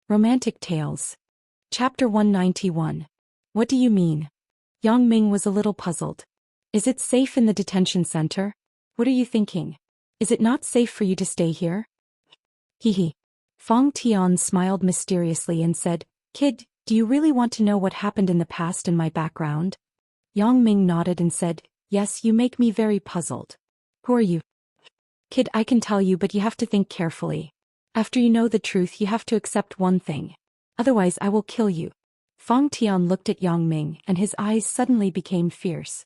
Romantic Tales. Chapter 191. What do you mean? Yang Ming was a little puzzled. Is it safe in the detention center? What are you thinking? Is it not safe for you to stay here? Hee. Fong Tian smiled mysteriously and said, Kid, do you really want to know what happened in the past and my background? Yang Ming nodded and said, Yes, you make me very puzzled. Who are you? Kid, I can tell you, but you have to think carefully. After you know the truth, you have to accept one thing. Otherwise, I will kill you. Fong Tian looked at Yang Ming and his eyes suddenly became fierce.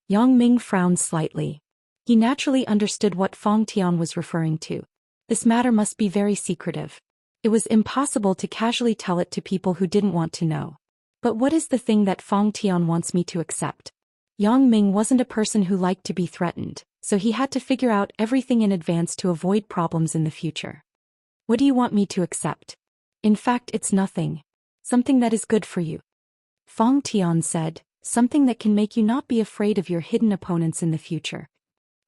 Yang Ming frowned slightly. He naturally understood what Fong Tian was referring to. This matter must be very secretive. It was impossible to casually tell it to people who didn't want to know. But what is the thing that Fong Tian wants me to accept? Yang Ming wasn't a person who liked to be threatened, so he had to figure out everything in advance to avoid problems in the future. What do you want me to accept? In fact, it's nothing. Something that is good for you. Fong Tian said, something that can make you not be afraid of your hidden opponents in the future.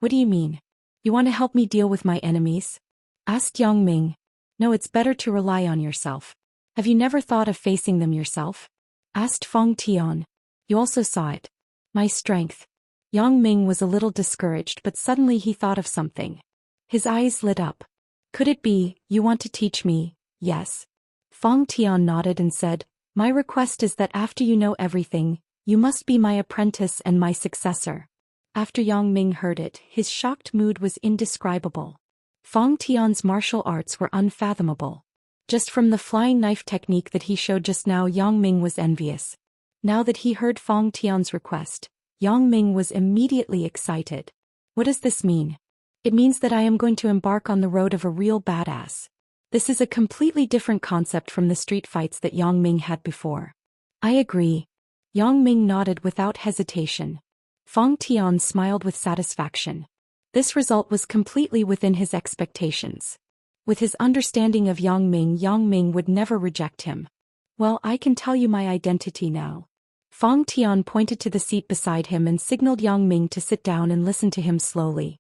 What do you mean? You want to help me deal with my enemies? Asked Yang Ming. No, it's better to rely on yourself. Have you never thought of facing them yourself? Asked Fong Tian. You also saw it. My strength. Yang Ming was a little discouraged, but suddenly he thought of something. His eyes lit up. Could it be, you want to teach me? Yes. Fong Tian nodded and said, My request is that after you know everything, you must be my apprentice and my successor. After Yang Ming heard it, his shocked mood was indescribable. Fong Tian's martial arts were unfathomable. Just from the flying knife technique that he showed just now, Yang Ming was envious. Now that he heard Fong Tian's request, Yang Ming was immediately excited. What does this mean? It means that I am going to embark on the road of a real badass. This is a completely different concept from the street fights that Yang Ming had before. I agree. Yang Ming nodded without hesitation. Fong Tian smiled with satisfaction. This result was completely within his expectations. With his understanding of Yang Ming would never reject him. Well, I can tell you my identity now. Fong Tian pointed to the seat beside him and signaled Yang Ming to sit down and listen to him slowly.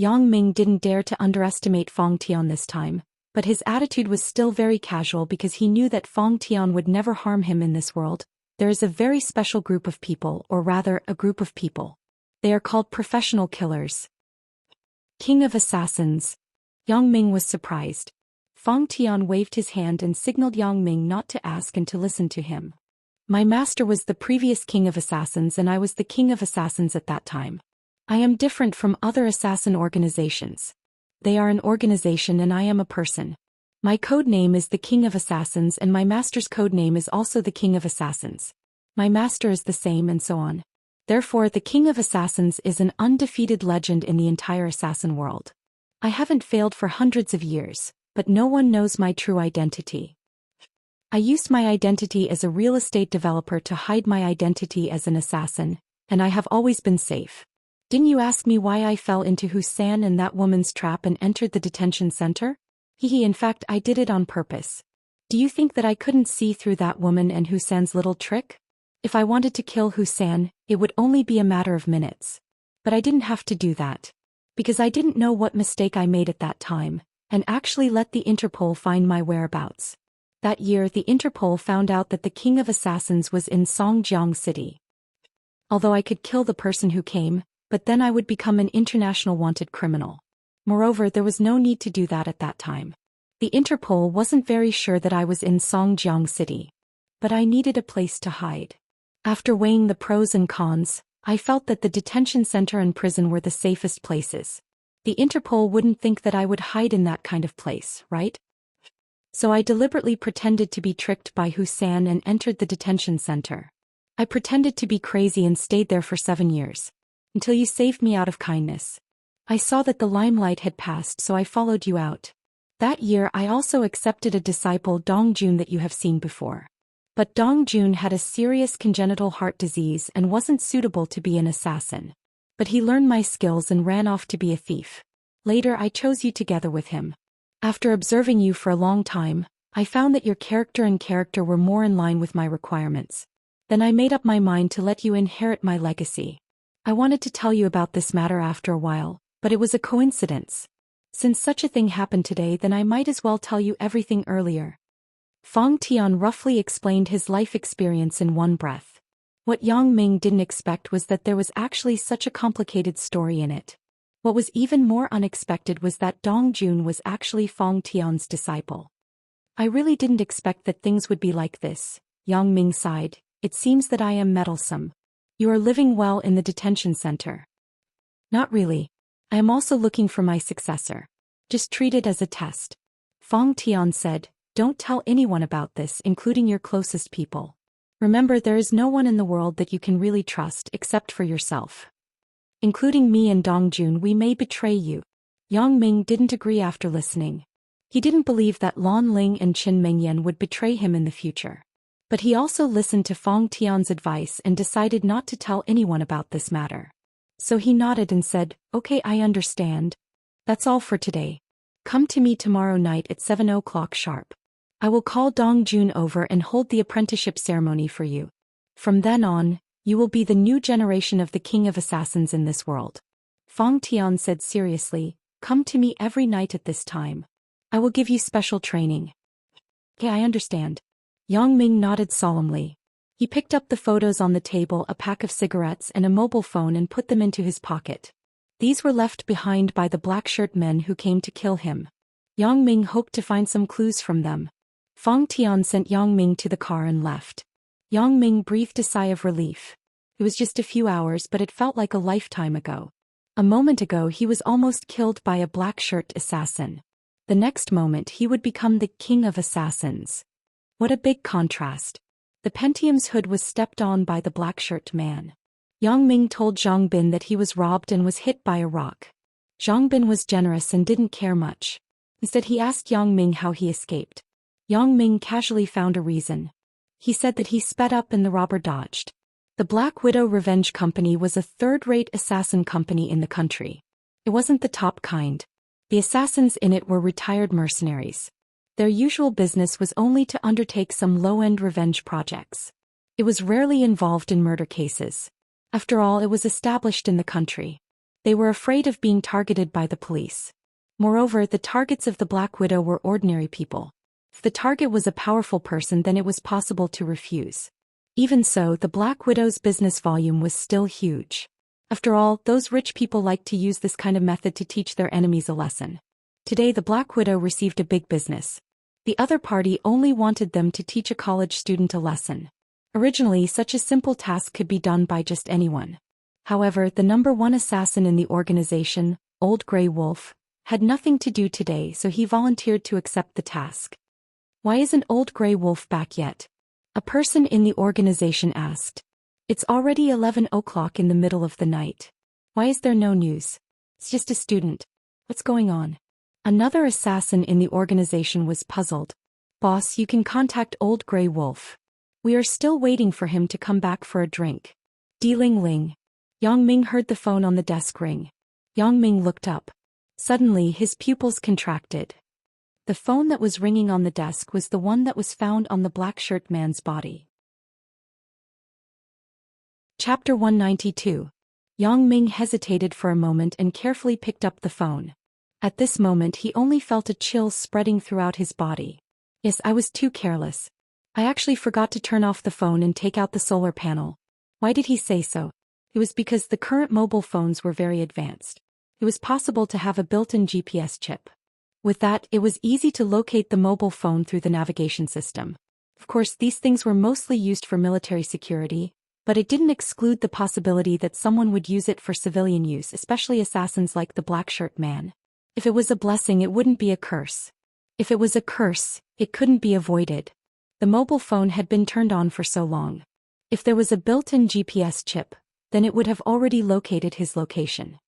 Yang Ming didn't dare to underestimate Fong Tian this time, but his attitude was still very casual because he knew that Fong Tian would never harm him in this world. There is a very special group of people, or rather, a group of people. They are called professional killers. King of Assassins. Yang Ming was surprised. Fong Tian waved his hand and signaled Yang Ming not to ask and to listen to him. My master was the previous King of Assassins and I was the King of Assassins at that time. I am different from other assassin organizations. They are an organization and I am a person. My code name is the King of Assassins and my master's code name is also the King of Assassins. My master is the same and so on. Therefore, the King of Assassins is an undefeated legend in the entire assassin world. I haven't failed for hundreds of years, but no one knows my true identity. I used my identity as a real estate developer to hide my identity as an assassin, and I have always been safe. Didn't you ask me why I fell into Husan and that woman's trap and entered the detention center? In fact, I did it on purpose. Do you think that I couldn't see through that woman and Husan's little trick? If I wanted to kill Husan, it would only be a matter of minutes. But I didn't have to do that. Because I didn't know what mistake I made at that time, and actually let the Interpol find my whereabouts. That year the Interpol found out that the King of Assassins was in Songjiang City. Although I could kill the person who came, but then I would become an international wanted criminal. Moreover, there was no need to do that at that time. The Interpol wasn't very sure that I was in Songjiang City. But I needed a place to hide. After weighing the pros and cons, I felt that the detention center and prison were the safest places. The Interpol wouldn't think that I would hide in that kind of place, right? So I deliberately pretended to be tricked by Husan and entered the detention center. I pretended to be crazy and stayed there for 7 years. Until you saved me out of kindness. I saw that the limelight had passed, so I followed you out. That year I also accepted a disciple, Dong Jun, that you have seen before. But Dong Jun had a serious congenital heart disease and wasn't suitable to be an assassin. But he learned my skills and ran off to be a thief. Later I chose you together with him. After observing you for a long time, I found that your character were more in line with my requirements. Then I made up my mind to let you inherit my legacy. I wanted to tell you about this matter after a while, but it was a coincidence. Since such a thing happened today, then I might as well tell you everything earlier. Fong Tian roughly explained his life experience in one breath. What Yang Ming didn't expect was that there was actually such a complicated story in it. What was even more unexpected was that Dong Jun was actually Fong Tian's disciple. I really didn't expect that things would be like this, Yang Ming sighed. It seems that I am meddlesome. You are living well in the detention center. Not really. I am also looking for my successor. Just treat it as a test. Fong Tian said, don't tell anyone about this, including your closest people. Remember, there is no one in the world that you can really trust except for yourself. Including me and Dong Jun, we may betray you. Yang Ming didn't agree after listening. He didn't believe that Lan Ling and Qin Mengyan would betray him in the future. But he also listened to Fong Tian's advice and decided not to tell anyone about this matter. So he nodded and said, okay, I understand. That's all for today. Come to me tomorrow night at 7 o'clock sharp. I will call Dong Jun over and hold the apprenticeship ceremony for you. From then on, you will be the new generation of the king of assassins in this world. Fong Tian said seriously, come to me every night at this time. I will give you special training. Okay, I understand. Yang Ming nodded solemnly. He picked up the photos on the table, a pack of cigarettes and a mobile phone, and put them into his pocket. These were left behind by the black-shirt men who came to kill him. Yang Ming hoped to find some clues from them. Fong Tian sent Yang Ming to the car and left. Yang Ming breathed a sigh of relief. It was just a few hours, but it felt like a lifetime ago. A moment ago he was almost killed by a black-shirt assassin. The next moment he would become the king of assassins. What a big contrast. The Pentium's hood was stepped on by the black-shirt man. Yang Ming told Zhang Bin that he was robbed and was hit by a rock. Zhang Bin was generous and didn't care much. Instead he asked Yang Ming how he escaped. Yang Ming casually found a reason. He said that he sped up and the robber dodged. The Black Widow Revenge Company was a third-rate assassin company in the country. It wasn't the top kind. The assassins in it were retired mercenaries. Their usual business was only to undertake some low-end revenge projects. It was rarely involved in murder cases. After all, it was established in the country. They were afraid of being targeted by the police. Moreover, the targets of the Black Widow were ordinary people. If the target was a powerful person, then it was possible to refuse. Even so, the Black Widow's business volume was still huge. After all, those rich people liked to use this kind of method to teach their enemies a lesson. Today the Black Widow received a big business. The other party only wanted them to teach a college student a lesson. Originally, such a simple task could be done by just anyone. However, the #1 assassin in the organization, Old Grey Wolf, had nothing to do today, so he volunteered to accept the task. Why isn't Old Grey Wolf back yet? A person in the organization asked. It's already 11 o'clock in the middle of the night. Why is there no news? It's just a student. What's going on? Another assassin in the organization was puzzled. Boss, you can contact Old Grey Wolf. We are still waiting for him to come back for a drink. Ling. Yang Ming heard the phone on the desk ring. Yang Ming looked up. Suddenly his pupils contracted. The phone that was ringing on the desk was the one that was found on the black-shirt man's body. Chapter 192. Yang Ming hesitated for a moment and carefully picked up the phone. At this moment he only felt a chill spreading throughout his body. Yes, I was too careless. I actually forgot to turn off the phone and take out the solar panel. Why did he say so? It was because the current mobile phones were very advanced. It was possible to have a built-in GPS chip. With that, it was easy to locate the mobile phone through the navigation system. Of course, these things were mostly used for military security, but it didn't exclude the possibility that someone would use it for civilian use, especially assassins like the black-shirt man. If it was a blessing, it wouldn't be a curse. If it was a curse, it couldn't be avoided. The mobile phone had been turned on for so long. If there was a built-in GPS chip, then it would have already located his location.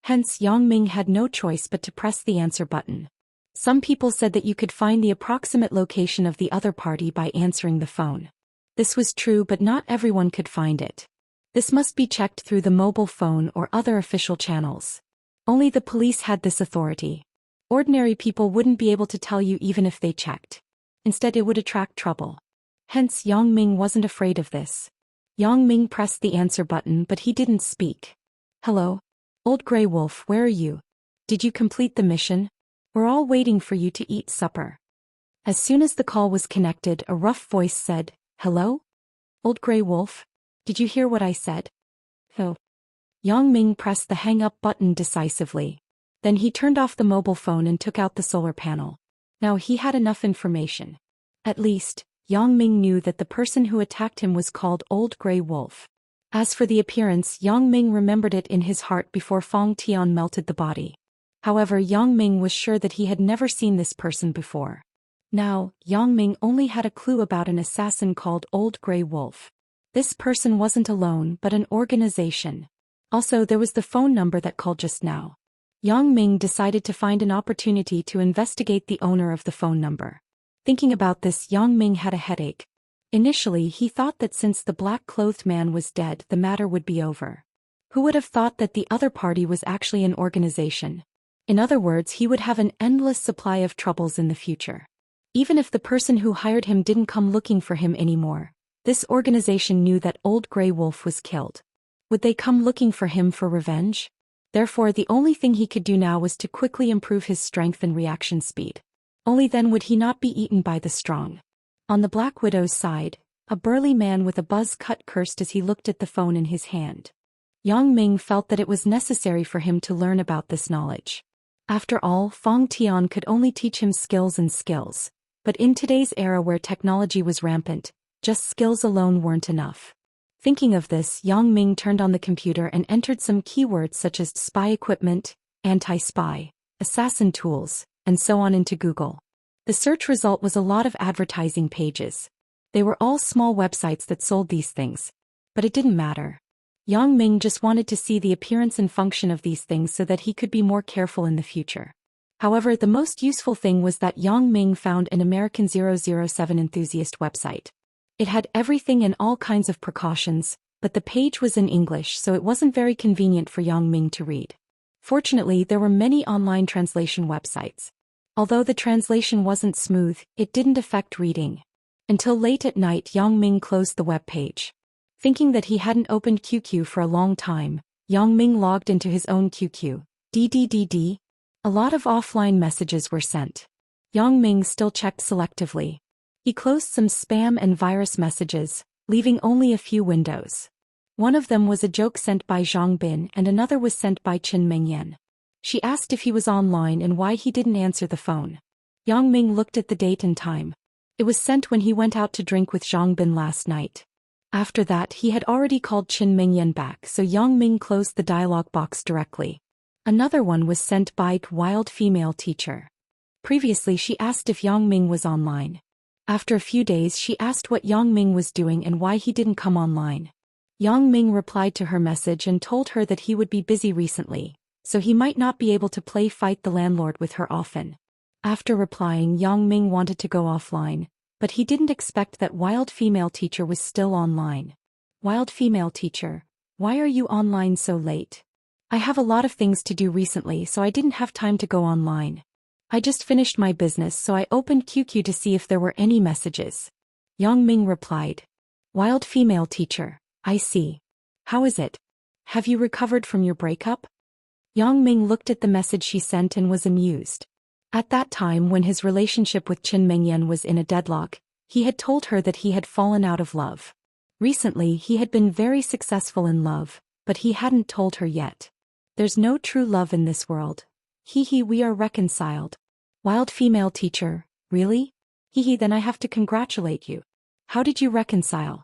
Hence, Yang Ming had no choice but to press the answer button. Some people said that you could find the approximate location of the other party by answering the phone. This was true, but not everyone could find it. This must be checked through the mobile phone or other official channels. Only the police had this authority. Ordinary people wouldn't be able to tell you even if they checked. Instead, it would attract trouble. Hence, Yang Ming wasn't afraid of this. Yang Ming pressed the answer button, but he didn't speak. Hello? Old Grey Wolf, where are you? Did you complete the mission? We're all waiting for you to eat supper. As soon as the call was connected, a rough voice said, "Hello? Old Grey Wolf? Did you hear what I said?" "Oh." Yang Ming pressed the hang-up button decisively. Then he turned off the mobile phone and took out the solar panel. Now he had enough information. At least, Yang Ming knew that the person who attacked him was called Old Grey Wolf. As for the appearance, Yang Ming remembered it in his heart before Fong Tian melted the body. However, Yang Ming was sure that he had never seen this person before. Now, Yang Ming only had a clue about an assassin called Old Grey Wolf. This person wasn't alone but an organization. Also, there was the phone number that called just now. Yang Ming decided to find an opportunity to investigate the owner of the phone number. Thinking about this, Yang Ming had a headache. Initially, he thought that since the black-clothed man was dead, the matter would be over. Who would have thought that the other party was actually an organization? In other words, he would have an endless supply of troubles in the future. Even if the person who hired him didn't come looking for him anymore, this organization knew that Old Grey Wolf was killed. Would they come looking for him for revenge? Therefore, the only thing he could do now was to quickly improve his strength and reaction speed. Only then would he not be eaten by the strong. On the Black Widow's side, a burly man with a buzz cut cursed as he looked at the phone in his hand. Yang Ming felt that it was necessary for him to learn about this knowledge. After all, Fong Tian could only teach him skills and skills. But in today's era where technology was rampant, just skills alone weren't enough. Thinking of this, Yang Ming turned on the computer and entered some keywords such as spy equipment, anti-spy, assassin tools, and so on into Google. The search result was a lot of advertising pages. They were all small websites that sold these things. But it didn't matter. Yang Ming just wanted to see the appearance and function of these things so that he could be more careful in the future. However, the most useful thing was that Yang Ming found an American 007 enthusiast website. It had everything and all kinds of precautions, but the page was in English, so it wasn't very convenient for Yang Ming to read. Fortunately, there were many online translation websites. Although the translation wasn't smooth, it didn't affect reading. Until late at night, Yang Ming closed the web page. Thinking that he hadn't opened QQ for a long time, Yang Ming logged into his own QQ. DDDD. A lot of offline messages were sent. Yang Ming still checked selectively. He closed some spam and virus messages, leaving only a few windows. One of them was a joke sent by Zhang Bin and another was sent by Qin Mengyan. She asked if he was online and why he didn't answer the phone. Yang Ming looked at the date and time. It was sent when he went out to drink with Zhang Bin last night. After that, he had already called Qin Mengyan back, so Yang Ming closed the dialog box directly. Another one was sent by Wild Female Teacher. Previously, she asked if Yang Ming was online. After a few days, she asked what Yang Ming was doing and why he didn't come online. Yang Ming replied to her message and told her that he would be busy recently, so he might not be able to play Fight the Landlord with her often. After replying, Yang Ming wanted to go offline, but he didn't expect that Wild Female Teacher was still online. Wild Female Teacher, why are you online so late? I have a lot of things to do recently, so I didn't have time to go online. I just finished my business, so I opened QQ to see if there were any messages. Yang Ming replied. Wild Female Teacher, I see. How is it? Have you recovered from your breakup? Yang Ming looked at the message she sent and was amused. At that time, when his relationship with Qin Mengyan was in a deadlock, he had told her that he had fallen out of love. Recently, he had been very successful in love, but he hadn't told her yet. There's no true love in this world. Hee, we are reconciled. Wild Female Teacher, really? Hee, then I have to congratulate you. How did you reconcile?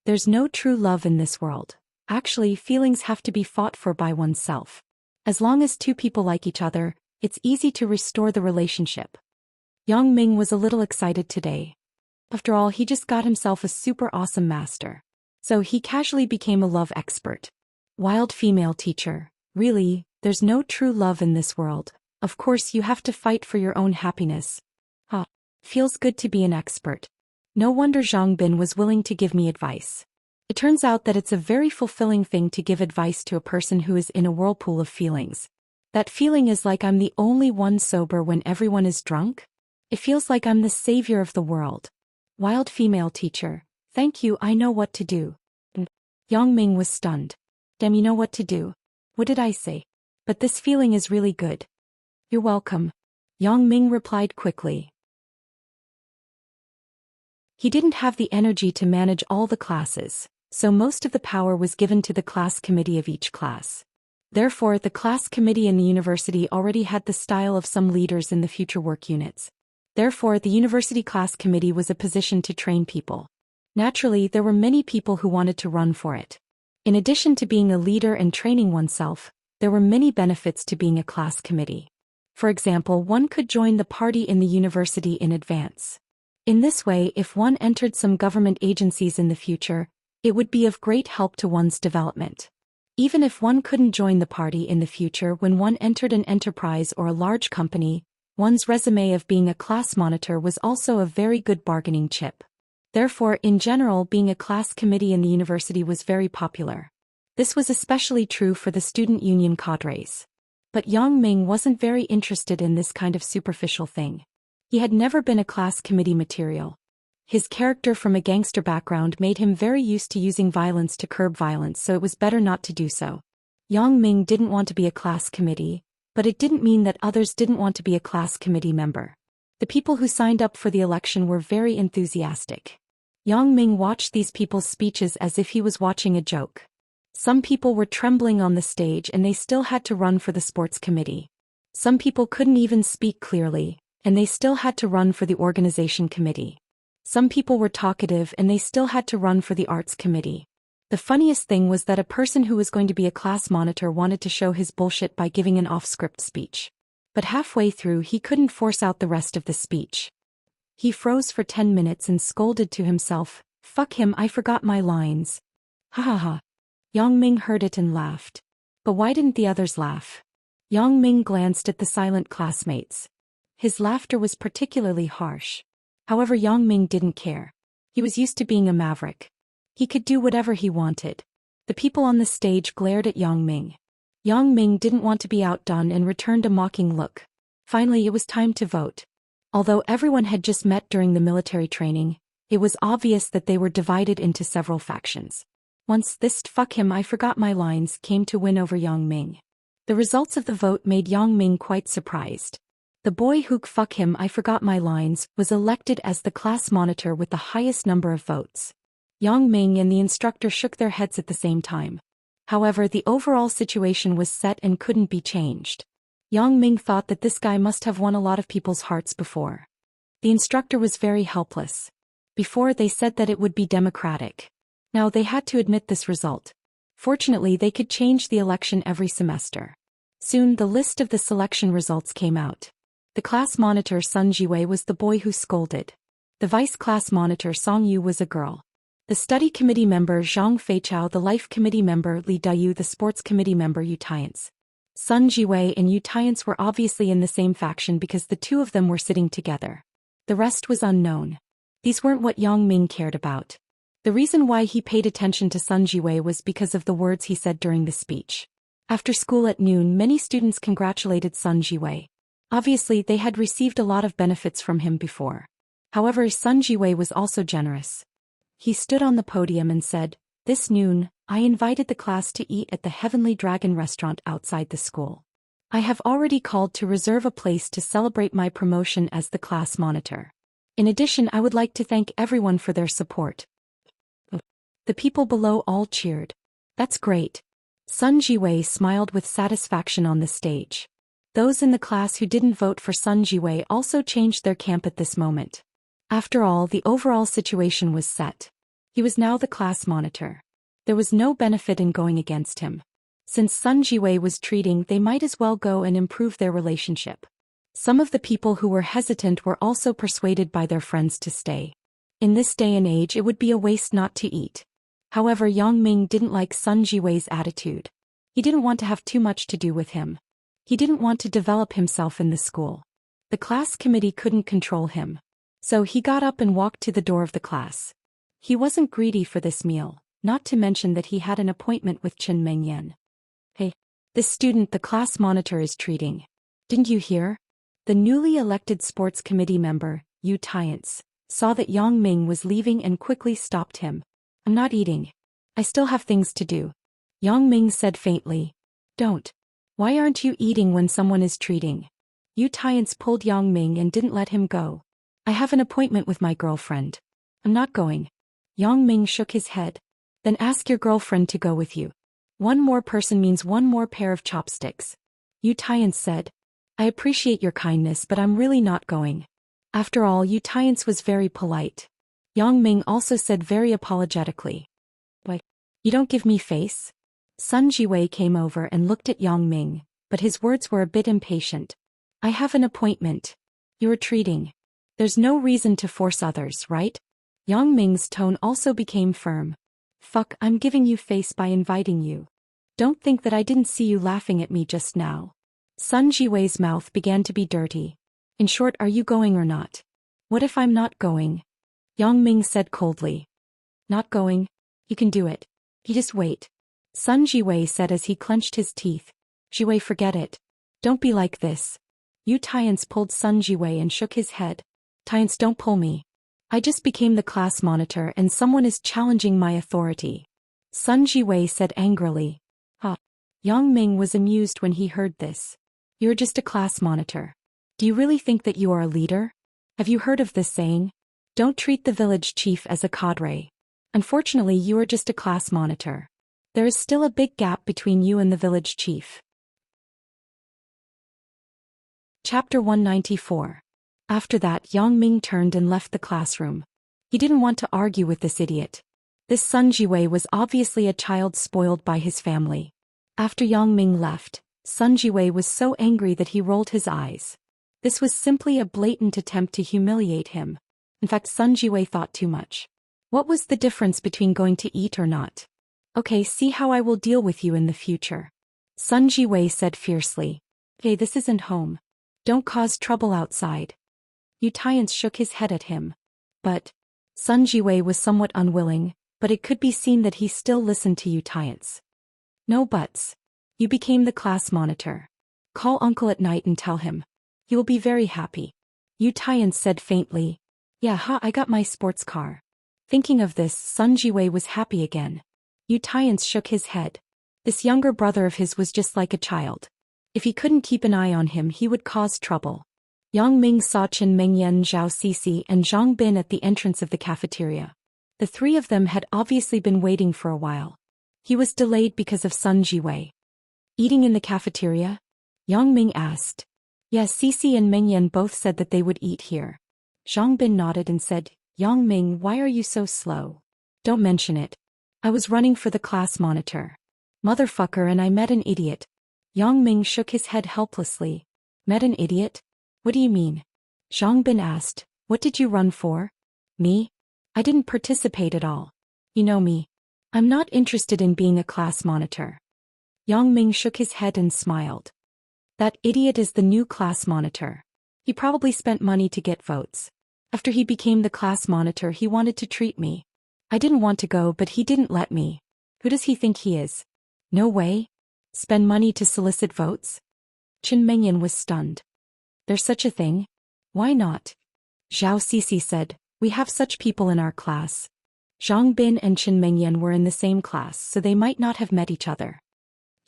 There's no true love in this world. Actually, feelings have to be fought for by oneself. As long as two people like each other, it's easy to restore the relationship. Yang Ming was a little excited today. After all, he just got himself a super awesome master. So he casually became a love expert. Wild Female Teacher, really, there's no true love in this world. Of course, you have to fight for your own happiness. Feels good to be an expert. No wonder Zhang Bin was willing to give me advice. It turns out that it's a very fulfilling thing to give advice to a person who is in a whirlpool of feelings. That feeling is like I'm the only one sober when everyone is drunk. It feels like I'm the savior of the world. Wild Female Teacher, thank you, I know what to do. Yang Ming was stunned. Damn, you know what to do. What did I say? But this feeling is really good. You're welcome. Yang Ming replied quickly. He didn't have the energy to manage all the classes, so most of the power was given to the class committee of each class. Therefore, the class committee in the university already had the style of some leaders in the future work units. Therefore, the university class committee was a position to train people. Naturally, there were many people who wanted to run for it. In addition to being a leader and training oneself, there were many benefits to being a class committee. For example, one could join the party in the university in advance. In this way, if one entered some government agencies in the future, it would be of great help to one's development. Even if one couldn't join the party in the future when one entered an enterprise or a large company, one's resume of being a class monitor was also a very good bargaining chip. Therefore, in general, being a class committee in the university was very popular. This was especially true for the student union cadres. But Yang Ming wasn't very interested in this kind of superficial thing. He had never been a class committee material. His character from a gangster background made him very used to using violence to curb violence, so it was better not to do so. Yang Ming didn't want to be a class committee, but it didn't mean that others didn't want to be a class committee member. The people who signed up for the election were very enthusiastic. Yang Ming watched these people's speeches as if he was watching a joke. Some people were trembling on the stage and they still had to run for the sports committee. Some people couldn't even speak clearly, and they still had to run for the organization committee. Some people were talkative and they still had to run for the arts committee. The funniest thing was that a person who was going to be a class monitor wanted to show his bullshit by giving an off-script speech. But halfway through he couldn't force out the rest of the speech. He froze for 10 minutes and scolded to himself, "Fuck him, I forgot my lines." Ha ha ha. Yang Ming heard it and laughed. But why didn't the others laugh? Yang Ming glanced at the silent classmates. His laughter was particularly harsh. However, Yang Ming didn't care. He was used to being a maverick. He could do whatever he wanted. The people on the stage glared at Yang Ming. Yang Ming didn't want to be outdone and returned a mocking look. Finally, it was time to vote. Although everyone had just met during the military training, it was obvious that they were divided into several factions. Once this "fuck him, I forgot my lines" came to win over Yang Ming. The results of the vote made Yang Ming quite surprised. The boy who "fuck him, I forgot my lines" was elected as the class monitor with the highest number of votes. Yang Ming and the instructor shook their heads at the same time. However, the overall situation was set and couldn't be changed. Yang Ming thought that this guy must have won a lot of people's hearts before. The instructor was very helpless. Before, they said that it would be democratic. Now they had to admit this result. Fortunately, they could change the election every semester. Soon the list of the selection results came out. The class monitor Sun Jiwei was the boy who scolded. The vice class monitor Song Yu was a girl. The study committee member Zhang Feichao, the life committee member Li Dayu, the sports committee member Yu Tiance. Sun Jiwei and Yu Tiance were obviously in the same faction because the two of them were sitting together. The rest was unknown. These weren't what Yang Ming cared about. The reason why he paid attention to Sun Jiwei was because of the words he said during the speech. After school at noon, many students congratulated Sun Jiwei. Obviously, they had received a lot of benefits from him before. However, Sun Jiwei was also generous. He stood on the podium and said, "This noon, I invited the class to eat at the Heavenly Dragon restaurant outside the school. I have already called to reserve a place to celebrate my promotion as the class monitor. In addition, I would like to thank everyone for their support." The people below all cheered. "That's great." Sun Jiwei smiled with satisfaction on the stage. Those in the class who didn't vote for Sun Jiwei also changed their camp at this moment. After all, the overall situation was set. He was now the class monitor. There was no benefit in going against him. Since Sun Jiwei was treating, they might as well go and improve their relationship. Some of the people who were hesitant were also persuaded by their friends to stay. In this day and age, it would be a waste not to eat. However, Yang Ming didn't like Sun Jiwei's attitude. He didn't want to have too much to do with him. He didn't want to develop himself in the school. The class committee couldn't control him. So he got up and walked to the door of the class. He wasn't greedy for this meal, not to mention that he had an appointment with Chen Mengyan. "Hey, this student the class monitor is treating. Didn't you hear?" The newly elected sports committee member, Yu Tiance, saw that Yang Ming was leaving and quickly stopped him. "I'm not eating. I still have things to do." Yang Ming said faintly. "Don't. Why aren't you eating when someone is treating?" Yu Tiance pulled Yang Ming and didn't let him go. "I have an appointment with my girlfriend." I'm not going. Yang Ming shook his head. Then ask your girlfriend to go with you. One more person means one more pair of chopsticks. Yu Tiance said. I appreciate your kindness, but I'm really not going. After all, Yu Tiance was very polite. Yang Ming also said very apologetically. Why? You don't give me face? Sun Jiwei came over and looked at Yang Ming, but his words were a bit impatient. I have an appointment. You're treating. There's no reason to force others, right? Yang Ming's tone also became firm. Fuck, I'm giving you face by inviting you. Don't think that I didn't see you laughing at me just now. Sun Jiwei's mouth began to be dirty. In short, are you going or not? What if I'm not going? Yang Ming said coldly. Not going? You can do it. You just wait. Sun Jiwei said as he clenched his teeth. Jiwei, forget it. Don't be like this. Yu Tiance pulled Sun Jiwei and shook his head. Tiance, don't pull me. I just became the class monitor and someone is challenging my authority. Sun Jiwei said angrily. Ha. Yang Ming was amused when he heard this. You're just a class monitor. Do you really think that you are a leader? Have you heard of this saying? Don't treat the village chief as a cadre. Unfortunately, you are just a class monitor. There is still a big gap between you and the village chief. Chapter 194. After that, Yang Ming turned and left the classroom. He didn't want to argue with this idiot. This Sun Jiwei was obviously a child spoiled by his family. After Yang Ming left, Sun Jiwei was so angry that he rolled his eyes. This was simply a blatant attempt to humiliate him. In fact, Sun Jiwei thought too much. What was the difference between going to eat or not? Okay, see how I will deal with you in the future. Sun Jiwei said fiercely. Hey, this isn't home. Don't cause trouble outside. Yu Tiance shook his head at him. But Sun Jiwei was somewhat unwilling, but it could be seen that he still listened to Yu Tiance. No buts. You became the class monitor. Call uncle at night and tell him. He will be very happy. Yu Tiance said faintly. Yeah, I got my sports car. Thinking of this, Sun Jiwei was happy again. Yu Tiance shook his head. This younger brother of his was just like a child. If he couldn't keep an eye on him, he would cause trouble. Yang Ming saw Qin Mengyan, Zhao Sisi, and Zhang Bin at the entrance of the cafeteria. The three of them had obviously been waiting for a while. He was delayed because of Sun Jiwei. Eating in the cafeteria? Yang Ming asked. Yes, Sisi and Mengyan both said that they would eat here. Zhang Bin nodded and said, Yang Ming, why are you so slow? Don't mention it. I was running for the class monitor. Motherfucker, and I met an idiot. Yang Ming shook his head helplessly. Met an idiot? What do you mean? Zhang Bin asked. What did you run for? Me? I didn't participate at all. You know me. I'm not interested in being a class monitor. Yang Ming shook his head and smiled. That idiot is the new class monitor. He probably spent money to get votes. After he became the class monitor, he wanted to treat me. I didn't want to go, but he didn't let me. Who does he think he is? No way. Spend money to solicit votes? Qin Mengyan was stunned. There's such a thing? Why not? Zhao Sisi said, we have such people in our class. Zhang Bin and Qin Mengyan were in the same class, so they might not have met each other.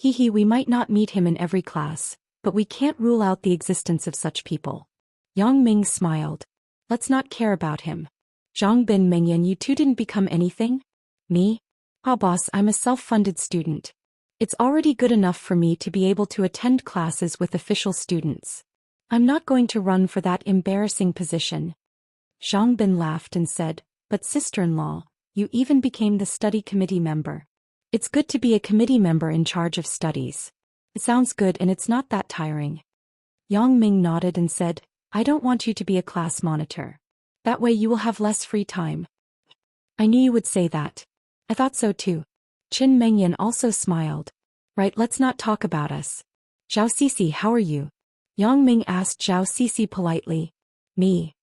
We might not meet him in every class, but we can't rule out the existence of such people. Yang Ming smiled. Let's not care about him. Zhang Bin, Mengyan, you two didn't become anything? Me? Boss, I'm a self-funded student. It's already good enough for me to be able to attend classes with official students. I'm not going to run for that embarrassing position. Zhang Bin laughed and said, but sister-in-law, you even became the study committee member. It's good to be a committee member in charge of studies. It sounds good and it's not that tiring. Yang Ming nodded and said, I don't want you to be a class monitor. That way you will have less free time. I knew you would say that. I thought so too. Qin Mengyan also smiled. Right, let's not talk about us. Zhao Sisi, how are you? Yang Ming asked Zhao Sisi politely. Me?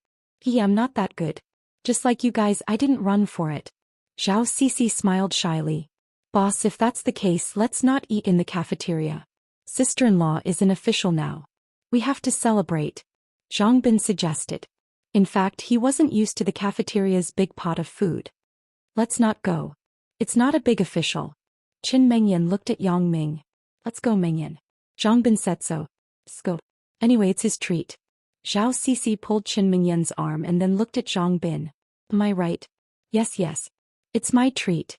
I'm not that good. Just like you guys, I didn't run for it. Zhao Sisi smiled shyly. Boss, if that's the case, let's not eat in the cafeteria. Sister-in-law is an official now. We have to celebrate. Zhang Bin suggested. In fact, he wasn't used to the cafeteria's big pot of food. Let's not go. It's not a big official. Qin Mengyan looked at Yang Ming. Let's go, Mengyan. Zhang Bin said so. Let's go. Anyway, it's his treat. Zhao Sisi pulled Qin Mengyan's arm and then looked at Zhang Bin. Am I right? Yes, yes. It's my treat.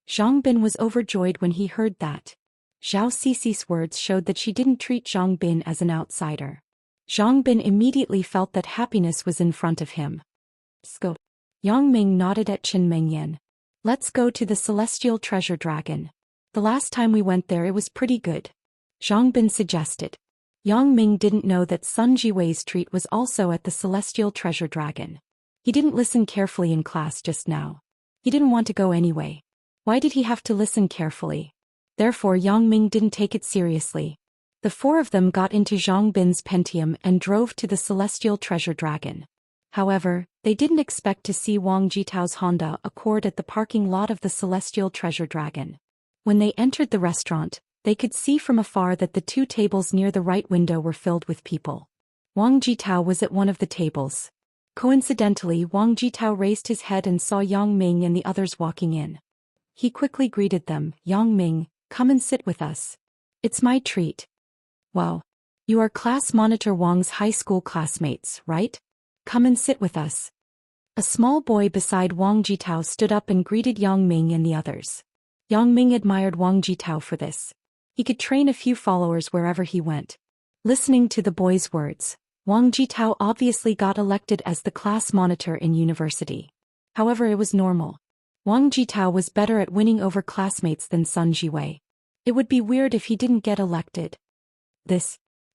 Zhang Bin was overjoyed when he heard that. Zhao Cici's words showed that she didn't treat Zhang Bin as an outsider. Zhang Bin immediately felt that happiness was in front of him. Let's go. Yang Ming nodded at Qin Mengyan. Let's go to the Celestial Treasure Dragon. The last time we went there it was pretty good. Zhang Bin suggested. Yang Ming didn't know that Sun Jiwei's treat was also at the Celestial Treasure Dragon. He didn't listen carefully in class just now. He didn't want to go anyway. Why did he have to listen carefully? Therefore Yang Ming didn't take it seriously. The four of them got into Zhang Bin's Pentium and drove to the Celestial Treasure Dragon. However, they didn't expect to see Wang Jitao's Honda Accord at the parking lot of the Celestial Treasure Dragon. When they entered the restaurant, they could see from afar that the two tables near the right window were filled with people. Wang Jitao was at one of the tables. Coincidentally, Wang Jitao raised his head and saw Yang Ming and the others walking in. He quickly greeted them. Yang Ming, come and sit with us. It's my treat. Wow. You are class monitor Wang's high school classmates, right? Come and sit with us. A small boy beside Wang Jitao stood up and greeted Yang Ming and the others. Yang Ming admired Wang Jitao for this. He could train a few followers wherever he went. Listening to the boy's words, Wang Jitao obviously got elected as the class monitor in university. However, it was normal. Wang Jitao was better at winning over classmates than Sun Jiwei. It would be weird if he didn't get elected.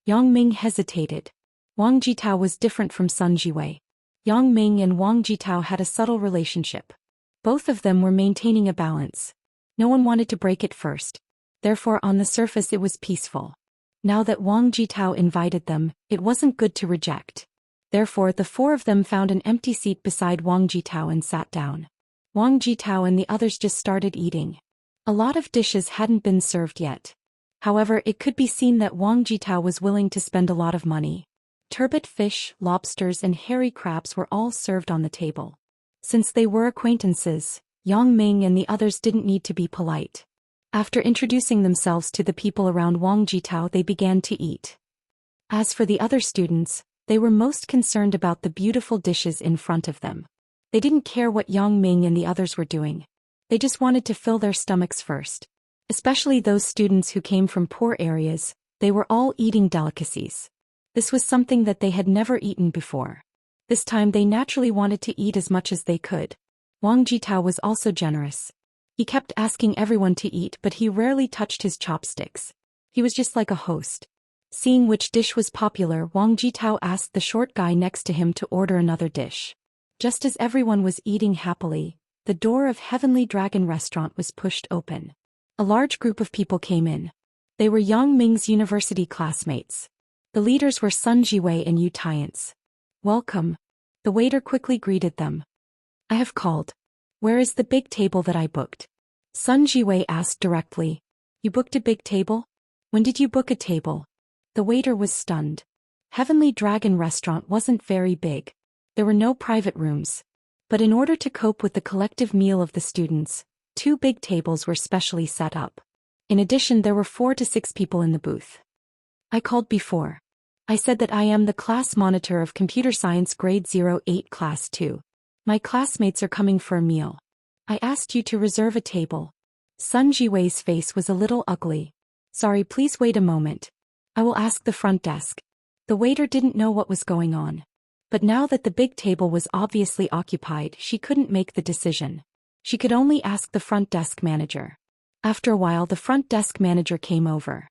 Yang Ming hesitated. Wang Jitao was different from Sun Jiwei. Yang Ming and Wang Jitao had a subtle relationship. Both of them were maintaining a balance. No one wanted to break it first. Therefore on the surface it was peaceful. Now that Wang Jitao invited them, it wasn't good to reject. Therefore the four of them found an empty seat beside Wang Jitao and sat down. Wang Jitao and the others just started eating. A lot of dishes hadn't been served yet. However, it could be seen that Wang Jitao was willing to spend a lot of money. Turbot fish, lobsters and hairy crabs were all served on the table. Since they were acquaintances, Yang Ming and the others didn't need to be polite. After introducing themselves to the people around Wang Jitao, they began to eat. As for the other students, they were most concerned about the beautiful dishes in front of them. They didn't care what Yang Ming and the others were doing. They just wanted to fill their stomachs first. Especially those students who came from poor areas, they were all eating delicacies. This was something that they had never eaten before. This time they naturally wanted to eat as much as they could. Wang Jitao was also generous. He kept asking everyone to eat, but he rarely touched his chopsticks. He was just like a host. Seeing which dish was popular, Wang Jitao asked the short guy next to him to order another dish. Just as everyone was eating happily, the door of Heavenly Dragon Restaurant was pushed open. A large group of people came in. They were Yang Ming's university classmates. The leaders were Sun Jiwei and Yu Tiance. Welcome. The waiter quickly greeted them. I have called. Where is the big table that I booked? Sun Jiwei asked directly. You booked a big table? When did you book a table? The waiter was stunned. Heavenly Dragon Restaurant wasn't very big. There were no private rooms. But in order to cope with the collective meal of the students, 2 big tables were specially set up. In addition, there were 4 to 6 people in the booth. I called before. I said that I am the class monitor of Computer Science Grade 08 Class 2. My classmates are coming for a meal. I asked you to reserve a table. Sun Jiwei's face was a little ugly. Sorry, please wait a moment. I will ask the front desk. The waiter didn't know what was going on. But now that the big table was obviously occupied, she couldn't make the decision. She could only ask the front desk manager. After a while, the front desk manager came over.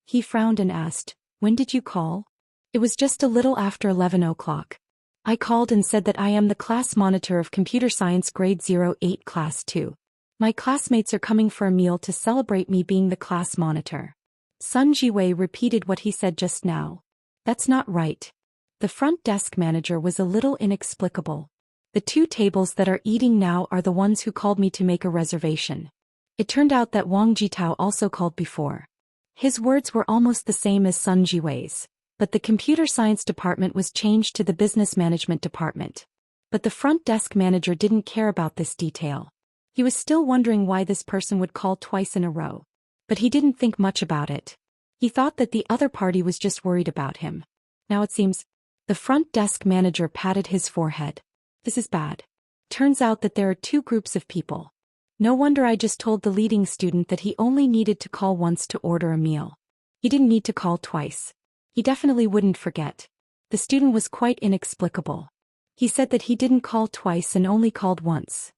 He frowned and asked, when did you call? It was just a little after 11 o'clock. I called and said that I am the class monitor of Computer Science Grade 08 Class 2. My classmates are coming for a meal to celebrate me being the class monitor. Sun Jiwei repeated what he said just now. That's not right. The front desk manager was a little inexplicable. The 2 tables that are eating now are the ones who called me to make a reservation. It turned out that Wang Jitao also called before. His words were almost the same as Sun Jiwei's. But the computer science department was changed to the business management department. But the front desk manager didn't care about this detail. He was still wondering why this person would call twice in a row. But he didn't think much about it. He thought that the other party was just worried about him. Now it seems. The front desk manager patted his forehead. This is bad. Turns out that there are two groups of people. No wonder I just told the leading student that he only needed to call once to order a meal. He didn't need to call twice. He definitely wouldn't forget. The student was quite inexplicable. He said that he didn't call twice and only called once.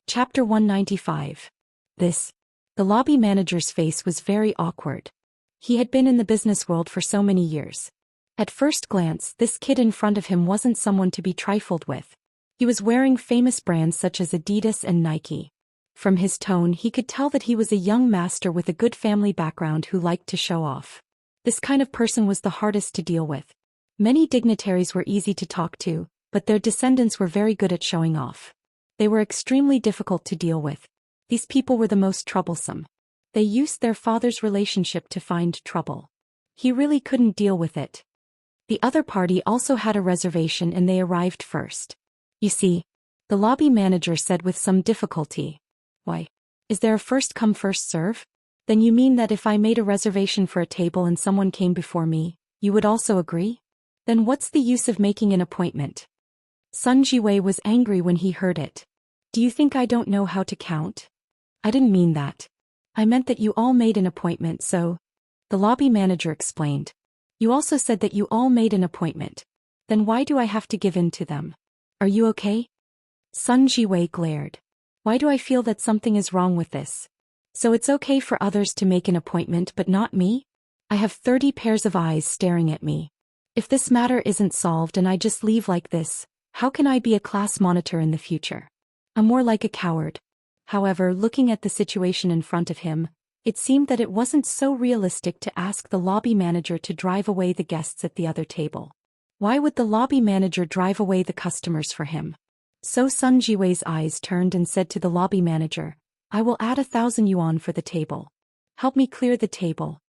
Chapter 195. The lobby manager's face was very awkward. He had been in the business world for so many years. At first glance, this kid in front of him wasn't someone to be trifled with. He was wearing famous brands such as Adidas and Nike. From his tone, he could tell that he was a young master with a good family background who liked to show off. This kind of person was the hardest to deal with. Many dignitaries were easy to talk to, but their descendants were very good at showing off. They were extremely difficult to deal with. These people were the most troublesome. They used their father's relationship to find trouble. He really couldn't deal with it. The other party also had a reservation and they arrived first. You see, the lobby manager said with some difficulty. Why? Is there a first come first serve? Then you mean that if I made a reservation for a table and someone came before me, you would also agree? Then what's the use of making an appointment? Sun Jiwei was angry when he heard it. Do you think I don't know how to count? I didn't mean that. I meant that you all made an appointment, so. The lobby manager explained. You also said that you all made an appointment. Then why do I have to give in to them? Are you okay? Sun Jiwei glared. Why do I feel that something is wrong with this? So it's okay for others to make an appointment but not me? I have 30 pairs of eyes staring at me. If this matter isn't solved and I just leave like this, how can I be a class monitor in the future? I'm more like a coward. However, looking at the situation in front of him, it seemed that it wasn't so realistic to ask the lobby manager to drive away the guests at the other table. Why would the lobby manager drive away the customers for him? So Sun Jiwei's eyes turned and said to the lobby manager, I will add 1,000 yuan for the table. Help me clear the table.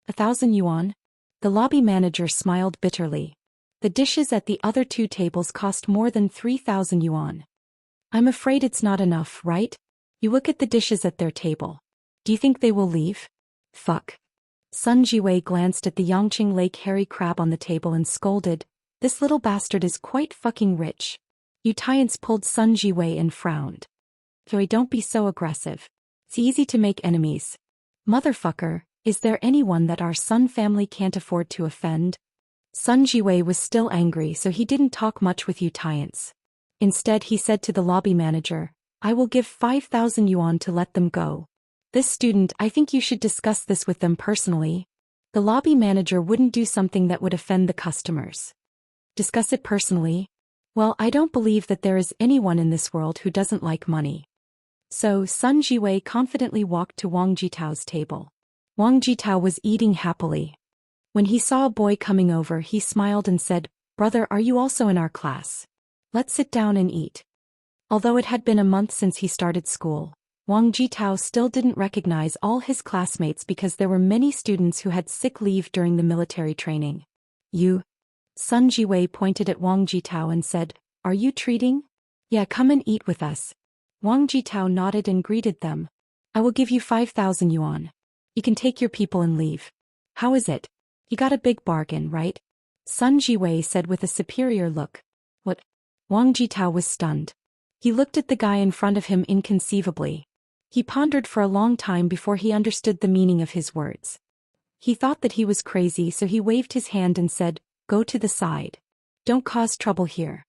1,000 yuan? The lobby manager smiled bitterly. The dishes at the other two tables cost more than 3,000 yuan. I'm afraid it's not enough, right? You look at the dishes at their table. Do you think they will leave? Fuck. Sun Jiwei glanced at the Yangqing Lake hairy crab on the table and scolded, this little bastard is quite fucking rich. Utiance pulled Sun Jiwei and frowned. Joey, don't be so aggressive. It's easy to make enemies. Motherfucker, is there anyone that our Sun family can't afford to offend? Sun Jiwei was still angry, so he didn't talk much with Utiance. Instead he said to the lobby manager, I will give 5,000 yuan to let them go. This student, I think you should discuss this with them personally. The lobby manager wouldn't do something that would offend the customers. Discuss it personally? Well, I don't believe that there is anyone in this world who doesn't like money. So Sun Jiwei confidently walked to Wang Jitao's table. Wang Jitao was eating happily. When he saw a boy coming over, he smiled and said, Brother, are you also in our class? Let's sit down and eat. Although it had been a month since he started school, Wang Jitao still didn't recognize all his classmates because there were many students who had sick leave during the military training. You? Sun Jiwei pointed at Wang Jitao and said, Are you treating? Yeah, come and eat with us. Wang Jitao nodded and greeted them. I will give you 5,000 yuan. You can take your people and leave. How is it? You got a big bargain, right? Sun Jiwei said with a superior look. What? Wang Jitao was stunned. He looked at the guy in front of him inconceivably. He pondered for a long time before he understood the meaning of his words. He thought that he was crazy, so he waved his hand and said, Go to the side. Don't cause trouble here.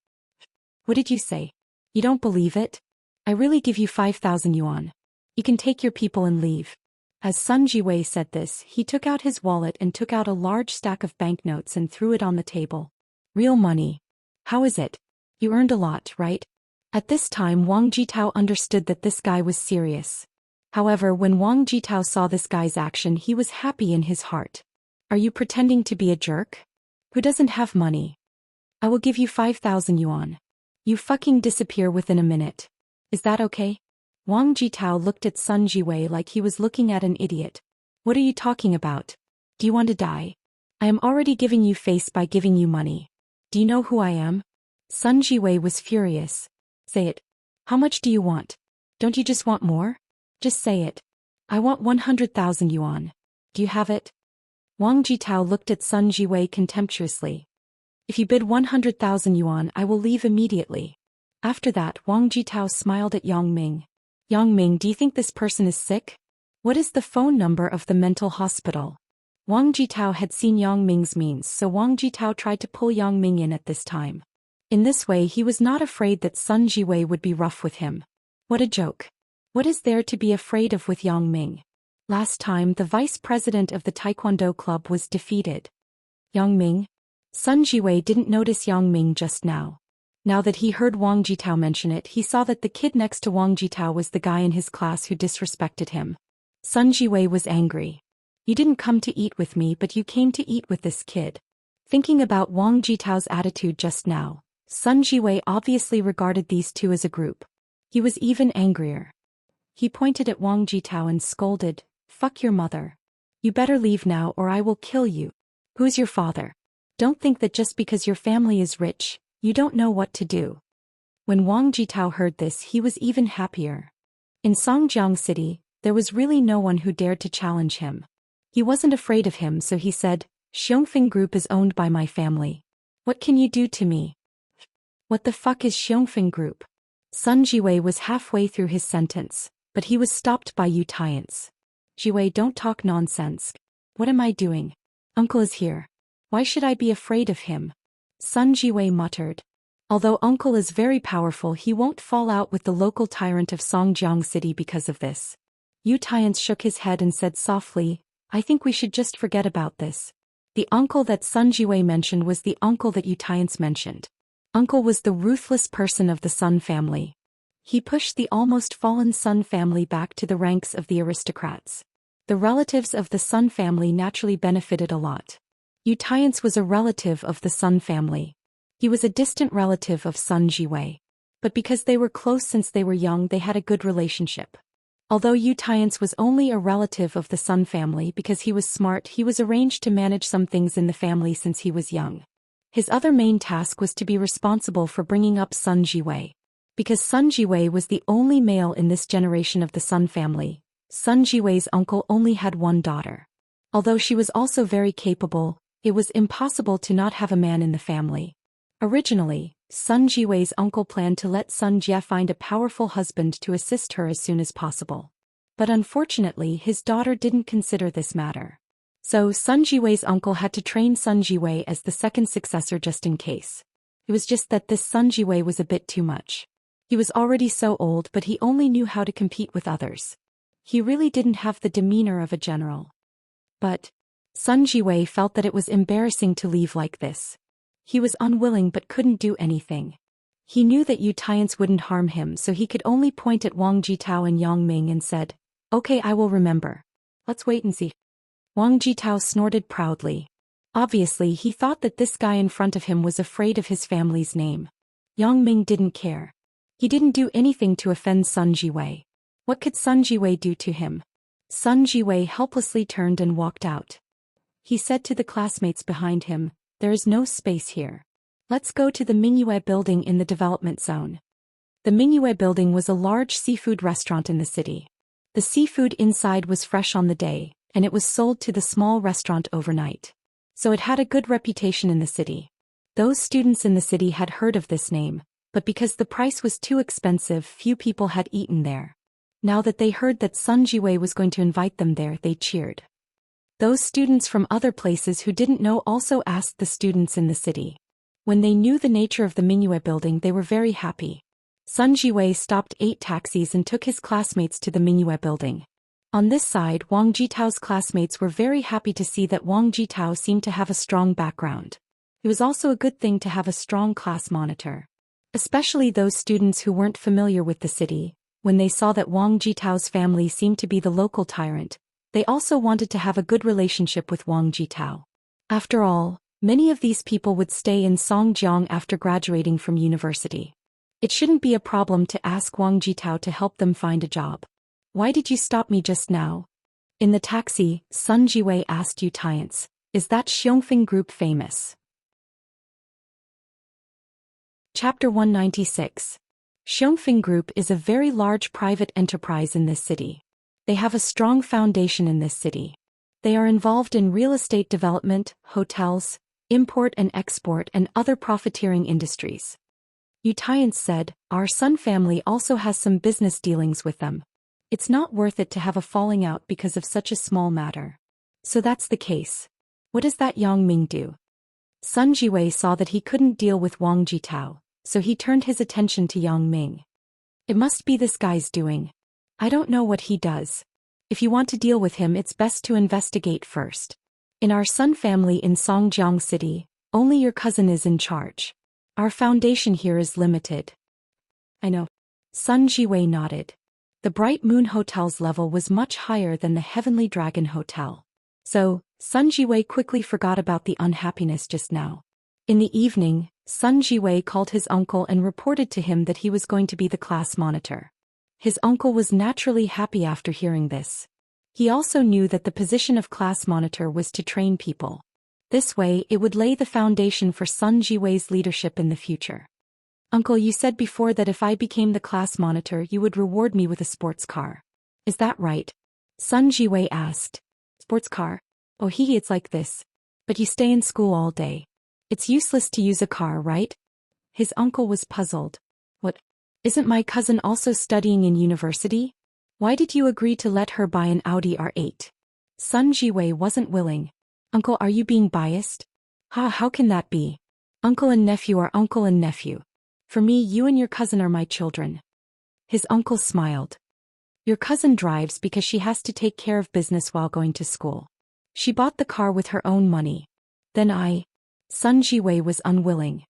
What did you say? You don't believe it? I really give you 5,000 yuan. You can take your people and leave. As Sun Jiwei said this, he took out his wallet and took out a large stack of banknotes and threw it on the table. Real money. How is it? You earned a lot, right? At this time Wang Jitao understood that this guy was serious. However, when Wang Jitao saw this guy's action, he was happy in his heart. Are you pretending to be a jerk? Who doesn't have money? I will give you 5,000 yuan. You fucking disappear within a minute. Is that okay? Wang Jitao looked at Sun Jiwei like he was looking at an idiot. What are you talking about? Do you want to die? I am already giving you face by giving you money. Do you know who I am? Sun Jiwei was furious. Say it. How much do you want? Don't you just want more? Just say it. I want 100,000 yuan. Do you have it? Wang Jitao looked at Sun Jiwei contemptuously. If you bid 100,000 yuan, I will leave immediately. After that, Wang Jitao smiled at Yang Ming. Yang Ming, do you think this person is sick? What is the phone number of the mental hospital? Wang Jitao had seen Yang Ming's means, so Wang Jitao tried to pull Yang Ming in at this time. In this way he was not afraid that Sun Jiwei would be rough with him. What a joke. What is there to be afraid of with Yang Ming? Last time the vice president of the Taekwondo club was defeated. Yang Ming? Sun Jiwei didn't notice Yang Ming just now. Now that he heard Wang Jitao mention it, he saw that the kid next to Wang Jitao was the guy in his class who disrespected him. Sun Jiwei was angry. You didn't come to eat with me, but you came to eat with this kid. Thinking about Wang Jitao's attitude just now, Sun Jiwei obviously regarded these two as a group. He was even angrier. He pointed at Wang Jitao and scolded, "Fuck your mother. You better leave now or I will kill you. Who's your father? Don't think that just because your family is rich, you don't know what to do." When Wang Jitao heard this, he was even happier. In Songjiang City, there was really no one who dared to challenge him. He wasn't afraid of him, so he said, "Xiongfeng Group is owned by my family. What can you do to me?" What the fuck is Xiongfeng Group? Sun Jiwei was halfway through his sentence, but he was stopped by Yu Tiance. "Jiwei, don't talk nonsense. What am I doing? Uncle is here. Why should I be afraid of him?" Sun Jiwei muttered. Although uncle is very powerful, he won't fall out with the local tyrant of Songjiang City because of this. Yu Tiance shook his head and said softly, "I think we should just forget about this." The uncle that Sun Jiwei mentioned was the uncle that Yu Tiance mentioned. Uncle was the ruthless person of the Sun family. He pushed the almost fallen Sun family back to the ranks of the aristocrats. The relatives of the Sun family naturally benefited a lot. Yu Tiance was a relative of the Sun family. He was a distant relative of Sun Jiwei. But because they were close since they were young, they had a good relationship. Although Yu Tiance was only a relative of the Sun family because he was smart, he was arranged to manage some things in the family since he was young. His other main task was to be responsible for bringing up Sun Jiwei. Because Sun Jiwei was the only male in this generation of the Sun family, Sun Jiwei's uncle only had one daughter. Although she was also very capable, it was impossible to not have a man in the family. Originally, Sun Jiwei's uncle planned to let Sun Jie find a powerful husband to assist her as soon as possible. But unfortunately, his daughter didn't consider this matter. So Sun Jiwei's uncle had to train Sun Jiwei as the second successor just in case. It was just that this Sun Jiwei was a bit too much. He was already so old, but he only knew how to compete with others. He really didn't have the demeanor of a general. But Sun Jiwei felt that it was embarrassing to leave like this. He was unwilling but couldn't do anything. He knew that Yu Tiance wouldn't harm him, so he could only point at Wang Jitao and Yang Ming and said, "Okay, I will remember. Let's wait and see." Wang Jitao snorted proudly. Obviously, he thought that this guy in front of him was afraid of his family's name. Yang Ming didn't care. He didn't do anything to offend Sun Jiwei. What could Sun Jiwei do to him? Sun Jiwei helplessly turned and walked out. He said to the classmates behind him, "There is no space here. Let's go to the Mingyue building in the development zone." The Mingyue building was a large seafood restaurant in the city. The seafood inside was fresh on the day, and it was sold to the small restaurant overnight. So it had a good reputation in the city. Those students in the city had heard of this name, but because the price was too expensive, few people had eaten there. Now that they heard that Sun Jiwei was going to invite them there, they cheered. Those students from other places who didn't know also asked the students in the city. When they knew the nature of the Mingyue building, they were very happy. Sun Jiwei stopped 8 taxis and took his classmates to the Mingyue building. On this side, Wang Jitao's classmates were very happy to see that Wang Jitao seemed to have a strong background. It was also a good thing to have a strong class monitor. Especially those students who weren't familiar with the city. When they saw that Wang Jitao's family seemed to be the local tyrant, they also wanted to have a good relationship with Wang Jitao. After all, many of these people would stay in Songjiang after graduating from university. It shouldn't be a problem to ask Wang Jitao to help them find a job. "Why did you stop me just now?" In the taxi, Sun Jiwei asked Yu Tiance, "Is that Xiongfeng Group famous?" Chapter 196. Xiongfeng Group is a very large private enterprise in this city. They have a strong foundation in this city. They are involved in real estate development, hotels, import and export and other profiteering industries. Utiance said, our Sun family also has some business dealings with them. It's not worth it to have a falling out because of such a small matter. So that's the case. What does that Yang Ming do? Sun Jiwei saw that he couldn't deal with Wang Jitao, so he turned his attention to Yang Ming. It must be this guy's doing. I don't know what he does. If you want to deal with him, it's best to investigate first. In our Sun family in Songjiang City, only your cousin is in charge. Our foundation here is limited. I know. Sun Jiwei nodded. The Bright Moon Hotel's level was much higher than the Heavenly Dragon Hotel. So, Sun Jiwei quickly forgot about the unhappiness just now. In the evening, Sun Jiwei called his uncle and reported to him that he was going to be the class monitor. His uncle was naturally happy after hearing this. He also knew that the position of class monitor was to train people. This way, it would lay the foundation for Sun Jiwei's leadership in the future. Uncle, you said before that if I became the class monitor you would reward me with a sports car. Is that right? Sun Jiwei asked. Sports car? Oh it's like this. But you stay in school all day. It's useless to use a car, right? His uncle was puzzled. What? Isn't my cousin also studying in university? Why did you agree to let her buy an Audi R8? Sun Jiwei wasn't willing. Uncle, are you being biased? How can that be? Uncle and nephew are uncle and nephew. For me, you and your cousin are my children. His uncle smiled. Your cousin drives because she has to take care of business while going to school. She bought the car with her own money. Then Sun Jiwei was unwilling.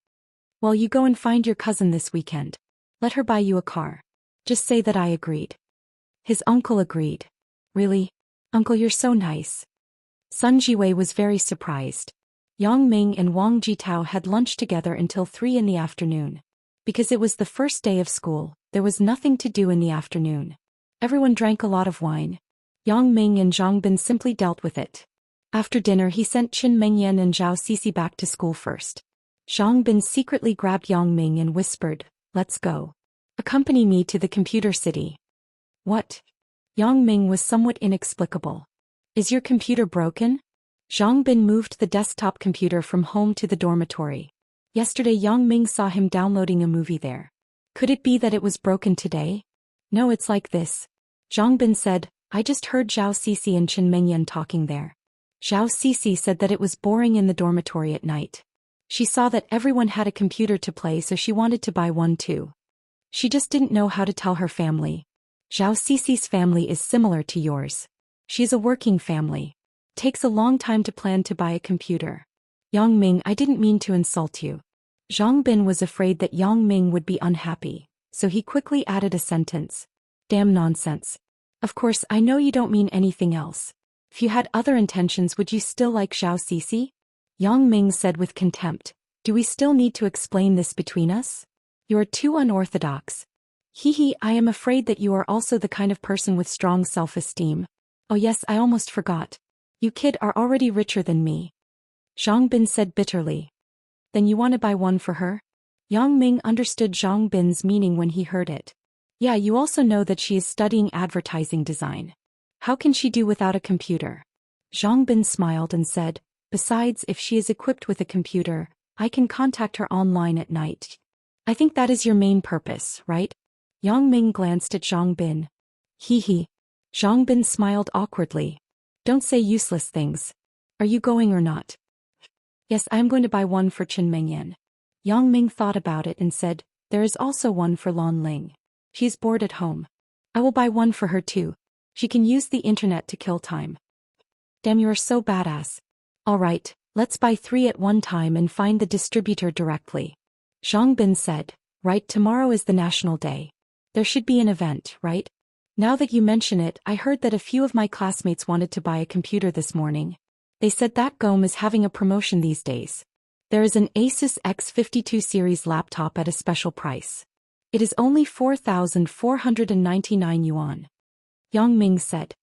Well, you go and find your cousin this weekend. Let her buy you a car. Just say that I agreed. His uncle agreed. Really? Uncle, you're so nice. Sun Jiwei was very surprised. Yang Ming and Wang Jitao had lunch together until 3 in the afternoon. Because it was the first day of school, there was nothing to do in the afternoon. Everyone drank a lot of wine. Yang Ming and Zhang Bin simply dealt with it. After dinner he sent Qin Mengyan and Zhao Sisi back to school first. Zhang Bin secretly grabbed Yang Ming and whispered, let's go. Accompany me to the computer city. What? Yang Ming was somewhat inexplicable. Is your computer broken? Zhang Bin moved the desktop computer from home to the dormitory. Yesterday Yang Ming saw him downloading a movie there. Could it be that it was broken today? No, it's like this. Zhang Bin said, I just heard Zhao Sisi and Qin Mengyan talking there. Zhao Sisi said that it was boring in the dormitory at night. She saw that everyone had a computer to play, so she wanted to buy one too. She just didn't know how to tell her family. Zhao Sisi's family is similar to yours. She's a working family. Takes a long time to plan to buy a computer. Yang Ming, I didn't mean to insult you. Zhang Bin was afraid that Yang Ming would be unhappy, so he quickly added a sentence. Damn nonsense. Of course, I know you don't mean anything else. If you had other intentions, would you still like Zhao Sisi? Yang Ming said with contempt. Do we still need to explain this between us? You are too unorthodox. I am afraid that you are also the kind of person with strong self-esteem. Oh yes, I almost forgot. You kid are already richer than me. Zhang Bin said bitterly. Then you want to buy one for her? Yang Ming understood Zhang Bin's meaning when he heard it. Yeah, you also know that she is studying advertising design. How can she do without a computer? Zhang Bin smiled and said, besides, if she is equipped with a computer, I can contact her online at night. I think that is your main purpose, right? Yang Ming glanced at Zhang Bin. Zhang Bin smiled awkwardly. Don't say useless things. Are you going or not? Yes, I am going to buy one for Qin Mengyan. Yang Ming thought about it and said, there is also one for Lan Ling. She is bored at home. I will buy one for her too. She can use the internet to kill time. Damn, you are so badass. Alright, let's buy 3 at one time and find the distributor directly. Zhang Bin said, right, tomorrow is the National Day. There should be an event, right? Now that you mention it, I heard that a few of my classmates wanted to buy a computer this morning. They said that GOM is having a promotion these days. There is an Asus X52 series laptop at a special price. It is only 4,499 yuan. Yang Ming said.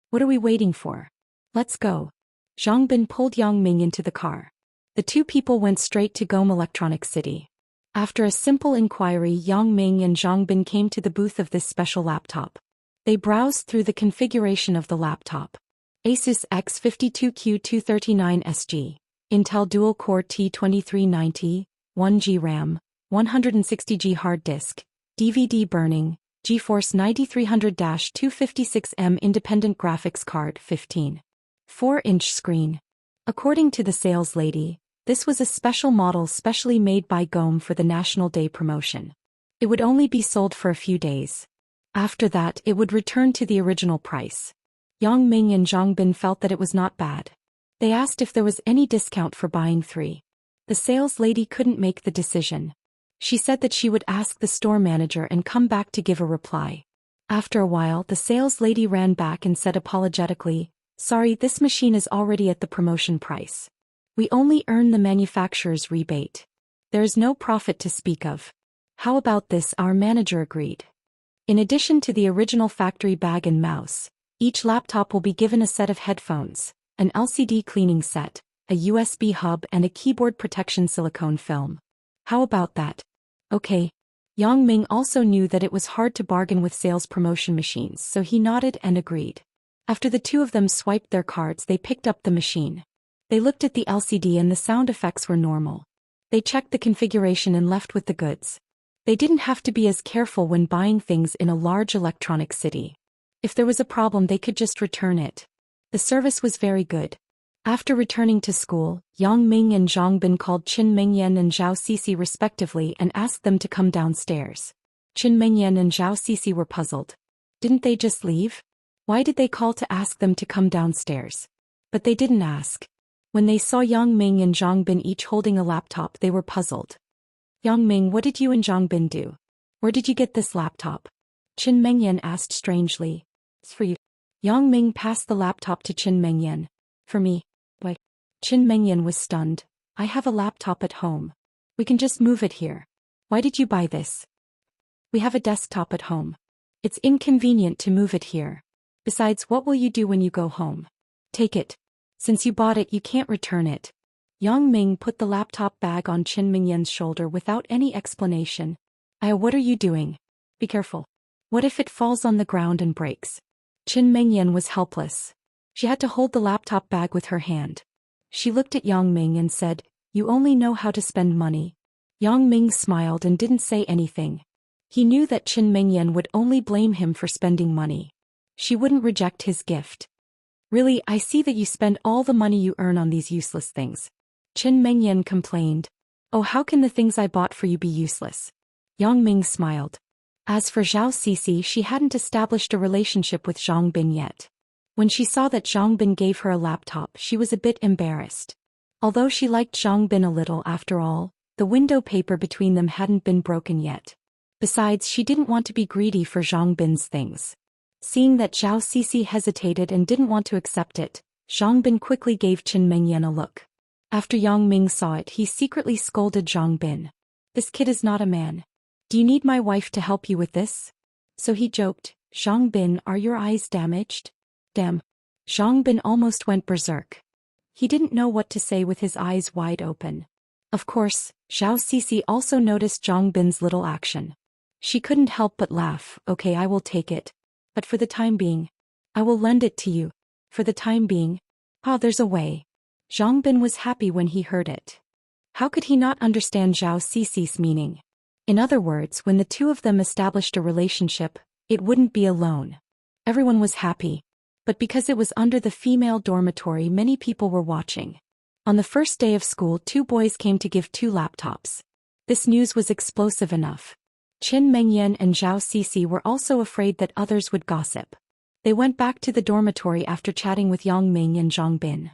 What are we waiting for? Let's go. Zhang Bin pulled Yang Ming into the car. The two people went straight to GOM Electronic City. After a simple inquiry, Yang Ming and Zhang Bin came to the booth of this special laptop. They browsed through the configuration of the laptop. Asus X52Q239SG. Intel dual-core T2390, 1G RAM, 160G hard disk, DVD burning, GeForce 9300-256M independent graphics card 15. 4-inch screen. According to the sales lady, this was a special model specially made by GOM for the National Day promotion. It would only be sold for a few days. After that, it would return to the original price. Yang Ming and Zhang Bin felt that it was not bad. They asked if there was any discount for buying 3. The sales lady couldn't make the decision. She said that she would ask the store manager and come back to give a reply. After a while, the sales lady ran back and said apologetically, "Sorry, this machine is already at the promotion price. We only earn the manufacturer's rebate. There is no profit to speak of." "How about this?" Our manager agreed. In addition to the original factory bag and mouse, each laptop will be given a set of headphones, an LCD cleaning set, a USB hub and a keyboard protection silicone film. How about that? Okay. Yang Ming also knew that it was hard to bargain with sales promotion machines, so he nodded and agreed. After the two of them swiped their cards, they picked up the machine. They looked at the LCD and the sound effects were normal. They checked the configuration and left with the goods. They didn't have to be as careful when buying things in a large electronic city. If there was a problem, they could just return it. The service was very good. After returning to school, Yang Ming and Zhang Bin called Qin Mengyan and Zhao Sisi respectively and asked them to come downstairs. Qin Mengyan and Zhao Sisi were puzzled. Didn't they just leave? Why did they call to ask them to come downstairs? But they didn't ask. When they saw Yang Ming and Zhang Bin each holding a laptop, they were puzzled. "Yang Ming, what did you and Zhang Bin do? Where did you get this laptop?" Qin Mengyan asked strangely. "It's for you." Yang Ming passed the laptop to Qin Mengyan. "For me? Why?" Qin Mengyan was stunned. "I have a laptop at home. We can just move it here. Why did you buy this?" "We have a desktop at home. It's inconvenient to move it here. Besides, what will you do when you go home? Take it. Since you bought it, you can't return it." Yang Ming put the laptop bag on Qin Mengyan's shoulder without any explanation. What are you doing? Be careful. What if it falls on the ground and breaks?" Qin Mengyan was helpless. She had to hold the laptop bag with her hand. She looked at Yang Ming and said, "You only know how to spend money." Yang Ming smiled and didn't say anything. He knew that Qin Mengyan would only blame him for spending money. She wouldn't reject his gift. "Really, I see that you spend all the money you earn on these useless things." Qin Mengyan complained. "Oh, how can the things I bought for you be useless?" Yang Ming smiled. As for Zhao Sisi, she hadn't established a relationship with Zhang Bin yet. When she saw that Zhang Bin gave her a laptop, she was a bit embarrassed. Although she liked Zhang Bin a little, after all, the window paper between them hadn't been broken yet. Besides, she didn't want to be greedy for Zhang Bin's things. Seeing that Zhao Sisi hesitated and didn't want to accept it, Zhang Bin quickly gave Qin Mengyan a look. After Yang Ming saw it, he secretly scolded Zhang Bin. "This kid is not a man. Do you need my wife to help you with this?" So he joked, "Zhang Bin, are your eyes damaged?" Damn. Zhang Bin almost went berserk. He didn't know what to say with his eyes wide open. Of course, Zhao Sisi also noticed Zhang Bin's little action. She couldn't help but laugh. "Okay, I will take it. But for the time being, I will lend it to you. For the time being. There's a way." Zhang Bin was happy when he heard it. How could he not understand Zhao Sisi's meaning? In other words, when the two of them established a relationship, it wouldn't be alone. Everyone was happy. But because it was under the female dormitory, many people were watching. On the first day of school, 2 boys came to give 2 laptops. This news was explosive enough. Qin Mengyan and Zhao Sisi were also afraid that others would gossip. They went back to the dormitory after chatting with Yang Ming and Zhang Bin.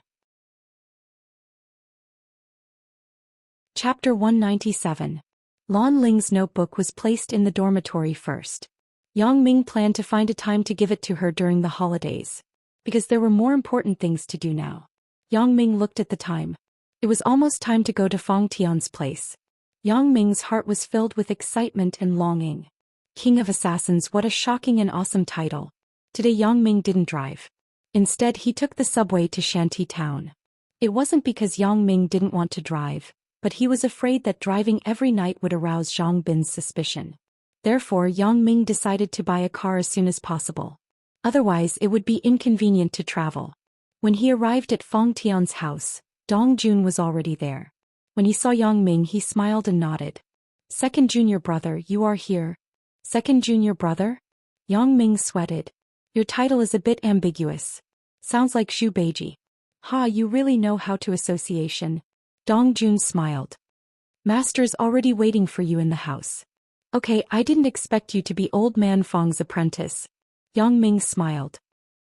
Chapter 197. Lan Ling's notebook was placed in the dormitory first. Yang Ming planned to find a time to give it to her during the holidays. Because there were more important things to do now. Yang Ming looked at the time. It was almost time to go to Fang Tian's place. Yang Ming's heart was filled with excitement and longing. King of Assassins, what a shocking and awesome title. Today Yang Ming didn't drive. Instead, he took the subway to Shanty Town. It wasn't because Yang Ming didn't want to drive, but he was afraid that driving every night would arouse Zhang Bin's suspicion. Therefore, Yang Ming decided to buy a car as soon as possible. Otherwise, it would be inconvenient to travel. When he arrived at Fang Tian's house, Dong Jun was already there. When he saw Yang Ming, he smiled and nodded. Second junior brother, you are here. Second junior brother? Yang Ming sweated. Your title is a bit ambiguous. Sounds like Xu Beiji. Ha, you really know how to association. Dong Jun smiled. Master's already waiting for you in the house. Okay, I didn't expect you to be Old Man Fong's apprentice. Yang Ming smiled.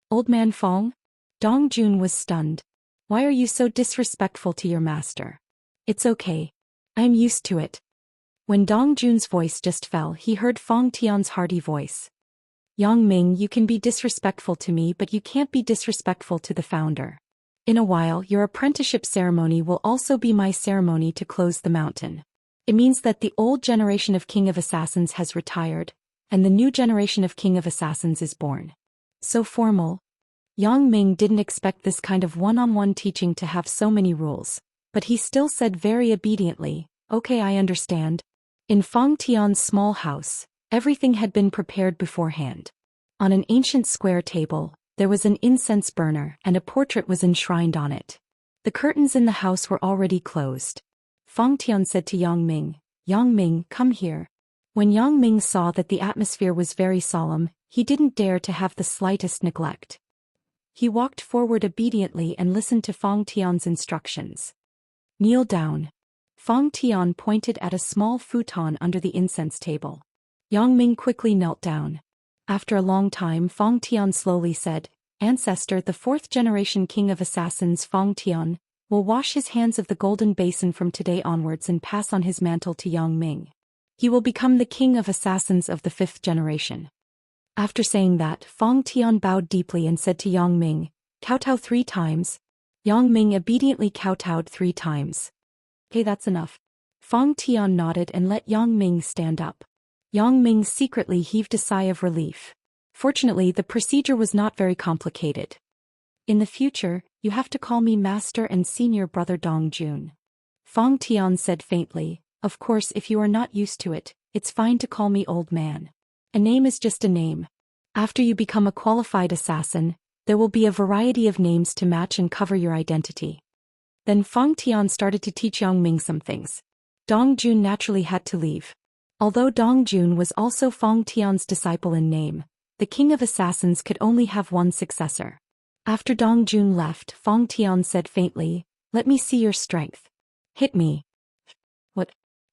Old Man Fong? Dong Jun was stunned. Why are you so disrespectful to your master? It's okay. I'm used to it. When Dong Jun's voice just fell, he heard Fong Tian's hearty voice. Yang Ming, you can be disrespectful to me, but you can't be disrespectful to the founder. In a while, your apprenticeship ceremony will also be my ceremony to close the mountain. It means that the old generation of King of Assassins has retired, and the new generation of King of Assassins is born. So formal. Yang Ming didn't expect this kind of one-on-one teaching to have so many rules, but he still said very obediently, okay, I understand. In Fong Tian's small house, everything had been prepared beforehand. On an ancient square table, there was an incense burner and a portrait was enshrined on it. The curtains in the house were already closed. Fong Tian said to Yang Ming, come here. When Yang Ming saw that the atmosphere was very solemn, he didn't dare to have the slightest neglect. He walked forward obediently and listened to Fong Tian's instructions. Kneel down. Fong Tian pointed at a small futon under the incense table. Yang Ming quickly knelt down. After a long time, Fong Tian slowly said, Ancestor, the fourth generation King of Assassins Fong Tian, will wash his hands of the golden basin from today onwards and pass on his mantle to Yang Ming. He will become the King of Assassins of the fifth generation. After saying that, Fong Tian bowed deeply and said to Yang Ming, kowtow 3 times. Yang Ming obediently kowtowed 3 times. Okay, that's enough. Fong Tian nodded and let Yang Ming stand up. Yang Ming secretly heaved a sigh of relief. Fortunately, the procedure was not very complicated. In the future, you have to call me Master and Senior Brother Dong Jun. Fong Tian said faintly, of course if you are not used to it, it's fine to call me Old Man. A name is just a name. After you become a qualified assassin, there will be a variety of names to match and cover your identity. Then Fong Tian started to teach Yang Ming some things. Dong Jun naturally had to leave. Although Dong Jun was also Fong Tian's disciple in name, the King of Assassins could only have one successor. After Dong Jun left, Fong Tian said faintly, let me see your strength. Hit me. What?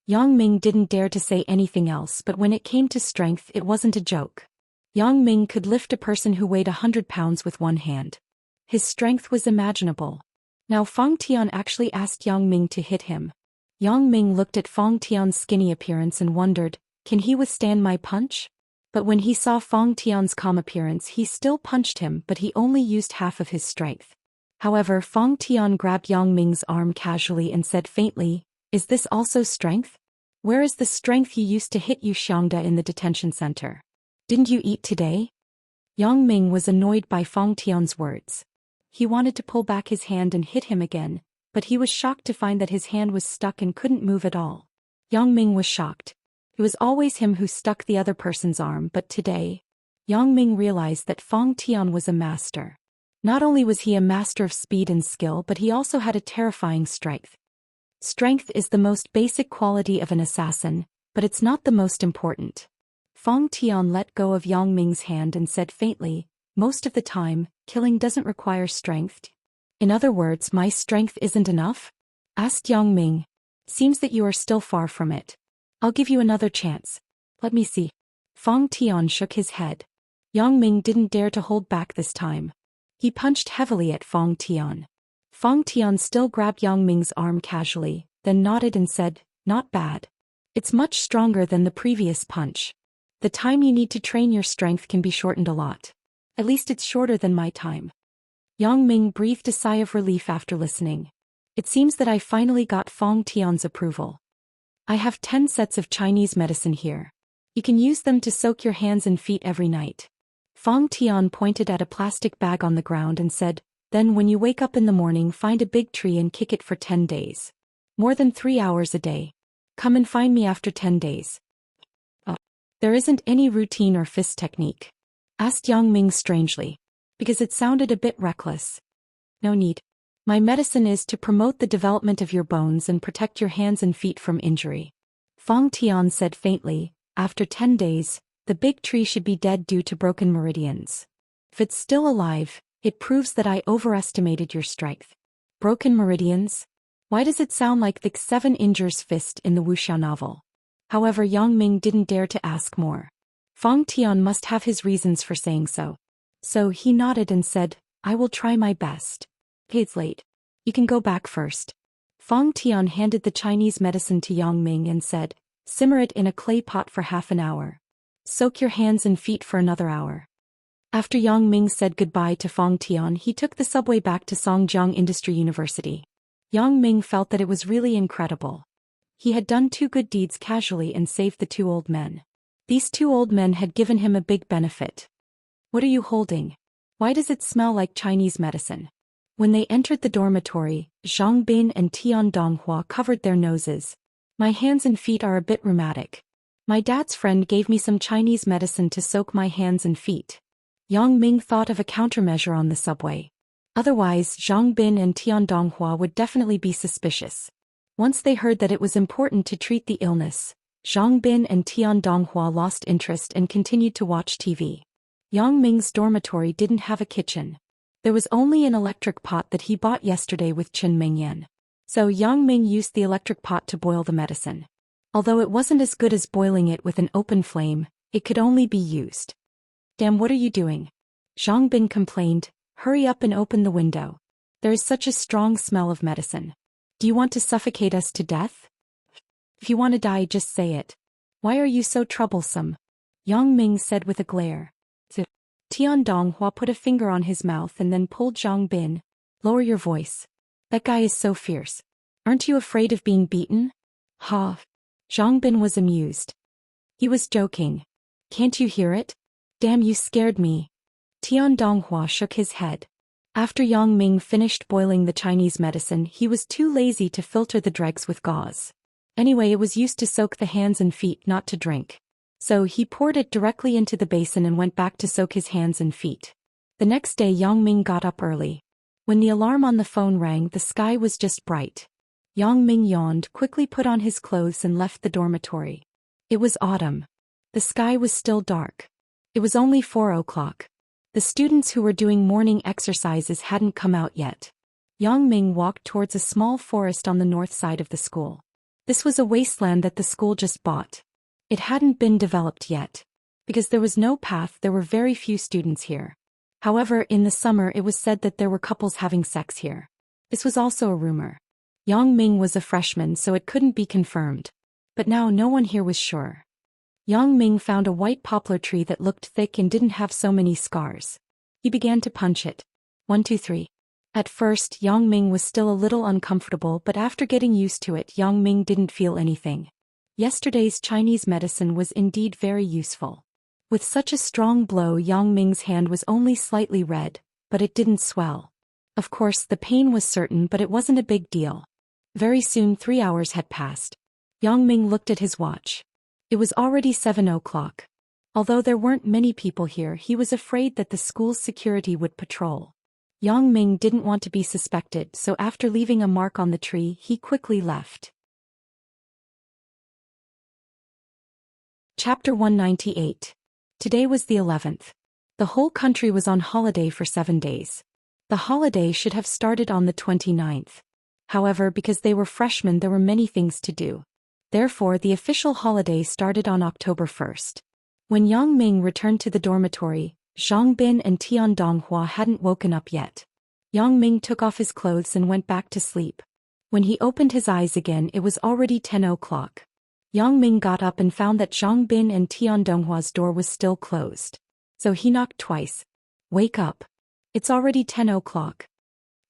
Yang Ming didn't dare to say anything else, but when it came to strength, it wasn't a joke. Yang Ming could lift a person who weighed 100 pounds with one hand. His strength was imaginable. Now Fong Tian actually asked Yang Ming to hit him. Yang Ming looked at Fong Tian's skinny appearance and wondered, can he withstand my punch? But when he saw Fong Tian's calm appearance, he still punched him, but he only used half of his strength. However, Fong Tian grabbed Yang Ming's arm casually and said faintly, is this also strength? Where is the strength you used to hit Yu Xiangda in the detention center? Didn't you eat today? Yang Ming was annoyed by Fong Tian's words. He wanted to pull back his hand and hit him again, but he was shocked to find that his hand was stuck and couldn't move at all. Yang Ming was shocked. It was always him who stuck the other person's arm, but today, Yang Ming realized that Fong Tian was a master. Not only was he a master of speed and skill, but he also had a terrifying strength. Strength is the most basic quality of an assassin, but it's not the most important. Fong Tian let go of Yang Ming's hand and said faintly, most of the time, killing doesn't require strength. In other words, my strength isn't enough? Asked Yang Ming. Seems that you are still far from it. I'll give you another chance. Let me see. Fong Tian shook his head. Yang Ming didn't dare to hold back this time. He punched heavily at Fong Tian. Fong Tian still grabbed Yang Ming's arm casually, then nodded and said, not bad. It's much stronger than the previous punch. The time you need to train your strength can be shortened a lot. At least it's shorter than my time. Yang Ming breathed a sigh of relief after listening. It seems that I finally got Fong Tian's approval. I have 10 sets of Chinese medicine here. You can use them to soak your hands and feet every night. Fong Tian pointed at a plastic bag on the ground and said, then when you wake up in the morning, find a big tree and kick it for 10 days. More than 3 hours a day. Come and find me after 10 days. Oh, there isn't any routine or fist technique? Asked Yang Ming strangely. Because it sounded a bit reckless. No need. My medicine is to promote the development of your bones and protect your hands and feet from injury. Fang Tian said faintly, after 10 days, the big tree should be dead due to broken meridians. If it's still alive, it proves that I overestimated your strength. Broken meridians? Why does it sound like the Seven Injures Fist in the wuxia novel? However, Yang Ming didn't dare to ask more. Fang Tian must have his reasons for saying so. So he nodded and said, I will try my best. It's late. You can go back first. Fang Tian handed the Chinese medicine to Yang Ming and said, simmer it in a clay pot for half an hour. Soak your hands and feet for another hour. After Yang Ming said goodbye to Fang Tian, he took the subway back to Songjiang Industry University. Yang Ming felt that it was really incredible. He had done 2 good deeds casually and saved the 2 old men. These 2 old men had given him a big benefit. What are you holding? Why does it smell like Chinese medicine? When they entered the dormitory, Zhang Bin and Tian Donghua covered their noses. My hands and feet are a bit rheumatic. My dad's friend gave me some Chinese medicine to soak my hands and feet. Yang Ming thought of a countermeasure on the subway. Otherwise, Zhang Bin and Tian Donghua would definitely be suspicious. Once they heard that it was important to treat the illness, Zhang Bin and Tian Donghua lost interest and continued to watch TV. Yang Ming's dormitory didn't have a kitchen. There was only an electric pot that he bought yesterday with Qin Mingyan. So Yang Ming used the electric pot to boil the medicine. Although it wasn't as good as boiling it with an open flame, it could only be used. Damn, what are you doing? Zhang Bin complained, hurry up and open the window. There is such a strong smell of medicine. Do you want to suffocate us to death? If you want to die, just say it. Why are you so troublesome? Yang Ming said with a glare. Tian Donghua put a finger on his mouth and then pulled Zhang Bin. Lower your voice. That guy is so fierce. Aren't you afraid of being beaten? Ha. Zhang Bin was amused. He was joking. Can't you hear it? Damn, you scared me. Tian Donghua shook his head. After Yang Ming finished boiling the Chinese medicine, he was too lazy to filter the dregs with gauze. Anyway, it was used to soak the hands and feet, not to drink. So he poured it directly into the basin and went back to soak his hands and feet. The next day Yang Ming got up early. When the alarm on the phone rang, the sky was just bright. Yang Ming yawned, quickly put on his clothes and left the dormitory. It was autumn. The sky was still dark. It was only 4 o'clock. The students who were doing morning exercises hadn't come out yet. Yang Ming walked towards a small forest on the north side of the school. This was a wasteland that the school just bought. It hadn't been developed yet. Because there was no path, there were very few students here. However, in the summer it was said that there were couples having sex here. This was also a rumor. Yang Ming was a freshman, so it couldn't be confirmed. But now no one here was sure. Yang Ming found a white poplar tree that looked thick and didn't have so many scars. He began to punch it. 1, 2, 3. At first, Yang Ming was still a little uncomfortable, but after getting used to it, Yang Ming didn't feel anything. Yesterday's Chinese medicine was indeed very useful. With such a strong blow, Yang Ming's hand was only slightly red, but it didn't swell. Of course, the pain was certain, but it wasn't a big deal. Very soon 3 hours had passed. Yang Ming looked at his watch. It was already 7 o'clock. Although there weren't many people here, he was afraid that the school's security would patrol. Yang Ming didn't want to be suspected, so after leaving a mark on the tree, he quickly left. Chapter 198. Today was the 11th. The whole country was on holiday for 7 days. The holiday should have started on the 29th. However, because they were freshmen, there were many things to do. Therefore, the official holiday started on October 1st. When Yang Ming returned to the dormitory, Zhang Bin and Tian Donghua hadn't woken up yet. Yang Ming took off his clothes and went back to sleep. When he opened his eyes again, it was already 10 o'clock. Yang Ming got up and found that Zhang Bin and Tian Donghua's door was still closed. So he knocked twice. Wake up. It's already 10 o'clock.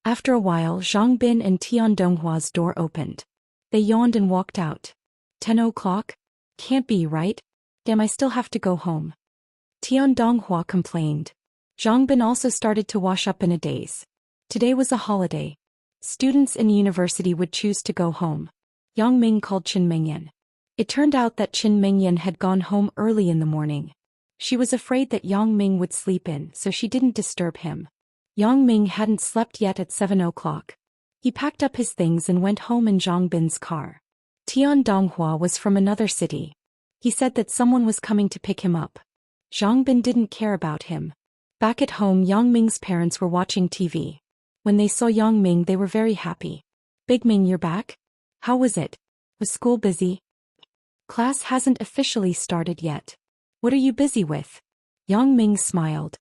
After a while, Zhang Bin and Tian Donghua's door opened. They yawned and walked out. 10 o'clock? Can't be, right? Damn, I still have to go home. Tian Donghua complained. Zhang Bin also started to wash up in a daze. Today was a holiday. Students in the university would choose to go home. Yang Ming called Qin Mingyan. It turned out that Qin Mingyan had gone home early in the morning. She was afraid that Yang Ming would sleep in, so she didn't disturb him. Yang Ming hadn't slept yet at 7 o'clock. He packed up his things and went home in Zhang Bin's car. Tian Donghua was from another city. He said that someone was coming to pick him up. Zhang Bin didn't care about him. Back at home, Yang Ming's parents were watching TV. When they saw Yang Ming, they were very happy. Big Ming, you're back? How was it? Was school busy? Class hasn't officially started yet. What are you busy with? Yang Ming smiled.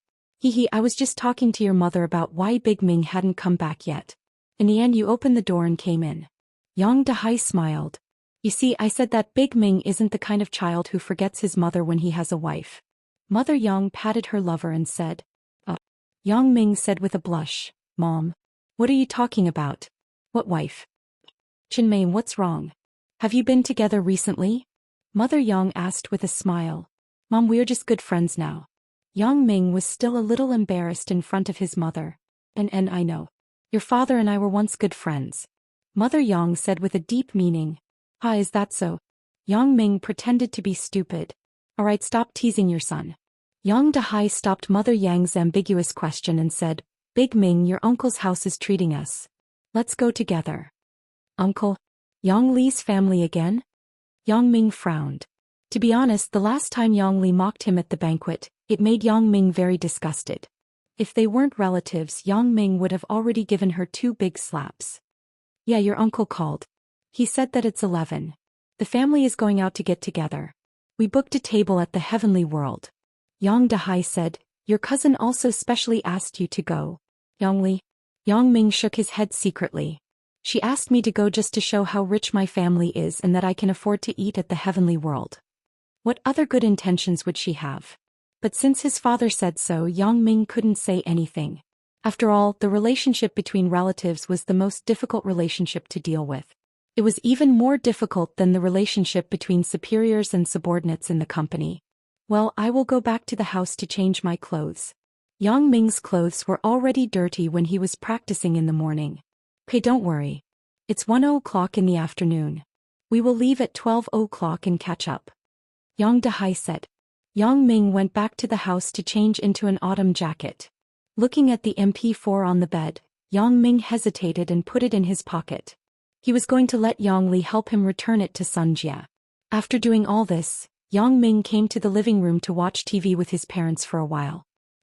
I was just talking to your mother about why Big Ming hadn't come back yet. In the end, you opened the door and came in. Yang Dahai smiled. You see, I said that Big Ming isn't the kind of child who forgets his mother when he has a wife. Mother Yang patted her lover and said, "Oh." Yang Ming said with a blush, "Mom. What are you talking about? What wife?" Chinmei, what's wrong? Have you been together recently? Mother Yang asked with a smile. Mom, we're just good friends now. Yang Ming was still a little embarrassed in front of his mother. And I know. Your father and I were once good friends. Mother Yang said with a deep meaning. Ah, is that so? Yang Ming pretended to be stupid. Alright, stop teasing your son. Yang Dahai stopped Mother Yang's ambiguous question and said, Big Ming, your uncle's house is treating us. Let's go together. Uncle? Yang Li's family again? Yang Ming frowned. To be honest, the last time Yang Li mocked him at the banquet, it made Yang Ming very disgusted. If they weren't relatives, Yang Ming would have already given her 2 big slaps. Yeah, your uncle called. He said that it's 11. The family is going out to get together. We booked a table at the heavenly world. Yang Dahai said, your cousin also specially asked you to go. Yang Li? Yang Ming shook his head secretly. She asked me to go just to show how rich my family is and that I can afford to eat at the heavenly world. What other good intentions would she have? But since his father said so, Yang Ming couldn't say anything. After all, the relationship between relatives was the most difficult relationship to deal with. It was even more difficult than the relationship between superiors and subordinates in the company. Well, I will go back to the house to change my clothes. Yang Ming's clothes were already dirty when he was practicing in the morning. Okay, don't worry. It's 1:00 in the afternoon. We will leave at 12:00 and catch up. Yang Dahai said. Yang Ming went back to the house to change into an autumn jacket. Looking at the MP4 on the bed, Yang Ming hesitated and put it in his pocket. He was going to let Yang Li help him return it to Sun Jia. After doing all this, Yang Ming came to the living room to watch TV with his parents for a while.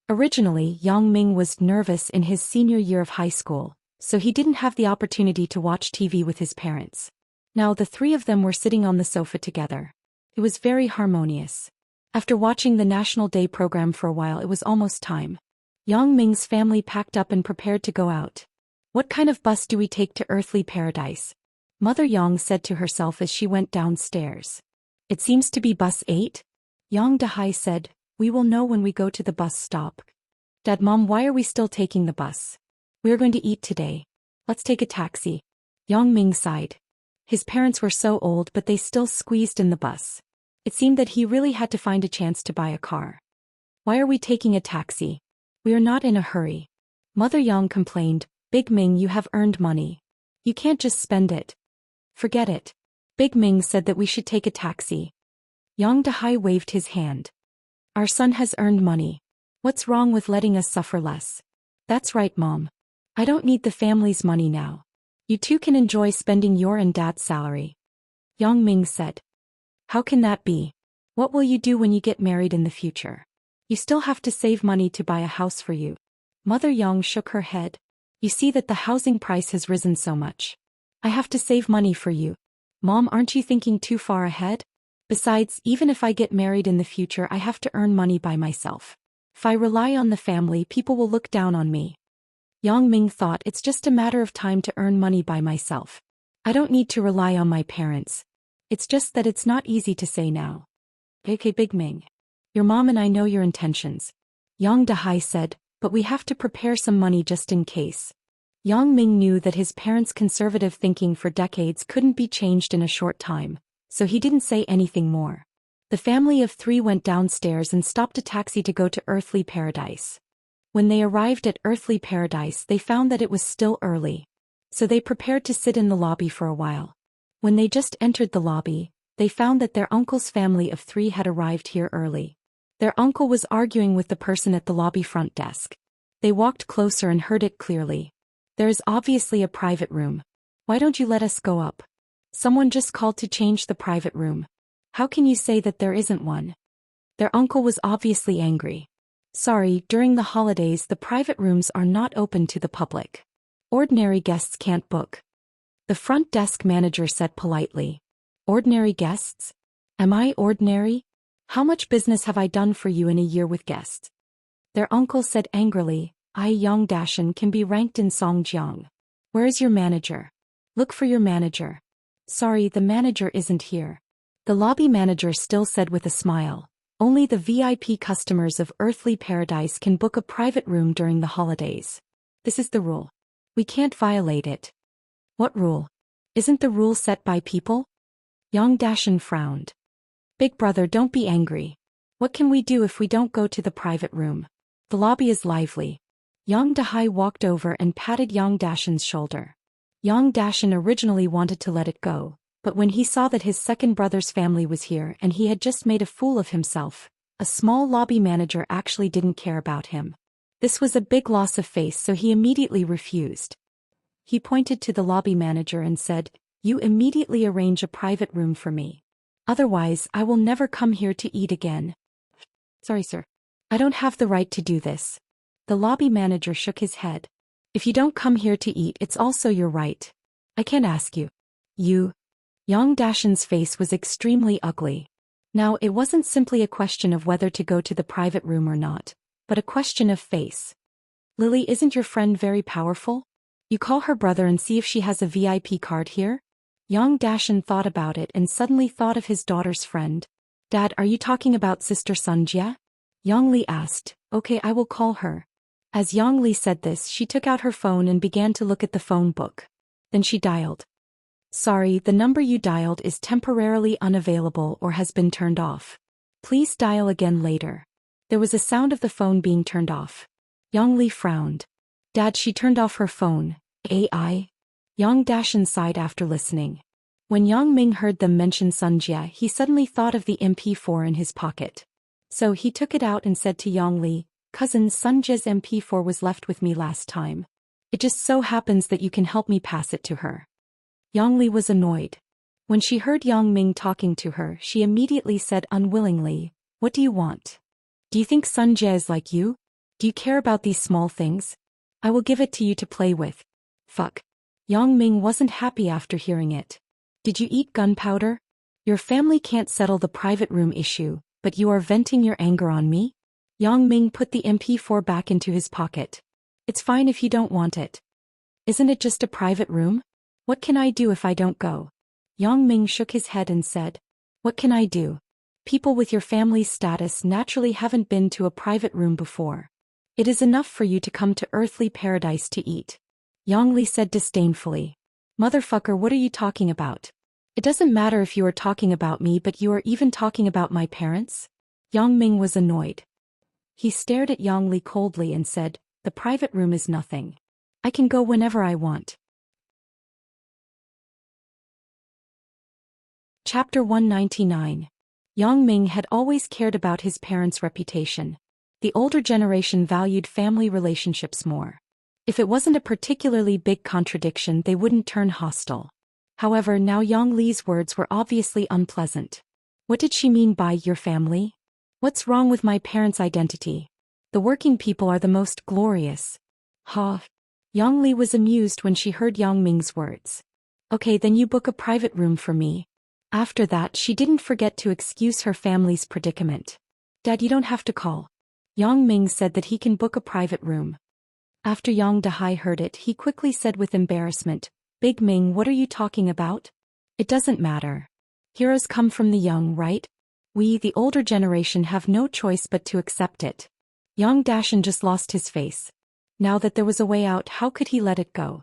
Originally, Yang Ming was nervous in his senior year of high school, so he didn't have the opportunity to watch TV with his parents. Now the 3 of them were sitting on the sofa together. It was very harmonious. After watching the National Day program for a while, it was almost time. Yang Ming's family packed up and prepared to go out. What kind of bus do we take to earthly paradise? Mother Yang said to herself as she went downstairs. It seems to be bus 8. Yang Dahai said, we will know when we go to the bus stop. Dad, Mom, why are we still taking the bus? We are going to eat today. Let's take a taxi. Yang Ming sighed. His parents were so old, but they still squeezed in the bus. It seemed that he really had to find a chance to buy a car. Why are we taking a taxi? We are not in a hurry. Mother Yang complained, Big Ming, you have earned money. You can't just spend it. Forget it. Big Ming said that we should take a taxi. Yang Dahai waved his hand. Our son has earned money. What's wrong with letting us suffer less? That's right, Mom. I don't need the family's money now. You two can enjoy spending your and Dad's salary. Yang Ming said. How can that be? What will you do when you get married in the future? You still have to save money to buy a house for you. Mother Yang shook her head. You see that the housing price has risen so much. I have to save money for you. Mom, aren't you thinking too far ahead? Besides, even if I get married in the future, I have to earn money by myself. If I rely on the family, people will look down on me. Yang Ming thought, it's just a matter of time to earn money by myself. I don't need to rely on my parents. It's just that it's not easy to say now. Okay, Big Ming. Your mom and I know your intentions. Yang Dahai said, but we have to prepare some money just in case. Yang Ming knew that his parents' conservative thinking for decades couldn't be changed in a short time, so he didn't say anything more. The family of 3 went downstairs and stopped a taxi to go to earthly paradise. When they arrived at earthly paradise, they found that it was still early. So they prepared to sit in the lobby for a while. When they just entered the lobby, they found that their uncle's family of 3 had arrived here early. Their uncle was arguing with the person at the lobby front desk. They walked closer and heard it clearly. There is obviously a private room. Why don't you let us go up? Someone just called to change the private room. How can you say that there isn't one? Their uncle was obviously angry. Sorry, during the holidays the private rooms are not open to the public. Ordinary guests can't book. The front desk manager said politely. Ordinary guests? Am I ordinary? How much business have I done for you in a year with guests? Their uncle said angrily, I Yongdashan can be ranked in Songjiang. Where is your manager? Look for your manager. Sorry, the manager isn't here. The lobby manager still said with a smile, only the VIP customers of Earthly Paradise can book a private room during the holidays. This is the rule. We can't violate it. What rule? Isn't the rule set by people? Yongdashan frowned. Big brother, don't be angry. What can we do if we don't go to the private room? The lobby is lively. Yang Dahai walked over and patted Yongdashan's shoulder. Yongdashan originally wanted to let it go, but when he saw that his second brother's family was here and he had just made a fool of himself, a small lobby manager actually didn't care about him. This was a big loss of face, so he immediately refused. He pointed to the lobby manager and said, You immediately arrange a private room for me. Otherwise, I will never come here to eat again. Sorry, sir. I don't have the right to do this. The lobby manager shook his head. If you don't come here to eat, it's also your right. I can't ask you. You. Yongdashan's face was extremely ugly. Now, it wasn't simply a question of whether to go to the private room or not, but a question of face. Lily, isn't your friend very powerful? You call her brother and see if she has a VIP card here? Yongdashan thought about it and suddenly thought of his daughter's friend. Dad, are you talking about Sister Sunjia? Yongli asked. Okay, I will call her. As Yongli said this, she took out her phone and began to look at the phone book. Then she dialed. Sorry, the number you dialed is temporarily unavailable or has been turned off. Please dial again later. There was a sound of the phone being turned off. Yongli frowned. Dad, she turned off her phone. AI? Yongdashan sighed after listening. When Yongming heard them mention Sunjia, he suddenly thought of the MP4 in his pocket. So he took it out and said to Yongli, Cousin, Sunjia's MP4 was left with me last time. It just so happens that you can help me pass it to her. Yongli was annoyed. When she heard Yongming talking to her, she immediately said unwillingly, What do you want? Do you think Sunjia is like you? Do you care about these small things? I will give it to you to play with. Fuck. Yongming wasn't happy after hearing it. Did you eat gunpowder? Your family can't settle the private room issue, but you are venting your anger on me? Yongming put the MP4 back into his pocket. It's fine if you don't want it. Isn't it just a private room? What can I do if I don't go? Yongming shook his head and said, What can I do? People with your family's status naturally haven't been to a private room before. It is enough for you to come to Earthly Paradise to eat. Yongli said disdainfully. Motherfucker, what are you talking about? It doesn't matter if you are talking about me, but you are even talking about my parents? Yongming was annoyed. He stared at Yongli coldly and said, The private room is nothing. I can go whenever I want. Chapter 199. Yongming had always cared about his parents' reputation. The older generation valued family relationships more. If it wasn't a particularly big contradiction, they wouldn't turn hostile. However, now Yongli's words were obviously unpleasant. What did she mean by your family? What's wrong with my parents' identity? The working people are the most glorious. Ha! Yongli was amused when she heard Yongming's words. Okay, then you book a private room for me. After that, she didn't forget to excuse her family's predicament. Dad, you don't have to call. Yongming said that he can book a private room. After Yang Dahai heard it, he quickly said with embarrassment, Big Ming, what are you talking about? It doesn't matter. Heroes come from the young, right? We, the older generation, have no choice but to accept it. Yongdashan just lost his face. Now that there was a way out, how could he let it go?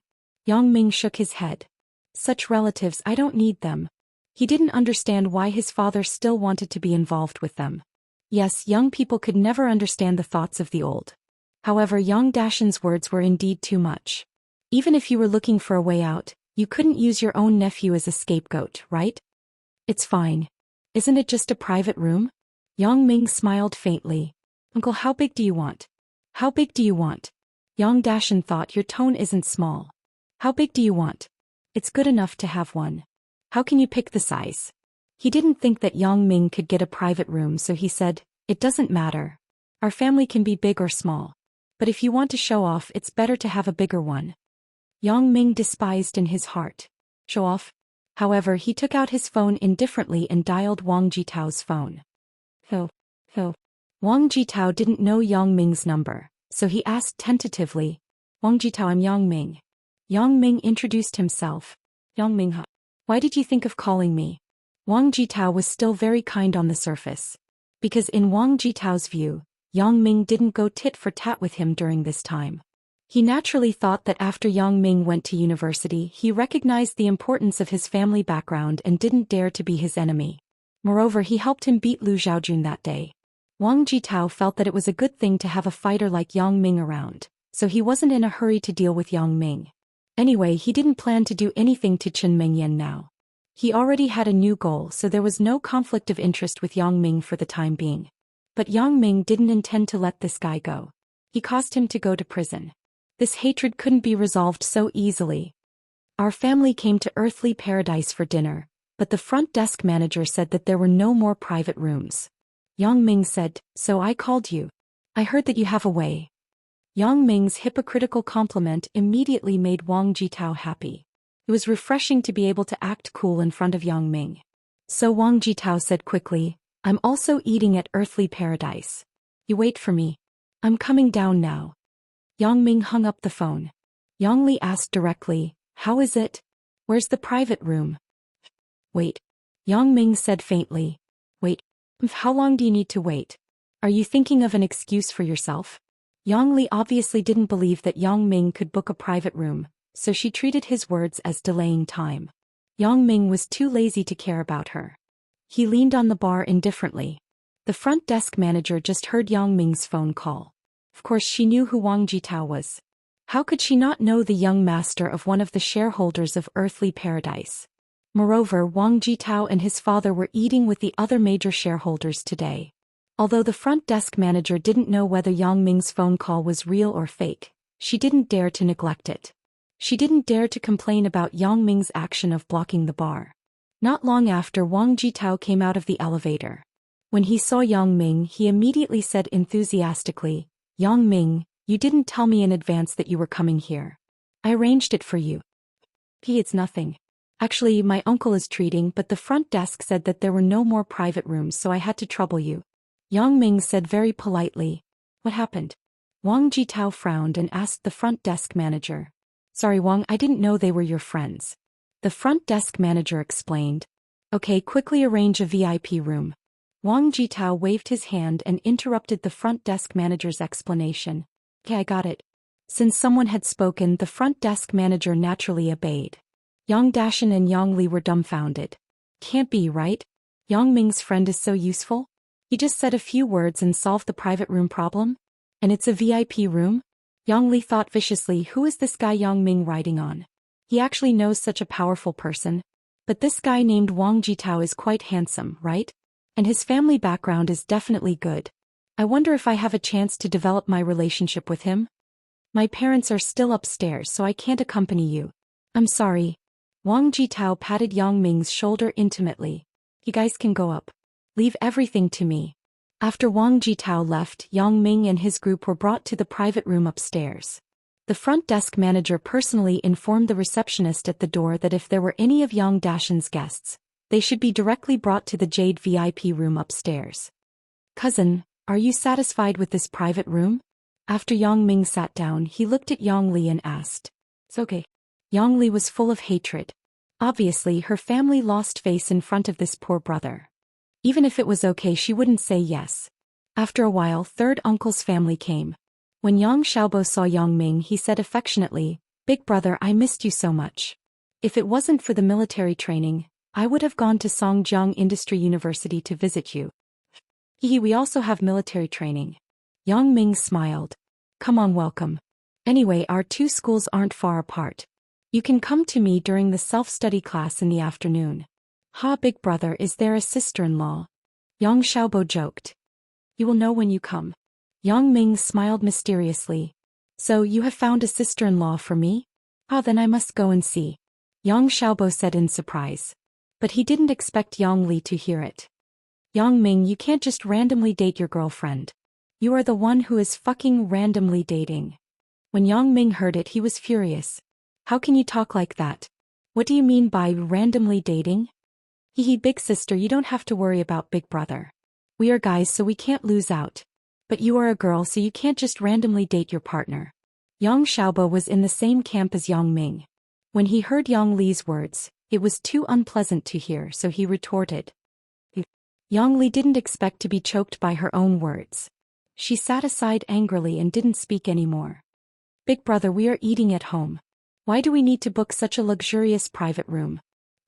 Yongming shook his head. Such relatives, I don't need them. He didn't understand why his father still wanted to be involved with them. Yes, young people could never understand the thoughts of the old. However, Yongdashan's words were indeed too much. Even if you were looking for a way out, you couldn't use your own nephew as a scapegoat, right? It's fine. Isn't it just a private room? Yongming smiled faintly. Uncle, how big do you want? How big do you want? Yang Dashan thought, your tone isn't small. How big do you want? It's good enough to have one. How can you pick the size? He didn't think that Yang Ming could get a private room, so he said, it doesn't matter. Our family can be big or small. But if you want to show off, it's better to have a bigger one. Yang Ming despised in his heart. Show off? However, he took out his phone indifferently and dialed Wang Jitao's phone. Ho. Wang Jitao didn't know Yang Ming's number, so he asked tentatively, Wang Jitao, I'm Yang Ming. Yang Ming introduced himself. Yang Ming, huh? Why did you think of calling me? Wang Jitao was still very kind on the surface. Because in Wang Jitao's view, Yang Ming didn't go tit for tat with him during this time. He naturally thought that after Yang Ming went to university, he recognized the importance of his family background and didn't dare to be his enemy. Moreover, he helped him beat Lu Xiaojun that day. Wang Jitao felt that it was a good thing to have a fighter like Yang Ming around, so he wasn't in a hurry to deal with Yang Ming. Anyway, he didn't plan to do anything to Chen Mengyan now. He already had a new goal, so there was no conflict of interest with Yang Ming for the time being. But Yang Ming didn't intend to let this guy go. He caused him to go to prison. This hatred couldn't be resolved so easily. Our family came to Earthly Paradise for dinner, but the front desk manager said that there were no more private rooms. Yang Ming said, so I called you. I heard that you have a way. Yang Ming's hypocritical compliment immediately made Wang Jitao happy. It was refreshing to be able to act cool in front of Yang Ming. So Wang Jitao said quickly, I'm also eating at Earthly Paradise. You wait for me. I'm coming down now. Yang Ming hung up the phone. Yang Li asked directly, how is it? Where's the private room? Wait. Yang Ming said faintly. Wait. How long do you need to wait? Are you thinking of an excuse for yourself? Yang Li obviously didn't believe that Yang Ming could book a private room, so she treated his words as delaying time. Yang Ming was too lazy to care about her. He leaned on the bar indifferently. The front desk manager just heard Yang Ming's phone call. Of course she knew who Wang Jitao was. How could she not know the young master of one of the shareholders of Earthly Paradise? Moreover, Wang Jitao and his father were eating with the other major shareholders today. Although the front desk manager didn't know whether Yang Ming's phone call was real or fake, she didn't dare to neglect it. She didn't dare to complain about Yang Ming's action of blocking the bar. Not long after, Wang Jitao came out of the elevator. When he saw Yang Ming, he immediately said enthusiastically, Yang Ming, you didn't tell me in advance that you were coming here. I arranged it for you. It's nothing. Actually, my uncle is treating, but the front desk said that there were no more private rooms, so I had to trouble you. Yang Ming said very politely. What happened? Wang Jitao frowned and asked the front desk manager. Sorry Wang, I didn't know they were your friends. The front desk manager explained. Okay, quickly arrange a VIP room. Wang Jitao waved his hand and interrupted the front desk manager's explanation. Okay, I got it. Since someone had spoken, the front desk manager naturally obeyed. Yang Dashan and Yang Li were dumbfounded. Can't be, right? Yang Ming's friend is so useful? He just said a few words and solved the private room problem? And it's a VIP room? Yang Li thought viciously, who is this guy Yang Ming riding on? He actually knows such a powerful person. But this guy named Wang Jitao is quite handsome, right? And his family background is definitely good. I wonder if I have a chance to develop my relationship with him? My parents are still upstairs, so I can't accompany you. I'm sorry. Wang Jitao patted Yang Ming's shoulder intimately. You guys can go up. Leave everything to me. After Wang Jitao left, Yang Ming and his group were brought to the private room upstairs. The front desk manager personally informed the receptionist at the door that if there were any of Yang Dashan's guests, they should be directly brought to the Jade VIP room upstairs. Cousin, are you satisfied with this private room? After Yang Ming sat down, he looked at Yang Li and asked. It's okay. Yang Li was full of hatred. Obviously, her family lost face in front of this poor brother. Even if it was okay, she wouldn't say yes. After a while, third uncle's family came. When Yang Xiaobo saw Yang Ming, he said affectionately, Big brother, I missed you so much. If it wasn't for the military training, I would have gone to Songjiang Industry University to visit you. We also have military training. Yang Ming smiled. Come on, welcome. Anyway, our two schools aren't far apart. You can come to me during the self-study class in the afternoon. Ha, big brother, is there a sister-in-law? Yang Xiaobo joked. You will know when you come. Yang Ming smiled mysteriously. So you have found a sister-in-law for me? Ah, then I must go and see. Yang Xiaobo said in surprise. But he didn't expect Yang Li to hear it. Yang Ming, you can't just randomly date your girlfriend. You are the one who is fucking randomly dating. When Yang Ming heard it, he was furious. How can you talk like that? What do you mean by randomly dating? Hee, big sister, you don't have to worry about big brother. We are guys, so we can't lose out. But you are a girl, so you can't just randomly date your partner. Yang Xiaobo was in the same camp as Yang Ming. When he heard Yang Li's words, it was too unpleasant to hear, so he retorted. Yang Li didn't expect to be choked by her own words. She sat aside angrily and didn't speak anymore. Big brother, we are eating at home. Why do we need to book such a luxurious private room?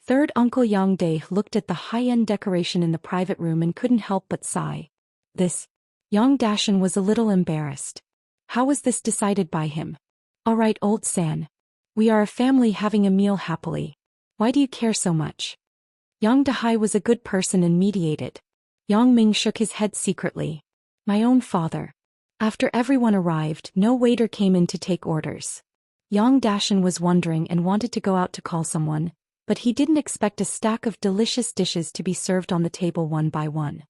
Third Uncle Yang Dae looked at the high-end decoration in the private room and couldn't help but sigh. Yang Dashan was a little embarrassed. How was this decided by him? All right, old San. We are a family having a meal happily. Why do you care so much? Yang Dahai was a good person and mediated. Yang Ming shook his head secretly. My own father. After everyone arrived, no waiter came in to take orders. Yang Dashan was wondering and wanted to go out to call someone, but he didn't expect a stack of delicious dishes to be served on the table one by one.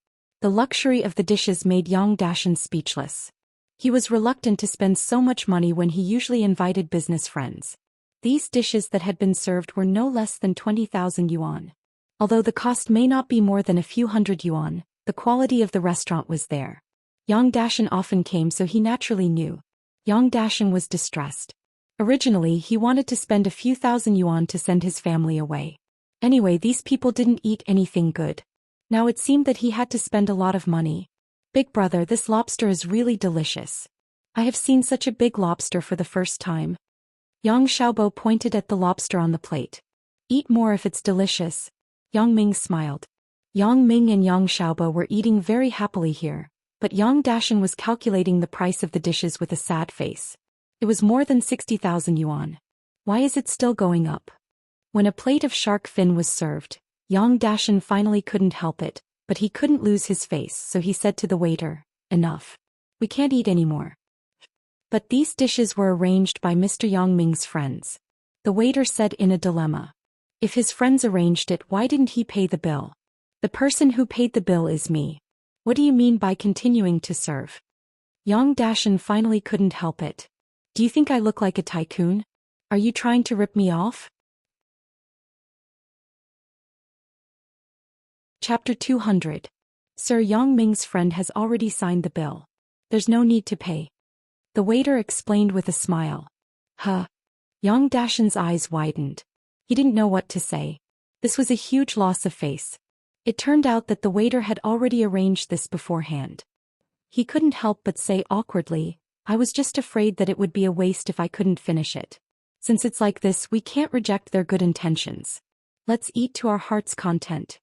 The luxury of the dishes made Yang Dashan speechless. He was reluctant to spend so much money when he usually invited business friends. These dishes that had been served were no less than 20,000 yuan. Although the cost may not be more than a few hundred yuan, the quality of the restaurant was there. Yang Dashan often came, so he naturally knew. Yang Dashan was distressed. Originally, he wanted to spend a few thousand yuan to send his family away. Anyway, these people didn't eat anything good. Now it seemed that he had to spend a lot of money. Big brother, this lobster is really delicious. I have seen such a big lobster for the first time. Yang Xiaobo pointed at the lobster on the plate. Eat more if it's delicious. Yang Ming smiled. Yang Ming and Yang Xiaobo were eating very happily here, but Yang Dashan was calculating the price of the dishes with a sad face. It was more than 60,000 yuan. Why is it still going up? When a plate of shark fin was served, Yang Dashan finally couldn't help it, but he couldn't lose his face, so he said to the waiter, enough. We can't eat anymore. But these dishes were arranged by Mr. Yang Ming's friends. The waiter said in a dilemma. If his friends arranged it, why didn't he pay the bill? The person who paid the bill is me. What do you mean by continuing to serve? Yang Dashan finally couldn't help it. Do you think I look like a tycoon? Are you trying to rip me off? Chapter 200. Sir, Yang Ming's friend has already signed the bill. There's no need to pay. The waiter explained with a smile. Huh. Yang Dashan's eyes widened. He didn't know what to say. This was a huge loss of face. It turned out that the waiter had already arranged this beforehand. He couldn't help but say awkwardly, I was just afraid that it would be a waste if I couldn't finish it. Since it's like this, we can't reject their good intentions. Let's eat to our heart's content.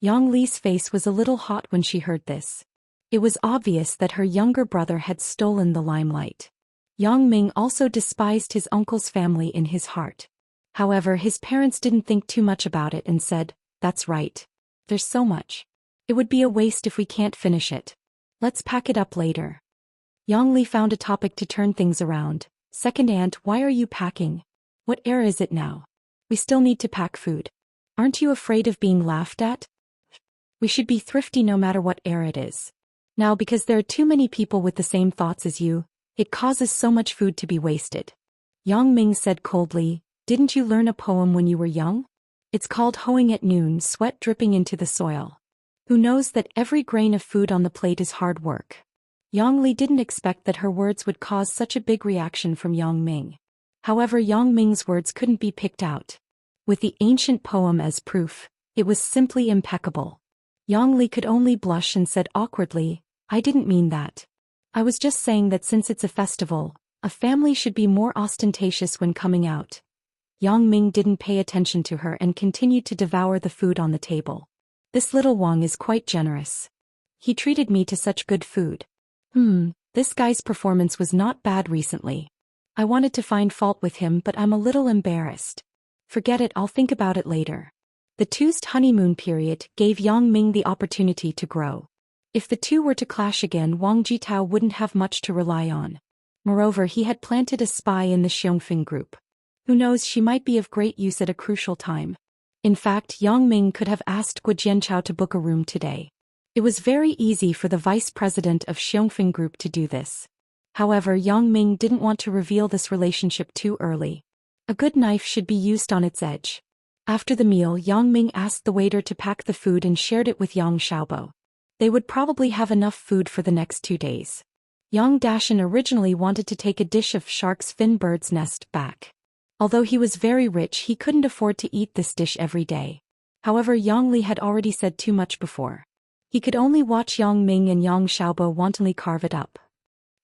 Yang Li's face was a little hot when she heard this. It was obvious that her younger brother had stolen the limelight. Yang Ming also despised his uncle's family in his heart. However, his parents didn't think too much about it and said, that's right. There's so much. It would be a waste if we can't finish it. Let's pack it up later. Yang Li found a topic to turn things around. Second aunt, why are you packing? What era is it now? We still need to pack food. Aren't you afraid of being laughed at? We should be thrifty no matter what era it is. Now, because there are too many people with the same thoughts as you, it causes so much food to be wasted. Yang Ming said coldly, didn't you learn a poem when you were young? It's called Hoeing at Noon, Sweat Dripping into the Soil. Who knows that every grain of food on the plate is hard work? Yang Li didn't expect that her words would cause such a big reaction from Yang Ming. However, Yang Ming's words couldn't be picked out. With the ancient poem as proof, it was simply impeccable. Yang Li could only blush and said awkwardly, I didn't mean that. I was just saying that since it's a festival, a family should be more ostentatious when coming out. Yang Ming didn't pay attention to her and continued to devour the food on the table. This little Wang is quite generous. He treated me to such good food. This guy's performance was not bad recently. I wanted to find fault with him, but I'm a little embarrassed. Forget it, I'll think about it later. The two's honeymoon period gave Yang Ming the opportunity to grow. If the two were to clash again, Wang Jitao wouldn't have much to rely on. Moreover, he had planted a spy in the Xiongfeng group. Who knows, she might be of great use at a crucial time. In fact, Yang Ming could have asked Guo Jianchao to book a room today. It was very easy for the vice president of Xiongfeng Group to do this. However, Yang Ming didn't want to reveal this relationship too early. A good knife should be used on its edge. After the meal, Yang Ming asked the waiter to pack the food and shared it with Yang Xiaobo. They would probably have enough food for the next 2 days. Yang Dashan originally wanted to take a dish of shark's fin bird's nest back. Although he was very rich, he couldn't afford to eat this dish every day. However, Yang Li had already said too much before. He could only watch Yang Ming and Yang Xiaobo wantonly carve it up.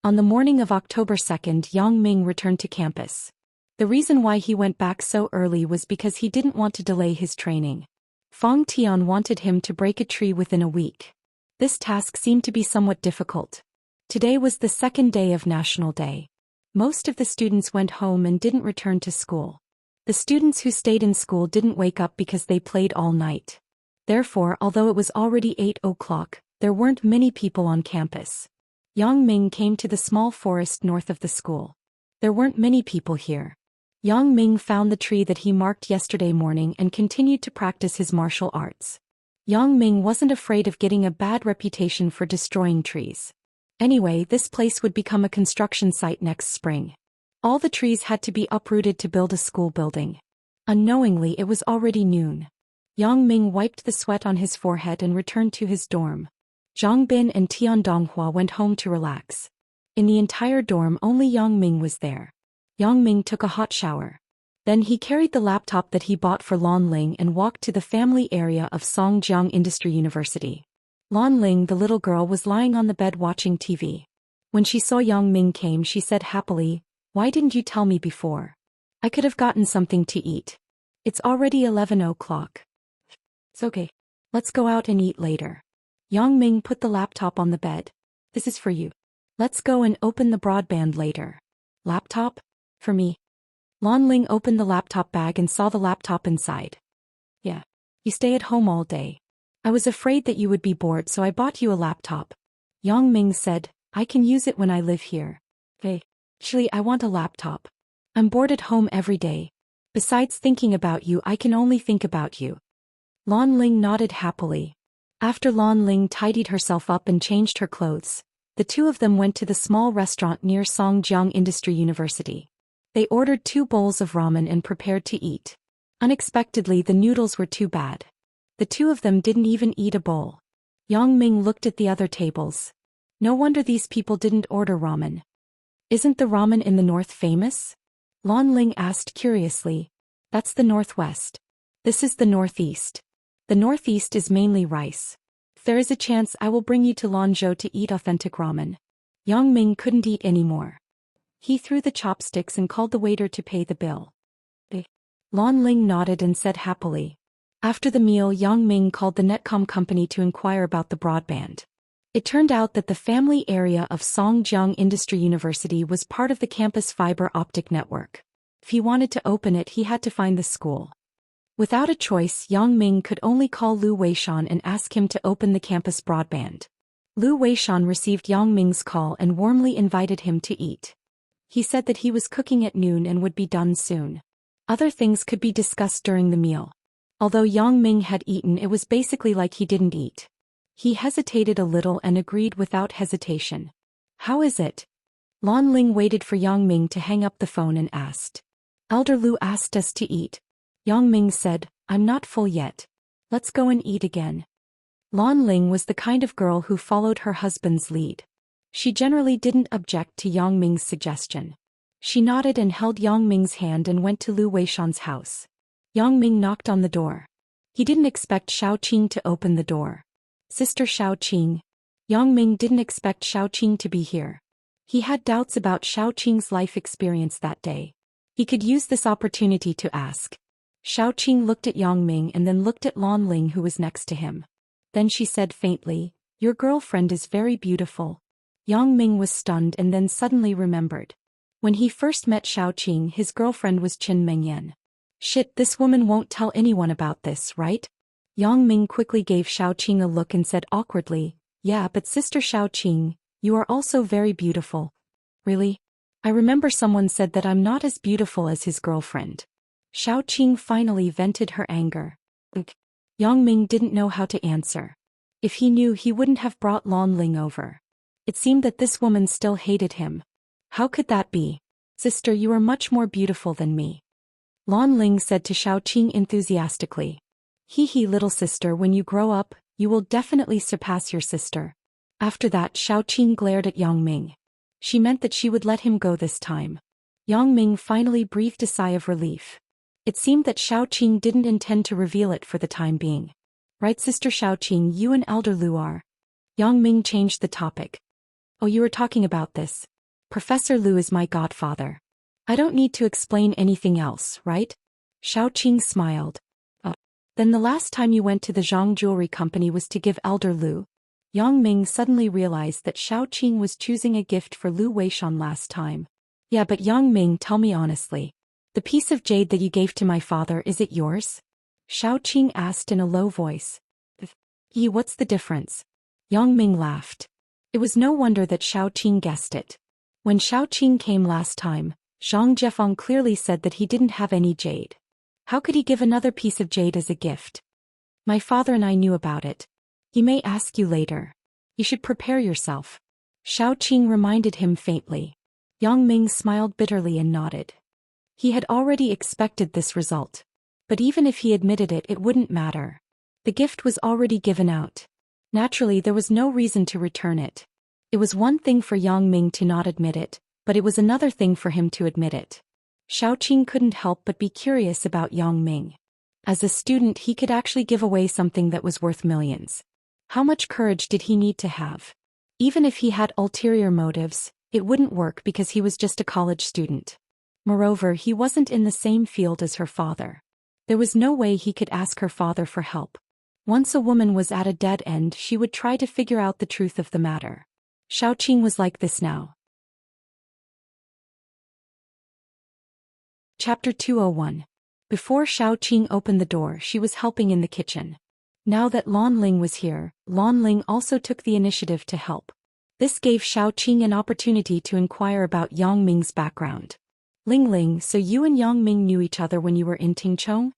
On the morning of October 2nd, Yang Ming returned to campus. The reason why he went back so early was because he didn't want to delay his training. Fang Tian wanted him to break a tree within a week. This task seemed to be somewhat difficult. Today was the second day of National Day. Most of the students went home and didn't return to school. The students who stayed in school didn't wake up because they played all night. Therefore, although it was already 8 o'clock, there weren't many people on campus. Yang Ming came to the small forest north of the school. There weren't many people here. Yang Ming found the tree that he marked yesterday morning and continued to practice his martial arts. Yang Ming wasn't afraid of getting a bad reputation for destroying trees. Anyway, this place would become a construction site next spring. All the trees had to be uprooted to build a school building. Unknowingly, it was already noon. Yang Ming wiped the sweat on his forehead and returned to his dorm. Zhang Bin and Tian Donghua went home to relax. In the entire dorm, only Yang Ming was there. Yang Ming took a hot shower. Then he carried the laptop that he bought for Lan Ling and walked to the family area of Songjiang Industry University. Lan Ling, the little girl, was lying on the bed watching TV. When she saw Yang Ming came, she said happily, "Why didn't you tell me before? I could have gotten something to eat. It's already 11 o'clock. It's okay. Let's go out and eat later." Yang Ming put the laptop on the bed. "This is for you. Let's go and open the broadband later." "Laptop? For me?" Lan Ling opened the laptop bag and saw the laptop inside. "Yeah. You stay at home all day. I was afraid that you would be bored, so I bought you a laptop." Yang Ming said, "I can use it when I live here." "Hey, actually, I want a laptop. I'm bored at home every day. Besides thinking about you, I can only think about you." Lan Ling nodded happily. After Lan Ling tidied herself up and changed her clothes, the two of them went to the small restaurant near Songjiang Industry University. They ordered 2 bowls of ramen and prepared to eat. Unexpectedly, the noodles were too bad. The two of them didn't even eat a bowl. Yang Ming looked at the other tables. No wonder these people didn't order ramen. "Isn't the ramen in the north famous?" Lan Ling asked curiously. "That's the northwest. This is the northeast. The northeast is mainly rice. If there is a chance, I will bring you to Lanzhou to eat authentic ramen." Yang Ming couldn't eat anymore. He threw the chopsticks and called the waiter to pay the bill. Lan Ling nodded and said happily. After the meal, Yang Ming called the Netcom company to inquire about the broadband. It turned out that the family area of Songjiang Industry University was part of the campus fiber optic network. If he wanted to open it, he had to find the school. Without a choice, Yang Ming could only call Lu Weishan and ask him to open the campus broadband. Lu Weishan received Yang Ming's call and warmly invited him to eat. He said that he was cooking at noon and would be done soon. Other things could be discussed during the meal. Although Yang Ming had eaten, it was basically like he didn't eat. He hesitated a little and agreed without hesitation. "How is it?" Lan Ling waited for Yang Ming to hang up the phone and asked. "Elder Lu asked us to eat." Yang Ming said, "I'm not full yet. Let's go and eat again." Lan Ling was the kind of girl who followed her husband's lead. She generally didn't object to Yang Ming's suggestion. She nodded and held Yang Ming's hand and went to Lu Weishan's house. Yang Ming knocked on the door. He didn't expect Xiao Qing to open the door. "Sister Xiao Qing." Yang Ming didn't expect Xiao Qing to be here. He had doubts about Xiao Qing's life experience that day. He could use this opportunity to ask. Xiao Qing looked at Yang Ming and then looked at Lan Ling, who was next to him. Then she said faintly, "Your girlfriend is very beautiful." Yang Ming was stunned and then suddenly remembered. When he first met Xiao Qing, his girlfriend was Qin Mengyan. "Shit, this woman won't tell anyone about this, right?" Yang Ming quickly gave Xiao Qing a look and said awkwardly, "Yeah, but Sister Xiao Qing, you are also very beautiful." "Really?" I remember someone said that I'm not as beautiful as his girlfriend. Xiaoqing finally vented her anger. Yang Ming didn't know how to answer. If he knew, he wouldn't have brought Lan Ling over. It seemed that this woman still hated him. How could that be? Sister, you are much more beautiful than me. Lan Ling said to Xiaoqing enthusiastically. Hee, little sister, when you grow up, you will definitely surpass your sister. After that, Xiaoqing glared at Yang Ming. She meant that she would let him go this time. Yang Ming finally breathed a sigh of relief. It seemed that Xiaoqing didn't intend to reveal it for the time being. Right, Sister Xiaoqing, you and Elder Lu are. Yang Ming changed the topic. Oh, you were talking about this. Professor Lu is my godfather. I don't need to explain anything else, right? Xiaoqing smiled. Oh. Then the last time you went to the Zhang Jewelry Company was to give Elder Lu. Yang Ming suddenly realized that Xiaoqing was choosing a gift for Lu Weishan last time. Yeah, but Yang Ming, tell me honestly. The piece of jade that you gave to my father, is it yours? Xiaoqing asked in a low voice. What's the difference? Yang Ming laughed. It was no wonder that Xiaoqing guessed it. When Xiaoqing came last time, Zhang Jefeng clearly said that he didn't have any jade. How could he give another piece of jade as a gift? My father and I knew about it. He may ask you later. You should prepare yourself. Xiaoqing reminded him faintly. Yang Ming smiled bitterly and nodded. He had already expected this result. But even if he admitted it, it wouldn't matter. The gift was already given out. Naturally, there was no reason to return it. It was one thing for Yang Ming to not admit it, but it was another thing for him to admit it. Xiaoqing couldn't help but be curious about Yang Ming. As a student, he could actually give away something that was worth millions. How much courage did he need to have? Even if he had ulterior motives, it wouldn't work because he was just a college student. Moreover, he wasn't in the same field as her father. There was no way he could ask her father for help. Once a woman was at a dead end, she would try to figure out the truth of the matter. Xiaoqing was like this now. Chapter 201. Before Xiaoqing opened the door, she was helping in the kitchen. Now that Lan Ling was here, Lan Ling also took the initiative to help. This gave Xiaoqing an opportunity to inquire about Yang Ming's background. Ling, so you and Yang Ming knew each other when you were in Tingchong?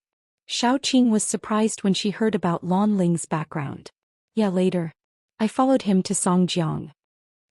Xiaoqing was surprised when she heard about Lan Ling's background. Yeah, later. I followed him to Songjiang.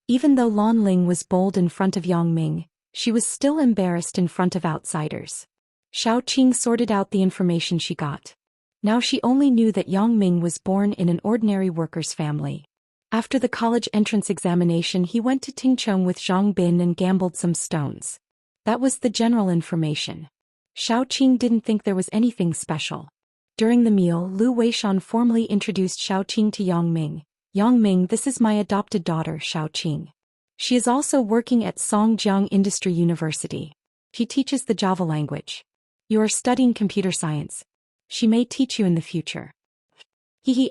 Even though Lan Ling was bold in front of Yang Ming, she was still embarrassed in front of outsiders. Xiaoqing sorted out the information she got. Now she only knew that Yang Ming was born in an ordinary worker's family. After the college entrance examination, he went to Tingchong with Zhang Bin and gambled some stones. That was the general information. Xiaoqing didn't think there was anything special. During the meal, Lu Weishan formally introduced Xiaoqing to Yang Ming. Yang Ming, this is my adopted daughter, Xiaoqing. She is also working at Songjiang Industry University. She teaches the Java language. You are studying computer science. She may teach you in the future.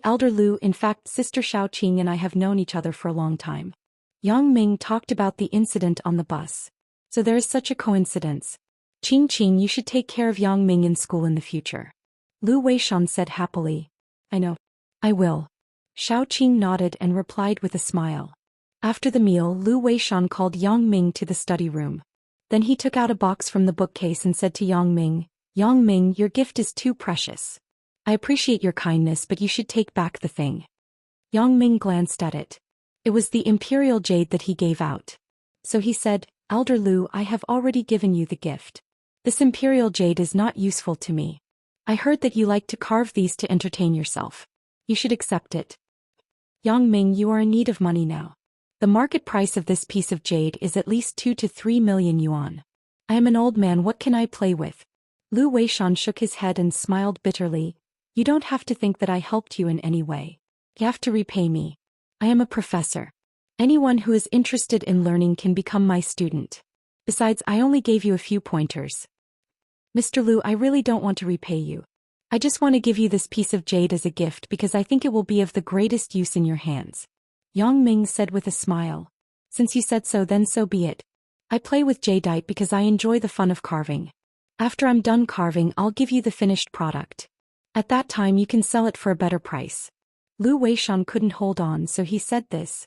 Elder Lu, in fact, Sister Xiaoqing and I have known each other for a long time. Yang Ming talked about the incident on the bus. So there is such a coincidence. Qing, you should take care of Yang Ming in school in the future. Lu Weishan said happily. I know. I will. Xiaoqing nodded and replied with a smile. After the meal, Lu Weishan called Yang Ming to the study room. Then he took out a box from the bookcase and said to Yang Ming, your gift is too precious. I appreciate your kindness, but you should take back the thing. Yang Ming glanced at it. It was the imperial jade that he gave out. So he said, Elder Lu, I have already given you the gift. This imperial jade is not useful to me. I heard that you like to carve these to entertain yourself. You should accept it. Yang Ming, you are in need of money now. The market price of this piece of jade is at least 2 to 3 million yuan. I am an old man, what can I play with? Lu Weishan shook his head and smiled bitterly. You don't have to think that I helped you in any way. You have to repay me. I am a professor. Anyone who is interested in learning can become my student. Besides, I only gave you a few pointers. Mr. Lu, I really don't want to repay you. I just want to give you this piece of jade as a gift because I think it will be of the greatest use in your hands. Yang Ming said with a smile. Since you said so, then so be it. I play with jadeite because I enjoy the fun of carving. After I'm done carving, I'll give you the finished product. At that time you can sell it for a better price. Lu Weishan couldn't hold on, so he said this.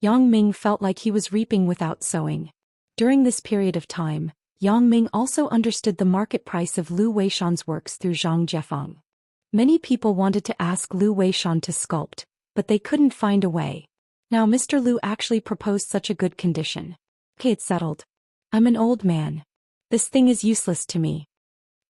Yang Ming felt like he was reaping without sowing. During this period of time, Yang Ming also understood the market price of Lu Weishan's works through Zhang Jiefeng. Many people wanted to ask Lu Weishan to sculpt, but they couldn't find a way. Now Mr. Lu actually proposed such a good condition. Okay, it's settled. I'm an old man. This thing is useless to me.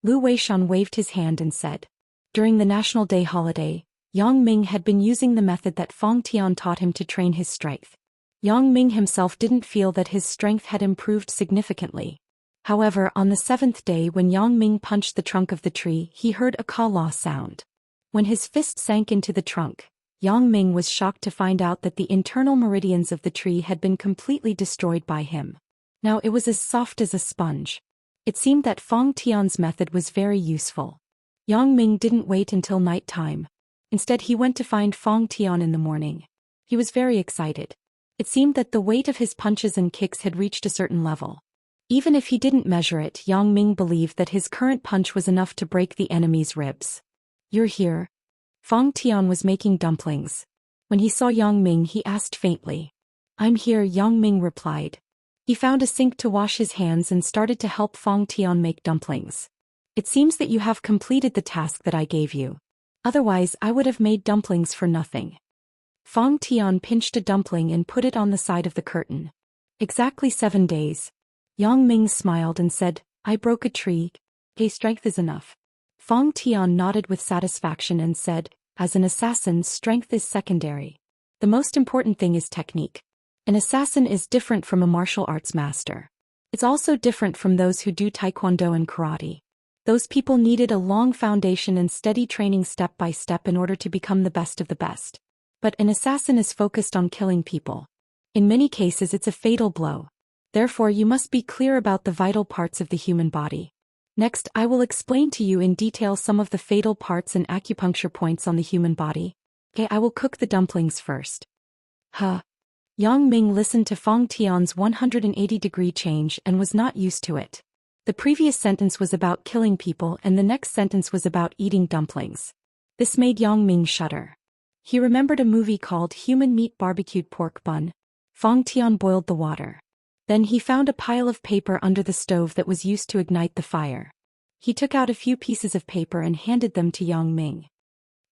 Lu Weishan waved his hand and said. During the National Day holiday, Yang Ming had been using the method that Fang Tian taught him to train his strength. Yang Ming himself didn't feel that his strength had improved significantly. However, on the 7th day when Yang Ming punched the trunk of the tree, he heard a ka-la sound. When his fist sank into the trunk, Yang Ming was shocked to find out that the internal meridians of the tree had been completely destroyed by him. Now it was as soft as a sponge. It seemed that Fang Tian's method was very useful. Yang Ming didn't wait until night time. Instead he went to find Fang Tian in the morning. He was very excited. It seemed that the weight of his punches and kicks had reached a certain level. Even if he didn't measure it, Yang Ming believed that his current punch was enough to break the enemy's ribs. You're here? Fang Tian was making dumplings. When he saw Yang Ming, he asked faintly. I'm here, Yang Ming replied. He found a sink to wash his hands and started to help Fang Tian make dumplings. It seems that you have completed the task that I gave you. Otherwise, I would have made dumplings for nothing. Fang Tian pinched a dumpling and put it on the side of the curtain. Exactly 7 days. Yang Ming smiled and said, I broke a tree. Okay, strength is enough. Fang Tian nodded with satisfaction and said, as an assassin, strength is secondary. The most important thing is technique. An assassin is different from a martial arts master. It's also different from those who do taekwondo and karate. Those people needed a long foundation and steady training step by step in order to become the best of the best. But an assassin is focused on killing people. In many cases it's a fatal blow. Therefore you must be clear about the vital parts of the human body. Next, I will explain to you in detail some of the fatal parts and acupuncture points on the human body. Okay, I will cook the dumplings first. Yang Ming listened to Fang Tian's 180-degree change and was not used to it. The previous sentence was about killing people and the next sentence was about eating dumplings. This made Yang Ming shudder. He remembered a movie called Human Meat Barbecued Pork Bun. Fang Tian boiled the water. Then he found a pile of paper under the stove that was used to ignite the fire. He took out a few pieces of paper and handed them to Yang Ming.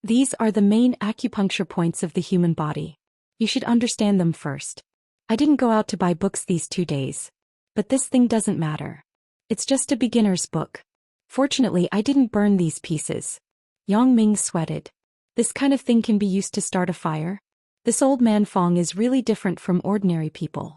These are the main acupuncture points of the human body. You should understand them first. I didn't go out to buy books these 2 days. But this thing doesn't matter. It's just a beginner's book. Fortunately, I didn't burn these pieces. Yang Ming sweated. This kind of thing can be used to start a fire? This old man Fang is really different from ordinary people.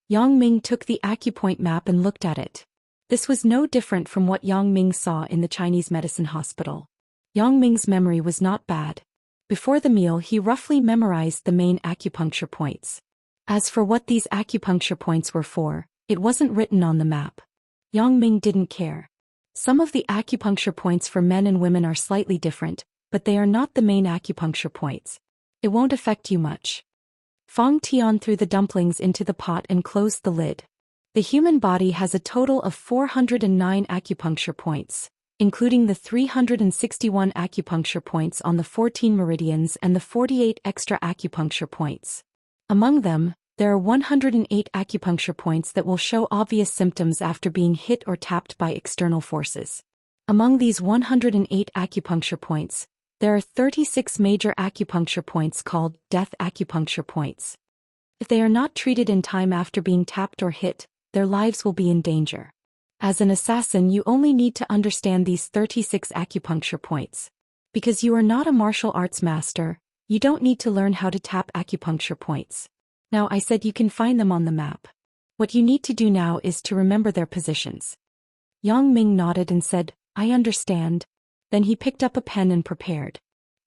Yang Ming took the acupoint map and looked at it. This was no different from what Yang Ming saw in the Chinese medicine hospital. Yang Ming's memory was not bad. Before the meal he roughly memorized the main acupuncture points. As for what these acupuncture points were for, it wasn't written on the map. Yang Ming didn't care. Some of the acupuncture points for men and women are slightly different, but they are not the main acupuncture points. It won't affect you much. Fang Tian threw the dumplings into the pot and closed the lid. The human body has a total of 409 acupuncture points, including the 361 acupuncture points on the 14 meridians and the 48 extra acupuncture points. Among them, there are 108 acupuncture points that will show obvious symptoms after being hit or tapped by external forces. Among these 108 acupuncture points, there are 36 major acupuncture points called death acupuncture points. If they are not treated in time after being tapped or hit, their lives will be in danger. As an assassin, you only need to understand these 36 acupuncture points. Because you are not a martial arts master, you don't need to learn how to tap acupuncture points. Now I said you can find them on the map. What you need to do now is to remember their positions. Yang Ming nodded and said, I understand. Then he picked up a pen and prepared.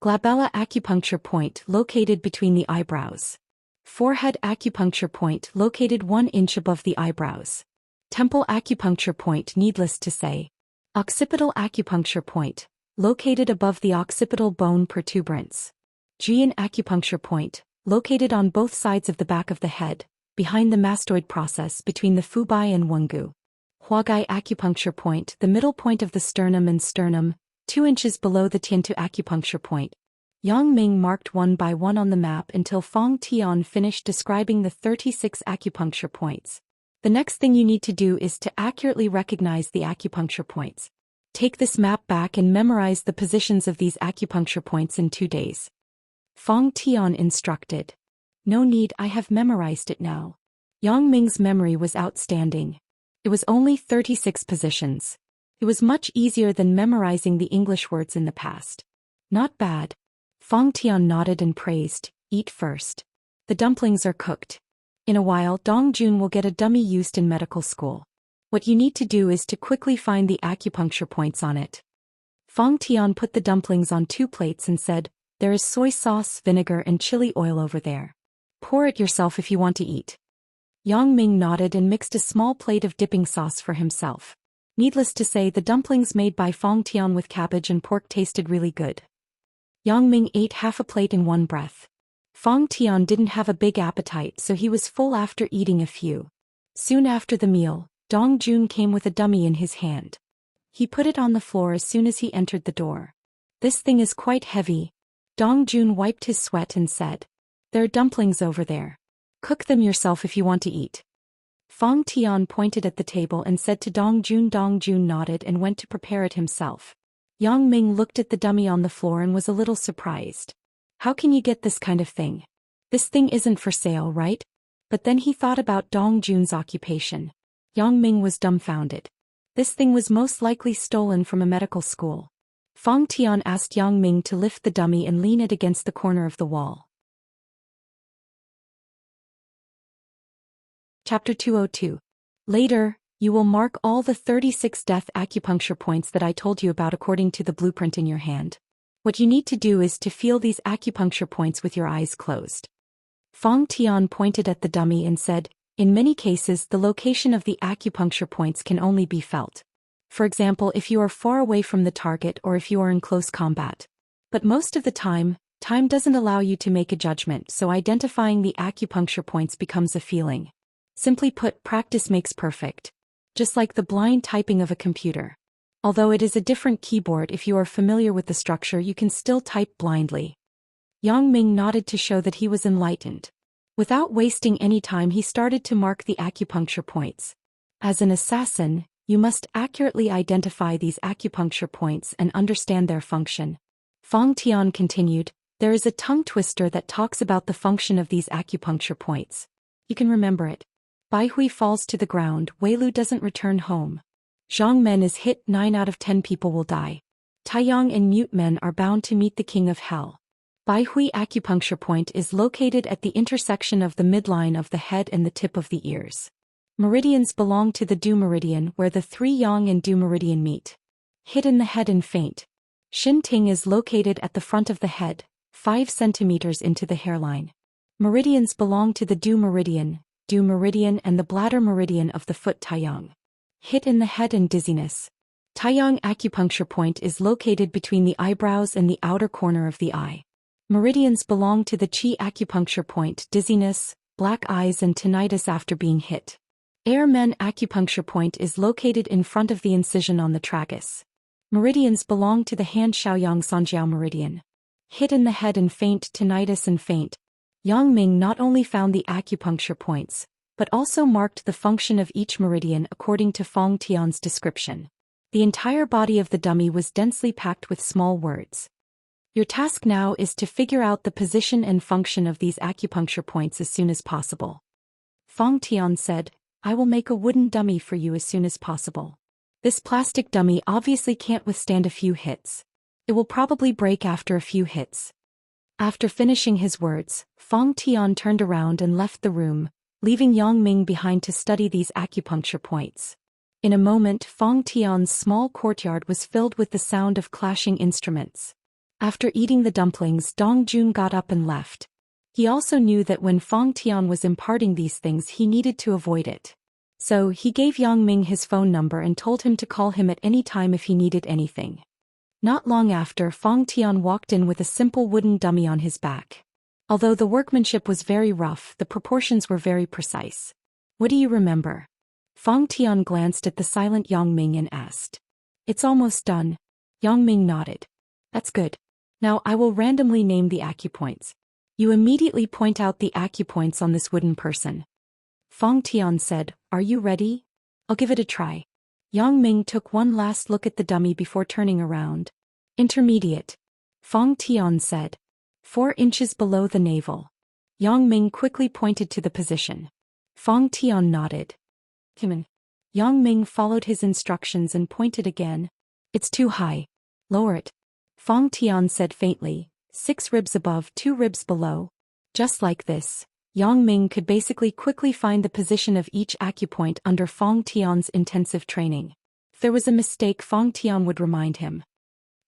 Glabella acupuncture point located between the eyebrows. Forehead acupuncture point located 1 inch above the eyebrows. Temple acupuncture point, needless to say. Occipital acupuncture point, located above the occipital bone protuberance. Jian acupuncture point, located on both sides of the back of the head, behind the mastoid process between the fubai and wengu. Huagai acupuncture point, the middle point of the sternum and sternum, 2 inches below the tiantu acupuncture point. Yang Ming marked one by one on the map until Fang Tian finished describing the 36 acupuncture points. The next thing you need to do is to accurately recognize the acupuncture points. Take this map back and memorize the positions of these acupuncture points in 2 days. Fong Tian instructed. No need, I have memorized it now. Yang Ming's memory was outstanding. It was only 36 positions. It was much easier than memorizing the English words in the past. Not bad. Fong Tian nodded and praised. Eat first. The dumplings are cooked. In a while, Dong Jun will get a dummy used in medical school. What you need to do is to quickly find the acupuncture points on it. Fong Tian put the dumplings on 2 plates and said, there is soy sauce, vinegar and chili oil over there. Pour it yourself if you want to eat. Yang Ming nodded and mixed a small plate of dipping sauce for himself. Needless to say, the dumplings made by Fong Tian with cabbage and pork tasted really good. Yang Ming ate half a plate in one breath. Fong Tian didn't have a big appetite, so he was full after eating a few. Soon after the meal, Dong Jun came with a dummy in his hand. He put it on the floor as soon as he entered the door. This thing is quite heavy. Dong Jun wiped his sweat and said, there are dumplings over there. Cook them yourself if you want to eat. Fong Tian pointed at the table and said to Dong Jun. Dong Jun nodded and went to prepare it himself. Yang Ming looked at the dummy on the floor and was a little surprised. How can you get this kind of thing? This thing isn't for sale, right? But then he thought about Dong Jun's occupation. Yang Ming was dumbfounded. This thing was most likely stolen from a medical school. Fong Tian asked Yang Ming to lift the dummy and lean it against the corner of the wall. Chapter 202. Later, you will mark all the 36 death acupuncture points that I told you about according to the blueprint in your hand. What you need to do is to feel these acupuncture points with your eyes closed. Fong Tian pointed at the dummy and said, in many cases the location of the acupuncture points can only be felt. For example, if you are far away from the target or if you are in close combat. But most of the time doesn't allow you to make a judgment, so identifying the acupuncture points becomes a feeling. Simply put, practice makes perfect. Just like the blind typing of a computer. Although it is a different keyboard, if you are familiar with the structure you can still type blindly. Yang Ming nodded to show that he was enlightened. Without wasting any time he started to mark the acupuncture points. As an assassin, you must accurately identify these acupuncture points and understand their function. Fong Tian continued, there is a tongue twister that talks about the function of these acupuncture points. You can remember it. Bai Hui falls to the ground, Wei Lu doesn't return home. Zhang Men is hit, 9 out of 10 people will die. Taiyang and mute men are bound to meet the king of hell. Bai Hui acupuncture point is located at the intersection of the midline of the head and the tip of the ears. Meridians belong to the Du meridian where the 3 yang and Du meridian meet. Hit in the head and faint. Shin Ting is located at the front of the head, 5 centimeters into the hairline. Meridians belong to the Du meridian and the bladder meridian of the foot Taiyang. Hit in the head and dizziness. Taiyang acupuncture point is located between the eyebrows and the outer corner of the eye. Meridians belong to the Qi acupuncture point, dizziness, black eyes and tinnitus after being hit. Air Men acupuncture point is located in front of the incision on the tragus. Meridians belong to the hand Shaoyang Sanjiao meridian. Hit in the head and faint, tinnitus and faint. Yang Ming not only found the acupuncture points, but also marked the function of each meridian according to Fong Tian's description. The entire body of the dummy was densely packed with small words. Your task now is to figure out the position and function of these acupuncture points as soon as possible. Fong Tian said, I will make a wooden dummy for you as soon as possible. This plastic dummy obviously can't withstand a few hits. It will probably break after a few hits. After finishing his words, Fong Tian turned around and left the room, leaving Yang Ming behind to study these acupuncture points. In a moment, Fong Tian's small courtyard was filled with the sound of clashing instruments. After eating the dumplings, Dong Jun got up and left. He also knew that when Fong Tian was imparting these things he needed to avoid it. So he gave Yang Ming his phone number and told him to call him at any time if he needed anything. Not long after, Fong Tian walked in with a simple wooden dummy on his back. Although the workmanship was very rough, the proportions were very precise. What do you remember? Fong Tian glanced at the silent Yang Ming and asked. It's almost done. Yang Ming nodded. That's good. Now I will randomly name the acupoints. You immediately point out the acupoints on this wooden person. Fong Tian said, "Are you ready? I'll give it a try." Yang Ming took one last look at the dummy before turning around. "Intermediate," Fong Tian said. 4 inches below the navel. Yang Ming quickly pointed to the position. Fong Tian nodded. Yang Ming followed his instructions and pointed again. "It's too high. Lower it." Fong Tian said faintly, 6 ribs above, 2 ribs below. Just like this, Yang Ming could basically quickly find the position of each acupoint under Fong Tian's intensive training. If there was a mistake, Fong Tian would remind him.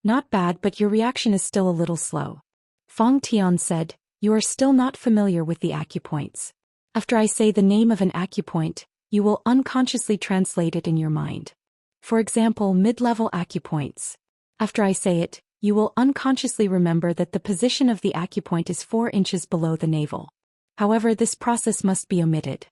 "Not bad, but your reaction is still a little slow." Fong Tian said, "You are still not familiar with the acupoints. After I say the name of an acupoint, you will unconsciously translate it in your mind. For example, mid-level acupoints. After I say it, you will unconsciously remember that the position of the acupoint is 4 inches below the navel. However, this process must be omitted.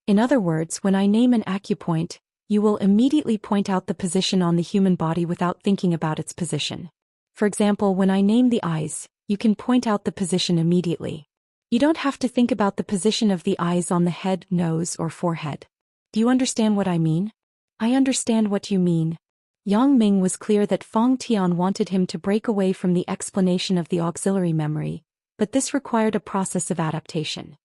In other words, when I name an acupoint, you will immediately point out the position on the human body without thinking about its position. For example, when I name the eyes, you can point out the position immediately. You don't have to think about the position of the eyes on the head, nose, or forehead. Do you understand what I mean? I understand what you mean. Yang Ming was clear that Fong Tian wanted him to break away from the explanation of the auxiliary memory, but this required a process of adaptation.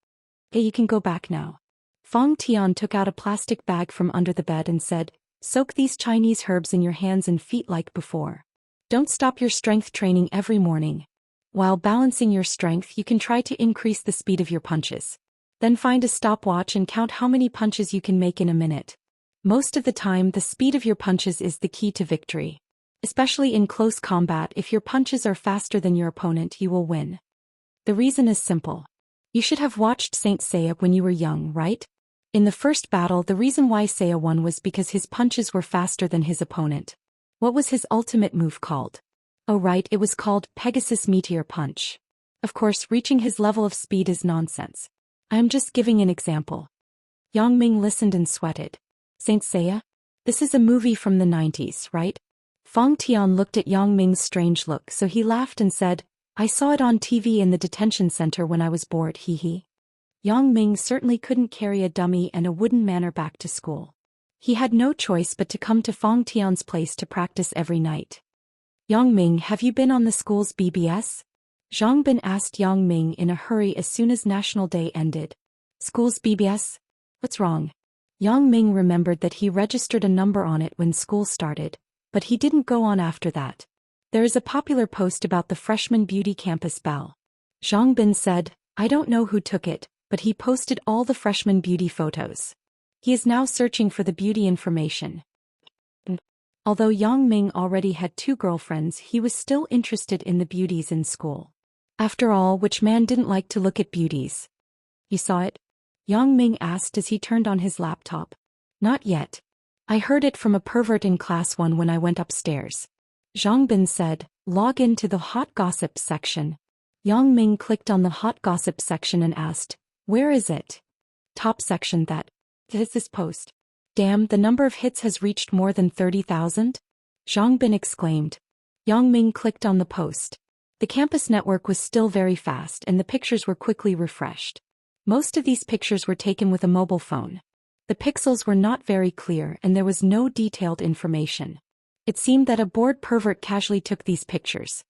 "Hey, you can go back now." Fong Tian took out a plastic bag from under the bed and said, "Soak these Chinese herbs in your hands and feet like before. Don't stop your strength training every morning. While balancing your strength, you can try to increase the speed of your punches. Then find a stopwatch and count how many punches you can make in a minute. Most of the time, the speed of your punches is the key to victory. Especially in close combat, if your punches are faster than your opponent, you will win. The reason is simple. You should have watched Saint Seiya when you were young, right? In the first battle, the reason why Seiya won was because his punches were faster than his opponent. What was his ultimate move called? Oh right, it was called Pegasus Meteor Punch. Of course, reaching his level of speed is nonsense. I am just giving an example." Yang Ming listened and sweated. "Saint Seiya? This is a movie from the 90s, right?" Fong Tian looked at Yang Ming's strange look, so he laughed and said, "I saw it on TV in the detention center when I was bored, hee hee." Yang Ming certainly couldn't carry a dummy and a wooden manor back to school. He had no choice but to come to Fong Tian's place to practice every night. "Yang Ming, have you been on the school's BBS?" Zhang Bin asked Yang Ming in a hurry as soon as National Day ended. "School's BBS? What's wrong?" Yang Ming remembered that he registered a number on it when school started, but he didn't go on after that. "There is a popular post about the freshman beauty campus bell." Zhang Bin said, "I don't know who took it, but he posted all the freshman beauty photos. He is now searching for the beauty information." Although Yang Ming already had 2 girlfriends, he was still interested in the beauties in school. After all, which man didn't like to look at beauties? "You saw it?" Yang Ming asked as he turned on his laptop. "Not yet. I heard it from a pervert in class 1 when I went upstairs." Zhang Bin said, "Log into the hot gossip section." Yang Ming clicked on the hot gossip section and asked, "Where is it?" "Top section, that is this post." "Damn, the number of hits has reached more than 30,000? Zhang Bin exclaimed. Yang Ming clicked on the post. The campus network was still very fast and the pictures were quickly refreshed. Most of these pictures were taken with a mobile phone. The pixels were not very clear and there was no detailed information. It seemed that a bored pervert casually took these pictures.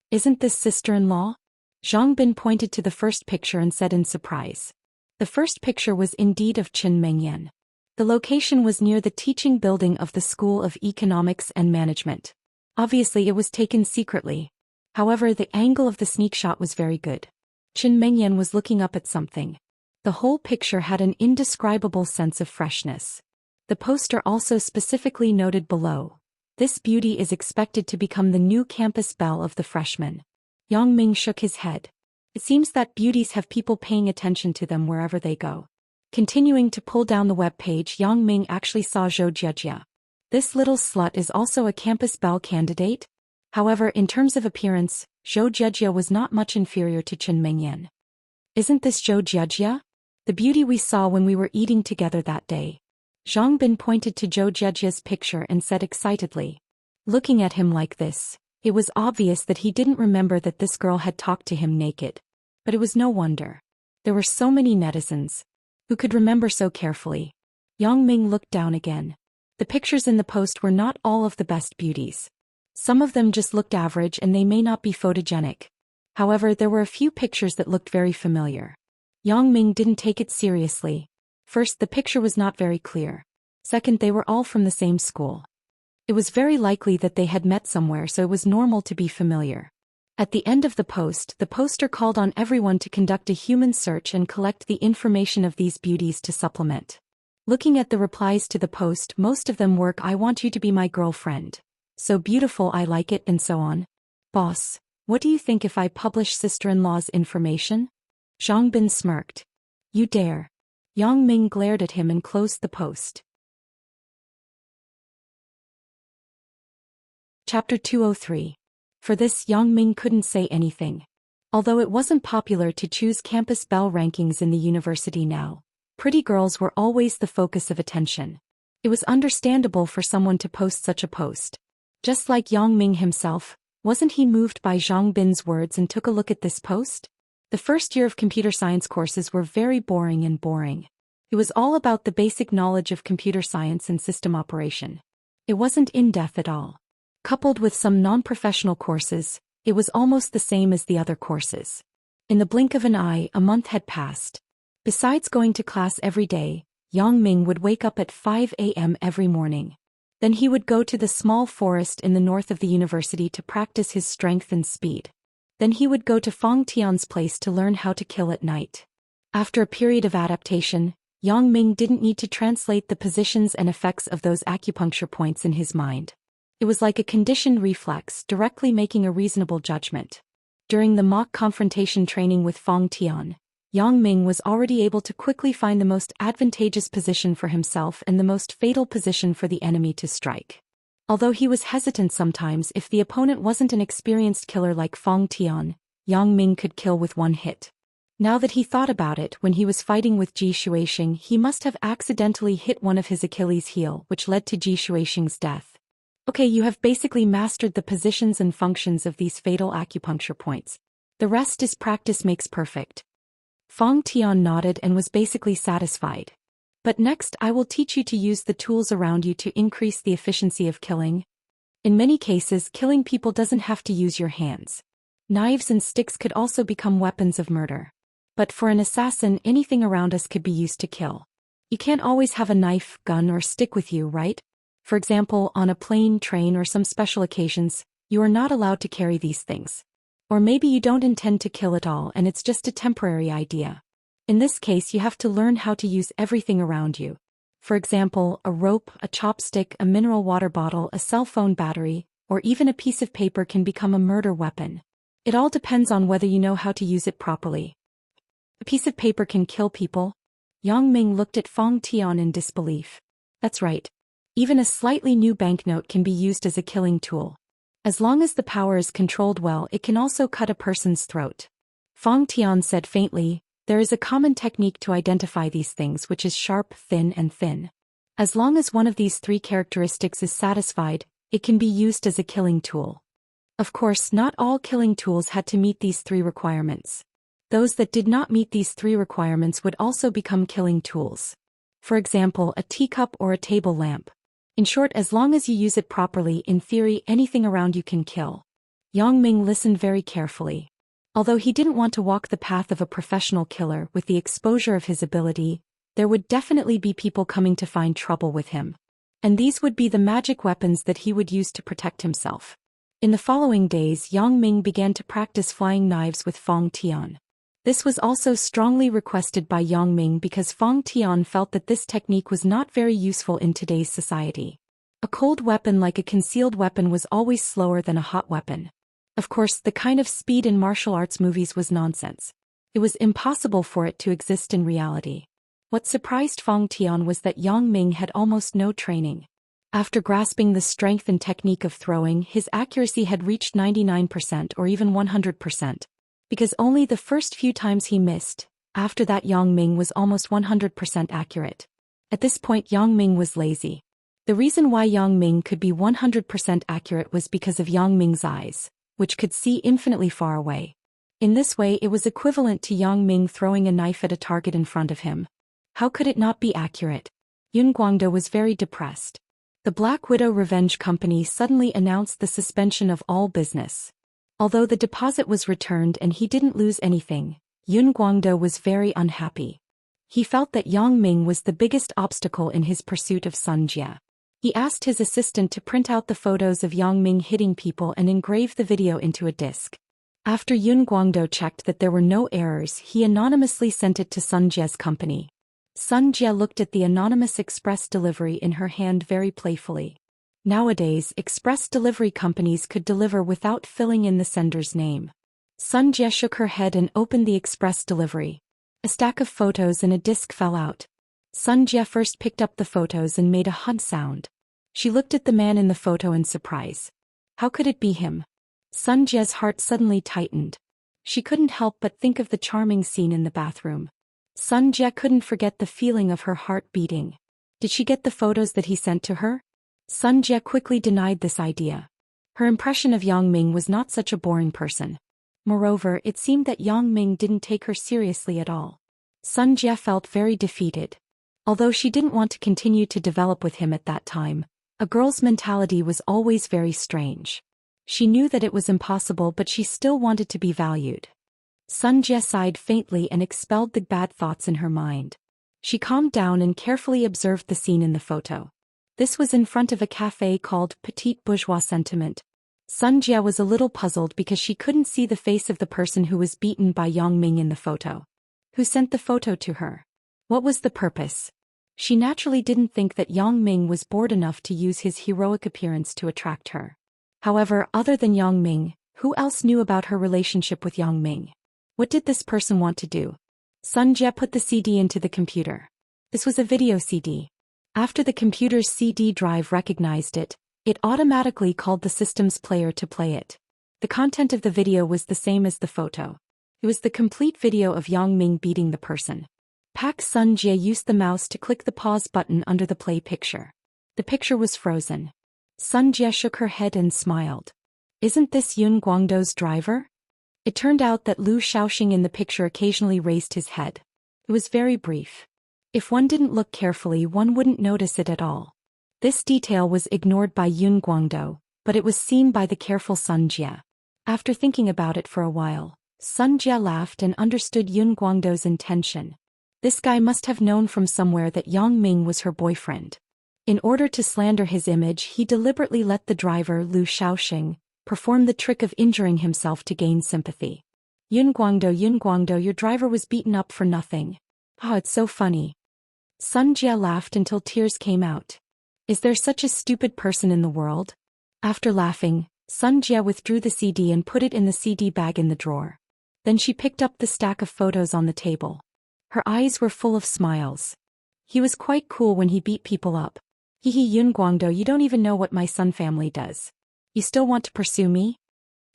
"Isn't this sister-in-law?" Zhang Bin pointed to the first picture and said in surprise. The first picture was indeed of Qin Mengyan. The location was near the teaching building of the School of Economics and Management. Obviously it was taken secretly. However, the angle of the sneak shot was very good. Qin Mengyan was looking up at something. The whole picture had an indescribable sense of freshness. The poster also specifically noted below, "This beauty is expected to become the new campus belle of the freshmen." Yang Ming shook his head. It seems that beauties have people paying attention to them wherever they go. Continuing to pull down the web page, Yang Ming actually saw Zhou Jiejia. This little slut is also a campus belle candidate? However, in terms of appearance, Zhou Jiejia was not much inferior to Qin Mengyan. "Isn't this Zhou Jiejia? The beauty we saw when we were eating together that day?" Zhang Bin pointed to Zhou Jiejia's picture and said excitedly. Looking at him like this, it was obvious that he didn't remember that this girl had talked to him naked. But it was no wonder. There were so many netizens. Who could remember so carefully? Yang Ming looked down again. The pictures in the post were not all of the best beauties. Some of them just looked average and they may not be photogenic. However, there were a few pictures that looked very familiar. Yang Ming didn't take it seriously. First, the picture was not very clear. Second, they were all from the same school. It was very likely that they had met somewhere, so it was normal to be familiar. At the end of the poster called on everyone to conduct a human search and collect the information of these beauties to supplement. Looking at the replies to the post, most of them were, "I want you to be my girlfriend. So beautiful, I like it," and so on. "Boss, what do you think if I publish sister-in-law's information?" Zhang Bin smirked. "You dare." Yang Ming glared at him and closed the post. Chapter 203. For this, Yang Ming couldn't say anything. Although it wasn't popular to choose campus belle rankings in the university now, pretty girls were always the focus of attention. It was understandable for someone to post such a post. Just like Yang Ming himself, wasn't he moved by Zhang Bin's words and took a look at this post? The first year of computer science courses were very boring. It was all about the basic knowledge of computer science and system operation. It wasn't in-depth at all. Coupled with some non-professional courses, it was almost the same as the other courses. In the blink of an eye, a month had passed. Besides going to class every day, Yang Ming would wake up at 5 a.m. every morning. Then he would go to the small forest in the north of the university to practice his strength and speed. Then he would go to Fang Tian's place to learn how to kill at night. After a period of adaptation, Yang Ming didn't need to translate the positions and effects of those acupuncture points in his mind. It was like a conditioned reflex, directly making a reasonable judgment. During the mock confrontation training with Fang Tian, Yang Ming was already able to quickly find the most advantageous position for himself and the most fatal position for the enemy to strike. Although he was hesitant sometimes, if the opponent wasn't an experienced killer like Fang Tian, Yang Ming could kill with one hit. Now that he thought about it, when he was fighting with Ji Shuixing, he must have accidentally hit one of his Achilles' heel, which led to Ji Shuixing's death. Okay, you have basically mastered the positions and functions of these fatal acupuncture points. The rest is practice makes perfect. Fang Tian nodded and was basically satisfied. But next I will teach you to use the tools around you to increase the efficiency of killing. In many cases, killing people doesn't have to use your hands. Knives and sticks could also become weapons of murder. But for an assassin, anything around us could be used to kill. You can't always have a knife, gun, or stick with you, right? For example, on a plane, train, or some special occasions, you are not allowed to carry these things. Or maybe you don't intend to kill at all and it's just a temporary idea. In this case, you have to learn how to use everything around you. For example, a rope, a chopstick, a mineral water bottle, a cell phone battery, or even a piece of paper can become a murder weapon. It all depends on whether you know how to use it properly. A piece of paper can kill people? Yang Ming looked at Fang Tian in disbelief. That's right. Even a slightly new banknote can be used as a killing tool. As long as the power is controlled well, it can also cut a person's throat. Fang Tian said faintly, there is a common technique to identify these things, which is sharp, thin, and thin. As long as one of these three characteristics is satisfied, it can be used as a killing tool. Of course, not all killing tools had to meet these three requirements. Those that did not meet these three requirements would also become killing tools. For example, a teacup or a table lamp. In short, as long as you use it properly, in theory, anything around you can kill. Yang Ming listened very carefully. Although he didn't want to walk the path of a professional killer with the exposure of his ability, there would definitely be people coming to find trouble with him. And these would be the magic weapons that he would use to protect himself. In the following days, Yang Ming began to practice flying knives with Fang Tian. This was also strongly requested by Yang Ming because Fang Tian felt that this technique was not very useful in today's society. A cold weapon like a concealed weapon was always slower than a hot weapon. Of course, the kind of speed in martial arts movies was nonsense. It was impossible for it to exist in reality. What surprised Fang Tian was that Yang Ming had almost no training. After grasping the strength and technique of throwing, his accuracy had reached 99% or even 100%. Because only the first few times he missed, after that Yang Ming was almost 100% accurate. At this point Yang Ming was lazy. The reason why Yang Ming could be 100% accurate was because of Yang Ming's eyes, which could see infinitely far away. In this way it was equivalent to Yang Ming throwing a knife at a target in front of him. How could it not be accurate? Yun Guangdo was very depressed. The Black Widow Revenge Company suddenly announced the suspension of all business. Although the deposit was returned and he didn't lose anything, Yun Guangdo was very unhappy. He felt that Yang Ming was the biggest obstacle in his pursuit of Sun Jie. He asked his assistant to print out the photos of Yang Ming hitting people and engrave the video into a disc. After Yun Guangdo checked that there were no errors, he anonymously sent it to Sun Jie's company. Sun Jie looked at the anonymous express delivery in her hand very playfully. Nowadays, express delivery companies could deliver without filling in the sender's name. Sun Jie shook her head and opened the express delivery. A stack of photos and a disc fell out. Sun Jie first picked up the photos and made a hunt sound. She looked at the man in the photo in surprise. How could it be him? Sun Jie's heart suddenly tightened. She couldn't help but think of the charming scene in the bathroom. Sun Jie couldn't forget the feeling of her heart beating. Did she get the photos that he sent to her? Sun Jie quickly denied this idea. Her impression of Yang Ming was not such a boring person. Moreover, it seemed that Yang Ming didn't take her seriously at all. Sun Jie felt very defeated. Although she didn't want to continue to develop with him at that time, a girl's mentality was always very strange. She knew that it was impossible, but she still wanted to be valued. Sun Jie sighed faintly and expelled the bad thoughts in her mind. She calmed down and carefully observed the scene in the photo. This was in front of a café called Petite Bourgeois Sentiment. Sun Jie was a little puzzled because she couldn't see the face of the person who was beaten by Yang Ming in the photo. Who sent the photo to her? What was the purpose? She naturally didn't think that Yang Ming was bored enough to use his heroic appearance to attract her. However, other than Yang Ming, who else knew about her relationship with Yang Ming? What did this person want to do? Sun Jie put the CD into the computer. This was a video CD. After the computer's CD drive recognized it, it automatically called the system's player to play it. The content of the video was the same as the photo. It was the complete video of Yang Ming beating the person. Sun Jie used the mouse to click the pause button under the play picture. The picture was frozen. Sun Jie shook her head and smiled. Isn't this Yun Guangdo's driver? It turned out that Lu Shaoxing in the picture occasionally raised his head. It was very brief. If one didn't look carefully, one wouldn't notice it at all. This detail was ignored by Yun Guangdo, but it was seen by the careful Sun Jie. After thinking about it for a while, Sun Jie laughed and understood Yun Guangdo's intention. This guy must have known from somewhere that Yang Ming was her boyfriend. In order to slander his image, he deliberately let the driver, Lu Shaoxing, perform the trick of injuring himself to gain sympathy. Yun Guangdo, your driver was beaten up for nothing. Oh, it's so funny. Sun Jie laughed until tears came out. Is there such a stupid person in the world? After laughing, Sun Jie withdrew the CD and put it in the CD bag in the drawer. Then she picked up the stack of photos on the table. Her eyes were full of smiles. He was quite cool when he beat people up. Hehe, Yun Guangdo, you don't even know what my Sun family does. You still want to pursue me?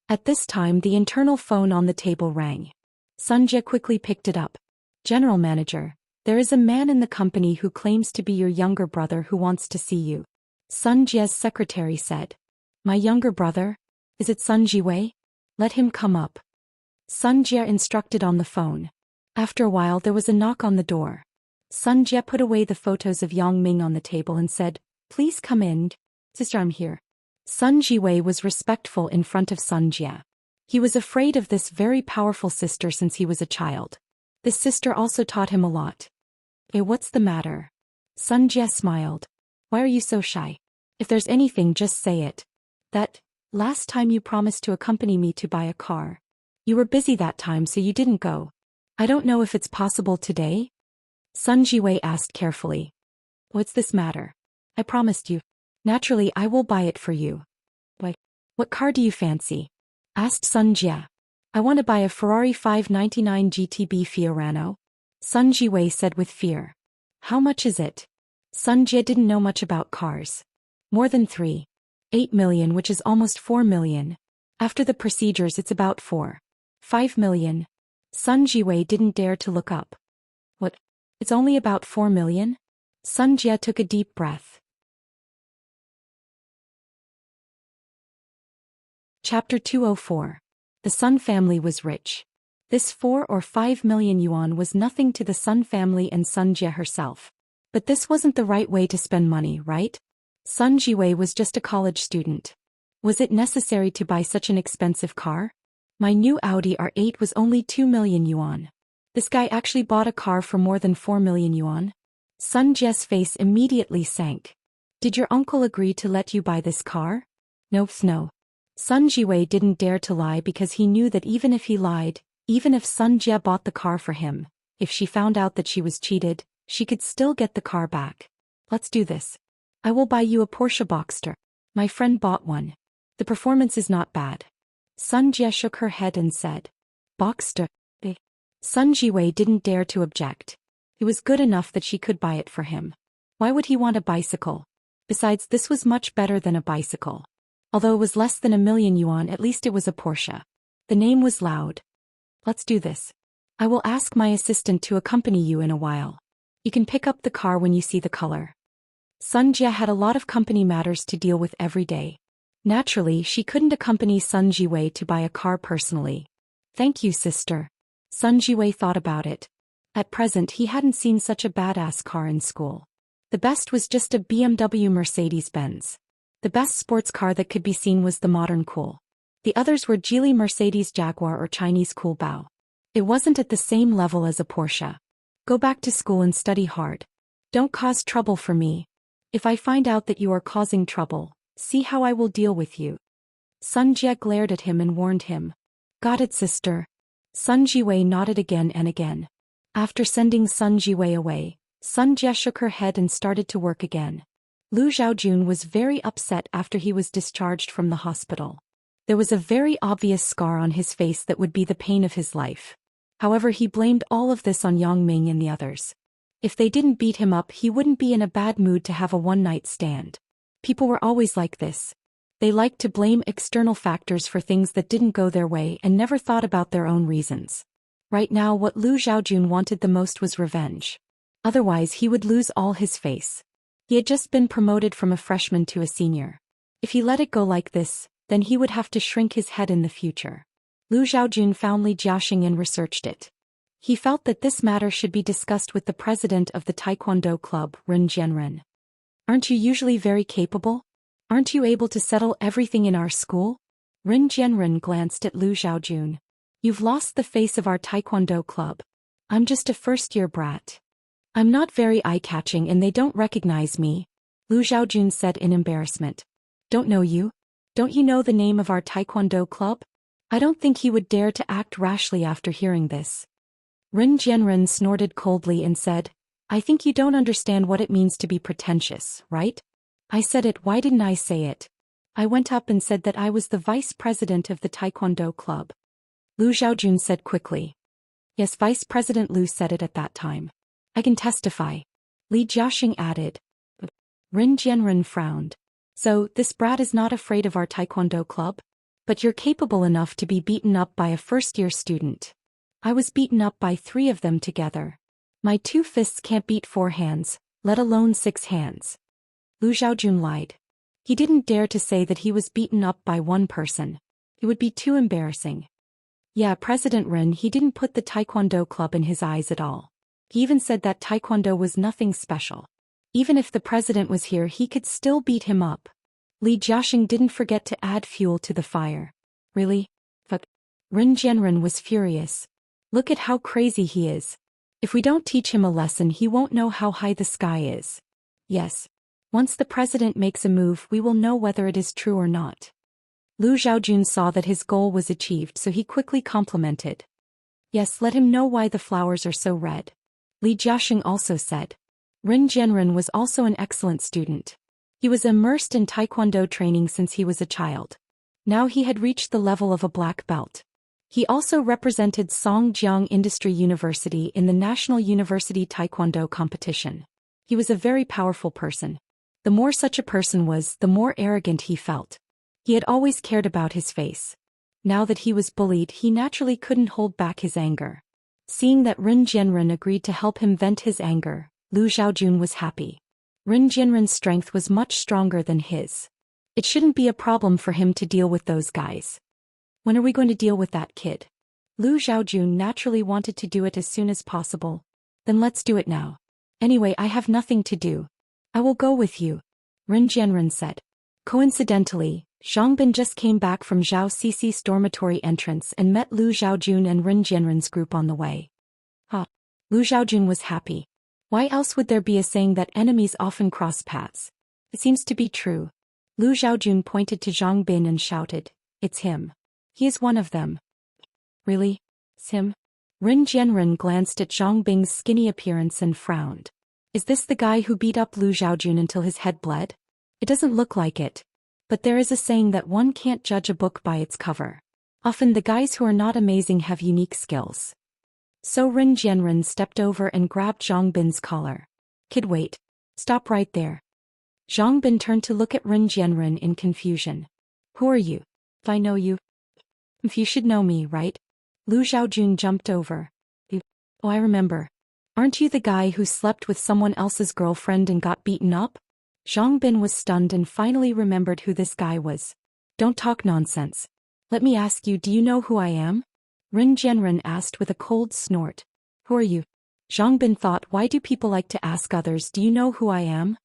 At this time, the internal phone on the table rang. Sun Jie quickly picked it up. General Manager, there is a man in the company who claims to be your younger brother who wants to see you. Sun Jie's secretary said. My younger brother? Is it Sun Jiwei? Let him come up. Sun Jie instructed on the phone. After a while there was a knock on the door. Sun Jie put away the photos of Yang Ming on the table and said, Please come in. Sister, I'm here. Sun Jiwei was respectful in front of Sun Jie. He was afraid of this very powerful sister since he was a child. This sister also taught him a lot. Hey, what's the matter? Sun Jie smiled. Why are you so shy? If there's anything, just say it. That last time you promised to accompany me to buy a car. You were busy that time, so you didn't go. I don't know if it's possible today. Sun Jiwei asked carefully. What's this matter? I promised you. Naturally, I will buy it for you. Why? What car do you fancy? Asked Sun Jie. I want to buy a Ferrari 599 GTB Fiorano. Sun Jiwei said with fear. How much is it? Sun Jie didn't know much about cars. More than 3.8 million, which is almost 4 million. After the procedures, it's about 4.5 million. Sun Jiwei didn't dare to look up. What? It's only about 4 million? Sun Jie took a deep breath. Chapter 204. The Sun family was rich. This 4 or 5 million yuan was nothing to the Sun family and Sun Jie herself. But this wasn't the right way to spend money, right? Sun Jiwei was just a college student. Was it necessary to buy such an expensive car? My new Audi R8 was only 2 million yuan. This guy actually bought a car for more than 4 million yuan? Sun Jie's face immediately sank. Did your uncle agree to let you buy this car? No. Sun Jiwei didn't dare to lie because he knew that even if he lied, even if Sun Jie bought the car for him, if she found out that she was cheated, she could still get the car back. Let's do this. I will buy you a Porsche Boxster. My friend bought one. The performance is not bad. Sun Jie shook her head and said, Boxster. Sun Jiwei didn't dare to object. It was good enough that she could buy it for him. Why would he want a bicycle? Besides, this was much better than a bicycle. Although it was less than 1 million yuan, at least it was a Porsche. The name was loud. Let's do this. I will ask my assistant to accompany you in a while. You can pick up the car when you see the color. Sun Jie had a lot of company matters to deal with every day. Naturally, she couldn't accompany Sun Jiwei to buy a car personally. Thank you, sister. Sun Jiwei thought about it. At present, he hadn't seen such a badass car in school. The best was just a BMW Mercedes-Benz. The best sports car that could be seen was the modern cool. The others were Geely Mercedes Jaguar or Chinese cool Bao. It wasn't at the same level as a Porsche. Go back to school and study hard. Don't cause trouble for me. If I find out that you are causing trouble, see how I will deal with you. Sun Jie glared at him and warned him. Got it, sister. Sun Jiwei nodded again and again. After sending Sun Jiwei away, Sun Jie shook her head and started to work again. Lu Zhaojun was very upset after he was discharged from the hospital. There was a very obvious scar on his face that would be the pain of his life. However, he blamed all of this on Yang Ming and the others. If they didn't beat him up, he wouldn't be in a bad mood to have a one-night stand. People were always like this. They liked to blame external factors for things that didn't go their way and never thought about their own reasons. Right now, what Lu Zhaojun wanted the most was revenge. Otherwise, he would lose all his face. He had just been promoted from a freshman to a senior. If he let it go like this, then he would have to shrink his head in the future. Lu Zhaojun found Li Jiaxing and researched it. He felt that this matter should be discussed with the president of the Taekwondo club, Ren Jianren. Aren't you usually very capable? Aren't you able to settle everything in our school? Ren Jianren glanced at Lu Zhaojun. You've lost the face of our Taekwondo club. I'm just a first-year brat. I'm not very eye-catching and they don't recognize me, Lu Zhaojun said in embarrassment. Don't know you? Don't you know the name of our Taekwondo club? I don't think he would dare to act rashly after hearing this. Ren Jianren snorted coldly and said, I think you don't understand what it means to be pretentious, right? I said it, why didn't I say it? I went up and said that I was the vice president of the Taekwondo club. Lu Zhaojun said quickly. Yes, Vice President Lu said it at that time. I can testify. Li Jiaxing added. Ren Jianren frowned. So, this brat is not afraid of our Taekwondo club? But you're capable enough to be beaten up by a first-year student. I was beaten up by 3 of them together. My 2 fists can't beat 4 hands, let alone 6 hands. Lu Zhaojun lied. He didn't dare to say that he was beaten up by 1 person. It would be too embarrassing. Yeah, President Ren, he didn't put the Taekwondo club in his eyes at all. He even said that Taekwondo was nothing special. Even if the president was here, he could still beat him up. Li Jiaxing didn't forget to add fuel to the fire. Really? Fuck. Ren Jianren was furious. Look at how crazy he is. If we don't teach him a lesson, he won't know how high the sky is. Yes. Once the president makes a move, we will know whether it is true or not. Lu Zhaojun saw that his goal was achieved, so he quickly complimented. Yes, let him know why the flowers are so red. Li Jiaxing also said. Ren Jianren was also an excellent student. He was immersed in Taekwondo training since he was a child. Now he had reached the level of a black belt. He also represented Songjiang Industry University in the National University Taekwondo competition. He was a very powerful person. The more such a person was, the more arrogant he felt. He had always cared about his face. Now that he was bullied, he naturally couldn't hold back his anger. Seeing that Ren Jianren agreed to help him vent his anger, Lu Zhaojun was happy. Ren Jianren's strength was much stronger than his. It shouldn't be a problem for him to deal with those guys. When are we going to deal with that kid? Lu Xiaojun naturally wanted to do it as soon as possible. Then let's do it now. Anyway, I have nothing to do. I will go with you, Ren Jianren said. Coincidentally, Zhang Bin just came back from Zhao Cici's dormitory entrance and met Lu Xiaojun and Ren Jianren's group on the way. Lu Xiaojun was happy. Why else would there be a saying that enemies often cross paths? It seems to be true. Lu Xiaojun pointed to Zhang Bin and shouted, "It's him. He is one of them." Really? It's him? Ren Jianren glanced at Zhang Bing's skinny appearance and frowned. Is this the guy who beat up Lu Xiaojun until his head bled? It doesn't look like it. But there is a saying that one can't judge a book by its cover. Often the guys who are not amazing have unique skills. So Ren Jianren stepped over and grabbed Zhang Bin's collar. Kid, wait. Stop right there. Zhang Bin turned to look at Ren Jianren in confusion. Who are you? If I know you. If you should know me, right? Lu Xiaojun jumped over. Oh, I remember. Aren't you the guy who slept with someone else's girlfriend and got beaten up? Zhang Bin was stunned and finally remembered who this guy was. Don't talk nonsense. Let me ask you, do you know who I am? Ren Jianren asked with a cold snort. Who are you? Zhang Bin thought, why do people like to ask others, do you know who I am?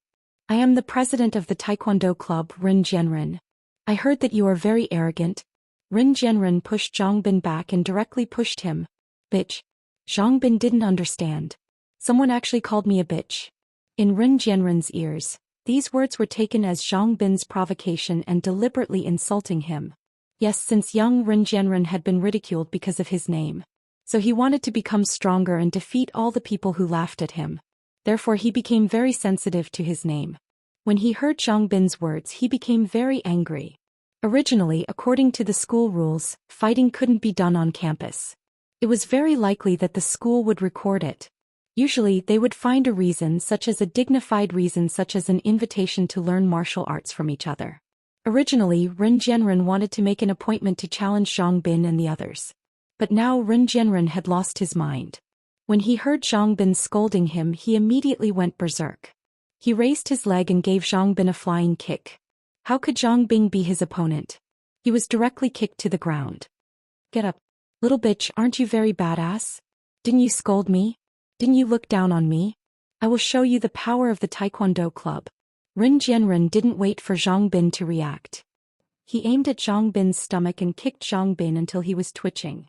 I am the president of the Taekwondo club, Ren Jianren. I heard that you are very arrogant. Ren Jianren pushed Zhang Bin back and directly pushed him. Bitch. Zhang Bin didn't understand. Someone actually called me a bitch. In Ren Jianren's ears, these words were taken as Zhang Bin's provocation and deliberately insulting him. Yes, since young Ren Jianren had been ridiculed because of his name. So he wanted to become stronger and defeat all the people who laughed at him. Therefore he became very sensitive to his name. When he heard Zhang Bin's words, he became very angry. Originally, according to the school rules, fighting couldn't be done on campus. It was very likely that the school would record it. Usually, they would find a reason, such as a dignified reason, such as an invitation to learn martial arts from each other. Originally, Ren Jianren wanted to make an appointment to challenge Zhang Bin and the others. But now Ren Jianren had lost his mind. When he heard Zhang Bin scolding him, he immediately went berserk. He raised his leg and gave Zhang Bin a flying kick. How could Zhang Bin be his opponent? He was directly kicked to the ground. Get up. Little bitch, aren't you very badass? Didn't you scold me? Didn't you look down on me? I will show you the power of the Taekwondo club. Ren Jianren didn't wait for Zhang Bin to react. He aimed at Zhang Bin's stomach and kicked Zhang Bin until he was twitching.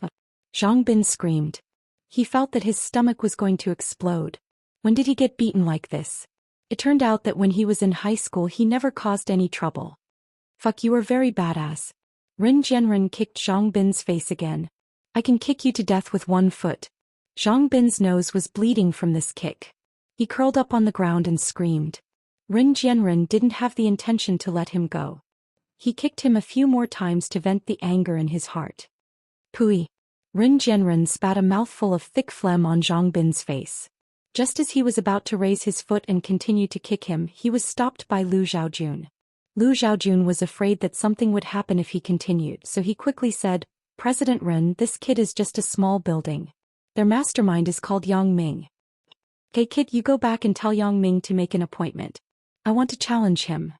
But Zhang Bin screamed. He felt that his stomach was going to explode. When did he get beaten like this? It turned out that when he was in high school he never caused any trouble. Fuck, you are very badass. Ren Jianren kicked Zhang Bin's face again. I can kick you to death with one foot. Zhang Bin's nose was bleeding from this kick. He curled up on the ground and screamed. Ren Jianren didn't have the intention to let him go. He kicked him a few more times to vent the anger in his heart. Pooey. Ren Jianren spat a mouthful of thick phlegm on Zhang Bin's face. Just as he was about to raise his foot and continue to kick him, he was stopped by Lu Xiaojun. Lu Xiaojun was afraid that something would happen if he continued, so he quickly said, President Ren, this kid is just a small building. Their mastermind is called Yang Ming. Okay kid, you go back and tell Yang Ming to make an appointment. I want to challenge him.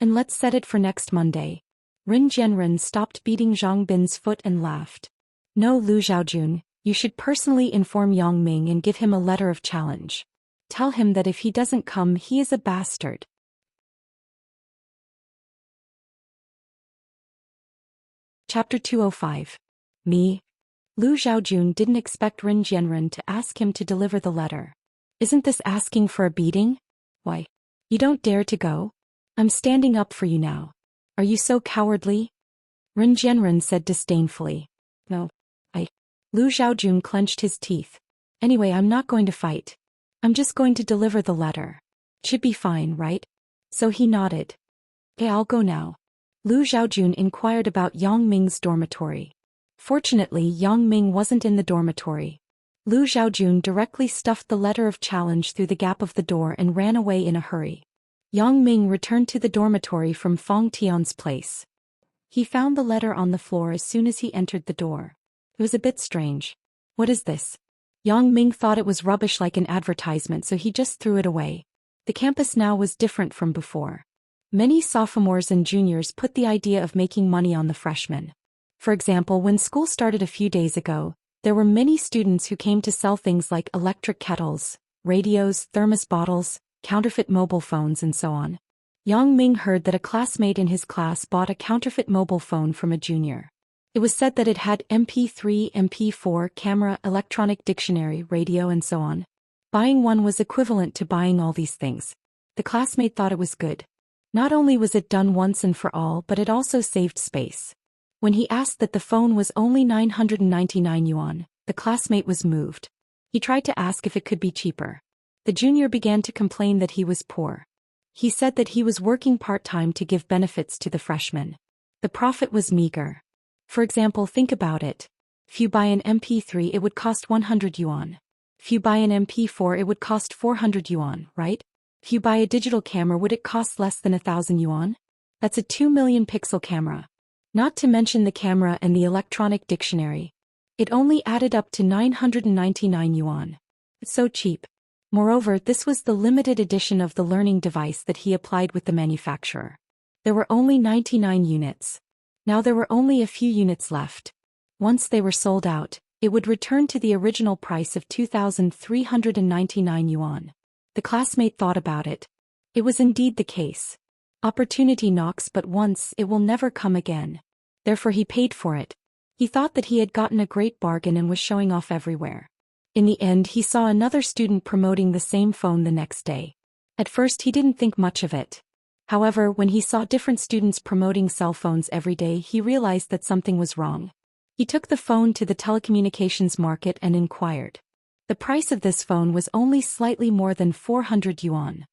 And let's set it for next Monday. Ren Jianren stopped beating Zhang Bin's foot and laughed. No, Lu Xiaojun, you should personally inform Yang Ming and give him a letter of challenge. Tell him that if he doesn't come, he is a bastard. Chapter 205. Me. Lu Xiaojun didn't expect Ren Jianren to ask him to deliver the letter. Isn't this asking for a beating? Why? You don't dare to go? I'm standing up for you now. Are you so cowardly? Ren Jianren said disdainfully. No. Lu Xiaojun clenched his teeth. Anyway, I'm not going to fight. I'm just going to deliver the letter. Should be fine, right? So he nodded. Okay, I'll go now. Lu Xiaojun inquired about Yang Ming's dormitory. Fortunately, Yang Ming wasn't in the dormitory. Lu Xiaojun directly stuffed the letter of challenge through the gap of the door and ran away in a hurry. Yang Ming returned to the dormitory from Fong Tian's place. He found the letter on the floor as soon as he entered the door. It was a bit strange. What is this? Yang Ming thought it was rubbish like an advertisement, so he just threw it away. The campus now was different from before. Many sophomores and juniors put the idea of making money on the freshmen. For example, when school started a few days ago, there were many students who came to sell things like electric kettles, radios, thermos bottles, counterfeit mobile phones, and so on. Yang Ming heard that a classmate in his class bought a counterfeit mobile phone from a junior. It was said that it had MP3, MP4, camera, electronic dictionary, radio, and so on. Buying one was equivalent to buying all these things. The classmate thought it was good. Not only was it done once and for all, but it also saved space. When he asked that the phone was only 999 yuan, the classmate was moved. He tried to ask if it could be cheaper. The junior began to complain that he was poor. He said that he was working part-time to give benefits to the freshman. The profit was meager. For example, think about it. If you buy an MP3, it would cost 100 yuan. If you buy an MP4, it would cost 400 yuan, right? If you buy a digital camera, would it cost less than 1,000 yuan? That's a 2 million pixel camera. Not to mention the camera and the electronic dictionary. It only added up to 999 yuan. It's so cheap. Moreover, this was the limited edition of the learning device that he applied with the manufacturer. There were only 99 units. Now there were only a few units left. Once they were sold out, it would return to the original price of 2,399 yuan. The classmate thought about it. It was indeed the case. Opportunity knocks but once, it will never come again. Therefore he paid for it. He thought that he had gotten a great bargain and was showing off everywhere. In the end, he saw another student promoting the same phone the next day. At first he didn't think much of it. However, when he saw different students promoting cell phones every day, he realized that something was wrong. He took the phone to the telecommunications market and inquired. The price of this phone was only slightly more than 400 yuan.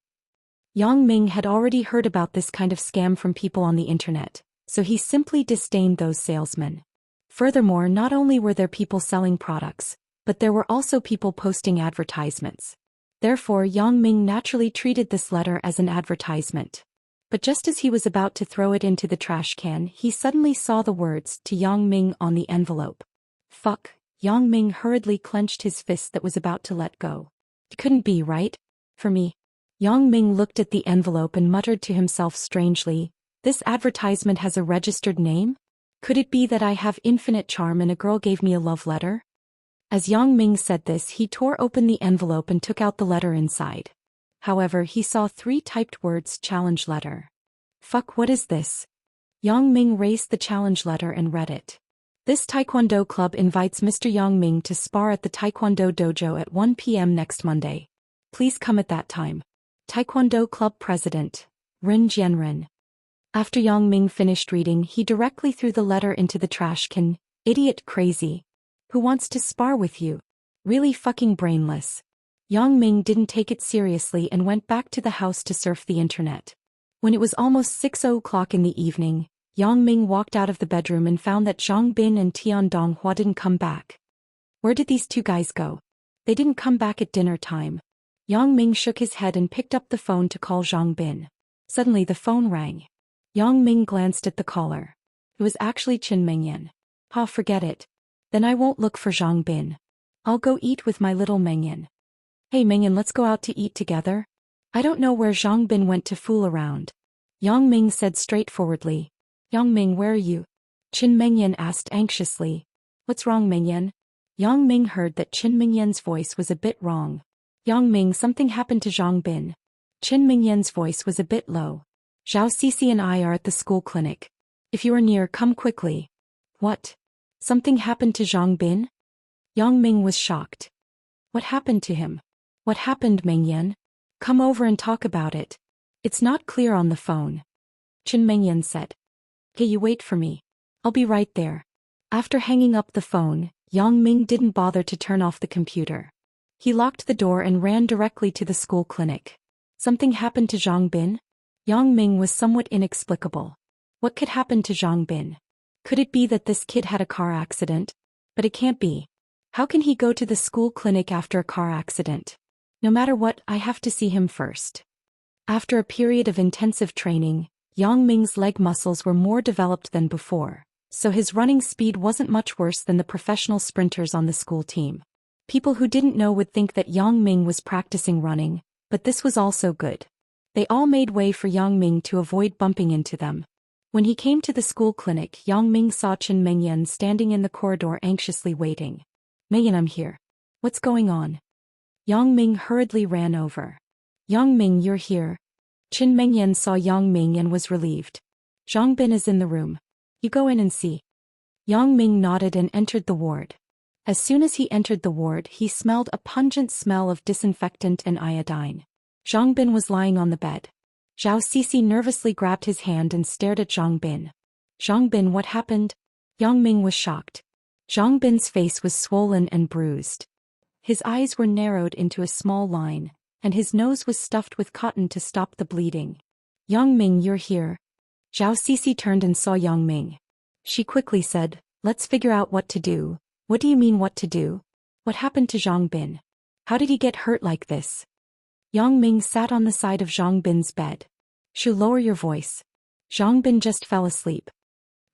Yang Ming had already heard about this kind of scam from people on the internet, so he simply disdained those salesmen. Furthermore, not only were there people selling products, but there were also people posting advertisements. Therefore, Yang Ming naturally treated this letter as an advertisement. But just as he was about to throw it into the trash can, he suddenly saw the words to Yang Ming on the envelope. Fuck. Yang Ming hurriedly clenched his fist that was about to let go. It couldn't be, right? For me. Yang Ming looked at the envelope and muttered to himself strangely, this advertisement has a registered name? Could it be that I have infinite charm and a girl gave me a love letter? As Yang Ming said this, he tore open the envelope and took out the letter inside. However, he saw 3 typed words: challenge letter. Fuck, what is this? Yang Ming raised the challenge letter and read it. This Taekwondo club invites Mr. Yang Ming to spar at the Taekwondo dojo at 1 p.m. next Monday. Please come at that time. Taekwondo Club President, Rin Jianren. After Yang Ming finished reading, he directly threw the letter into the trash can. Idiot, crazy. Who wants to spar with you? Really fucking brainless. Yang Ming didn't take it seriously and went back to the house to surf the internet. When it was almost 6 o'clock in the evening, Yang Ming walked out of the bedroom and found that Zhang Bin and Tian Donghua didn't come back. Where did these 2 guys go? They didn't come back at dinner time. Yang Ming shook his head and picked up the phone to call Zhang Bin. Suddenly the phone rang. Yang Ming glanced at the caller. It was actually Qin Mengyan. Forget it. Then I won't look for Zhang Bin. I'll go eat with my little Mengyan. Hey Mengyan, let's go out to eat together? I don't know where Zhang Bin went to fool around. Yang Ming said straightforwardly. Yang Ming, where are you? Qin Mengyan asked anxiously. What's wrong, Mengyan? Yang Ming heard that Qin Mengyan's voice was a bit wrong. Yang Ming, something happened to Zhang Bin. Qin Mengyan's voice was a bit low. Zhao Sisi and I are at the school clinic. If you are near, come quickly. What? Something happened to Zhang Bin? Yang Ming was shocked. What happened to him? What happened, Mengyan? Come over and talk about it. It's not clear on the phone. Qin Mengyan said. Hey, you wait for me. I'll be right there. After hanging up the phone, Yang Ming didn't bother to turn off the computer. He locked the door and ran directly to the school clinic. Something happened to Zhang Bin? Yang Ming was somewhat inexplicable. What could happen to Zhang Bin? Could it be that this kid had a car accident? But it can't be. How can he go to the school clinic after a car accident? No matter what, I have to see him first. After a period of intensive training, Yang Ming's leg muscles were more developed than before, so his running speed wasn't much worse than the professional sprinters on the school team. People who didn't know would think that Yang Ming was practicing running, but this was also good. They all made way for Yang Ming to avoid bumping into them. When he came to the school clinic, Yang Ming saw Chen Mengyan standing in the corridor anxiously waiting. Mengyan, I'm here. What's going on? Yang Ming hurriedly ran over. Yang Ming, you're here. Chen Mengyan saw Yang Ming and was relieved. Zhang Bin is in the room. You go in and see. Yang Ming nodded and entered the ward. As soon as he entered the ward, he smelled a pungent smell of disinfectant and iodine. Zhang Bin was lying on the bed. Zhao Sisi nervously grabbed his hand and stared at Zhang Bin. Zhang Bin, what happened? Yang Ming was shocked. Zhang Bin's face was swollen and bruised. His eyes were narrowed into a small line, and his nose was stuffed with cotton to stop the bleeding. Yang Ming, you're here. Zhao Sisi turned and saw Yang Ming. She quickly said, let's figure out what to do. What do you mean what to do? What happened to Zhang Bin? How did he get hurt like this? Yang Ming sat on the side of Zhang Bin's bed. Shu, lower your voice. Zhang Bin just fell asleep.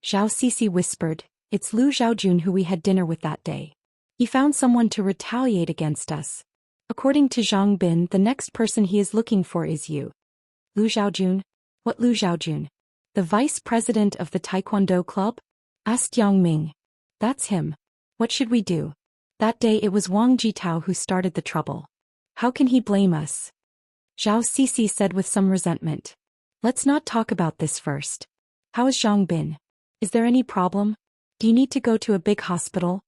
Zhao Sisi whispered, it's Lu Zhaojun who we had dinner with that day. He found someone to retaliate against us. According to Zhang Bin, the next person he is looking for is you. Lu Zhaojun? What Lu Zhaojun? The vice president of the Taekwondo club? Asked Yang Ming. That's him. What should we do? That day it was Wang Jitao who started the trouble. How can he blame us? Zhao Sisi said with some resentment. Let's not talk about this first. How is Zhang Bin? Is there any problem? Do you need to go to a big hospital?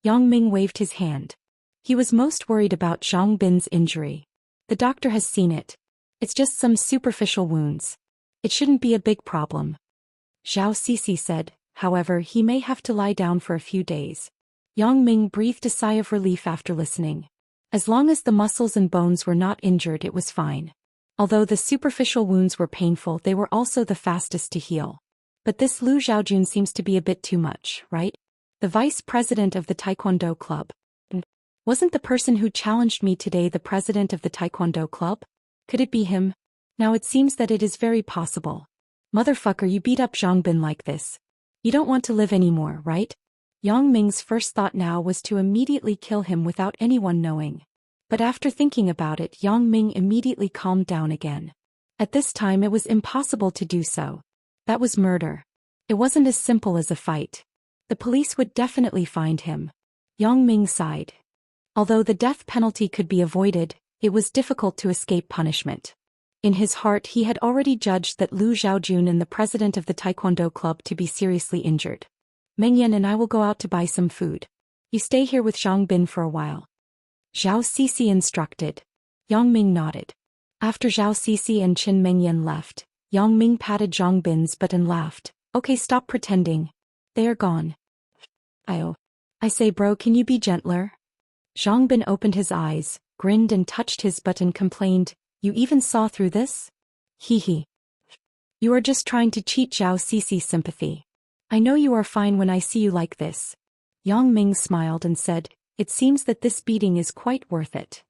Yang Ming waved his hand. He was most worried about Zhang Bin's injury. The doctor has seen it. It's just some superficial wounds. It shouldn't be a big problem. Zhao Sisi said, however, he may have to lie down for a few days. Yang Ming breathed a sigh of relief after listening. As long as the muscles and bones were not injured, it was fine. Although the superficial wounds were painful, they were also the fastest to heal. But this Lu Zhaojun seems to be a bit too much, right? The vice president of the Taekwondo club. Wasn't the person who challenged me today the president of the Taekwondo club? Could it be him? Now it seems that it is very possible. Motherfucker, you beat up Zhang Bin like this. You don't want to live anymore, right? Yang Ming's first thought now was to immediately kill him without anyone knowing. But after thinking about it, Yang Ming immediately calmed down again. At this time it was impossible to do so. That was murder. It wasn't as simple as a fight. The police would definitely find him. Yang Ming sighed. Although the death penalty could be avoided, it was difficult to escape punishment. In his heart he had already judged that Lu Zhaojun and the president of the Taekwondo club to be seriously injured. Mengyan and I will go out to buy some food. You stay here with Zhang Bin for a while. Zhao Sisi instructed. Yang Ming nodded. After Zhao Sisi and Chen Mengyan left, Yang Ming patted Zhang Bin's butt and laughed. Okay, stop pretending. They are gone. I say bro, can you be gentler? Zhang Bin opened his eyes, grinned and touched his butt and complained, you even saw through this? Hee hee. You are just trying to cheat Zhao Sisi's sympathy. I know you are fine when I see you like this. Yang Ming smiled and said, it seems that this beating is quite worth it.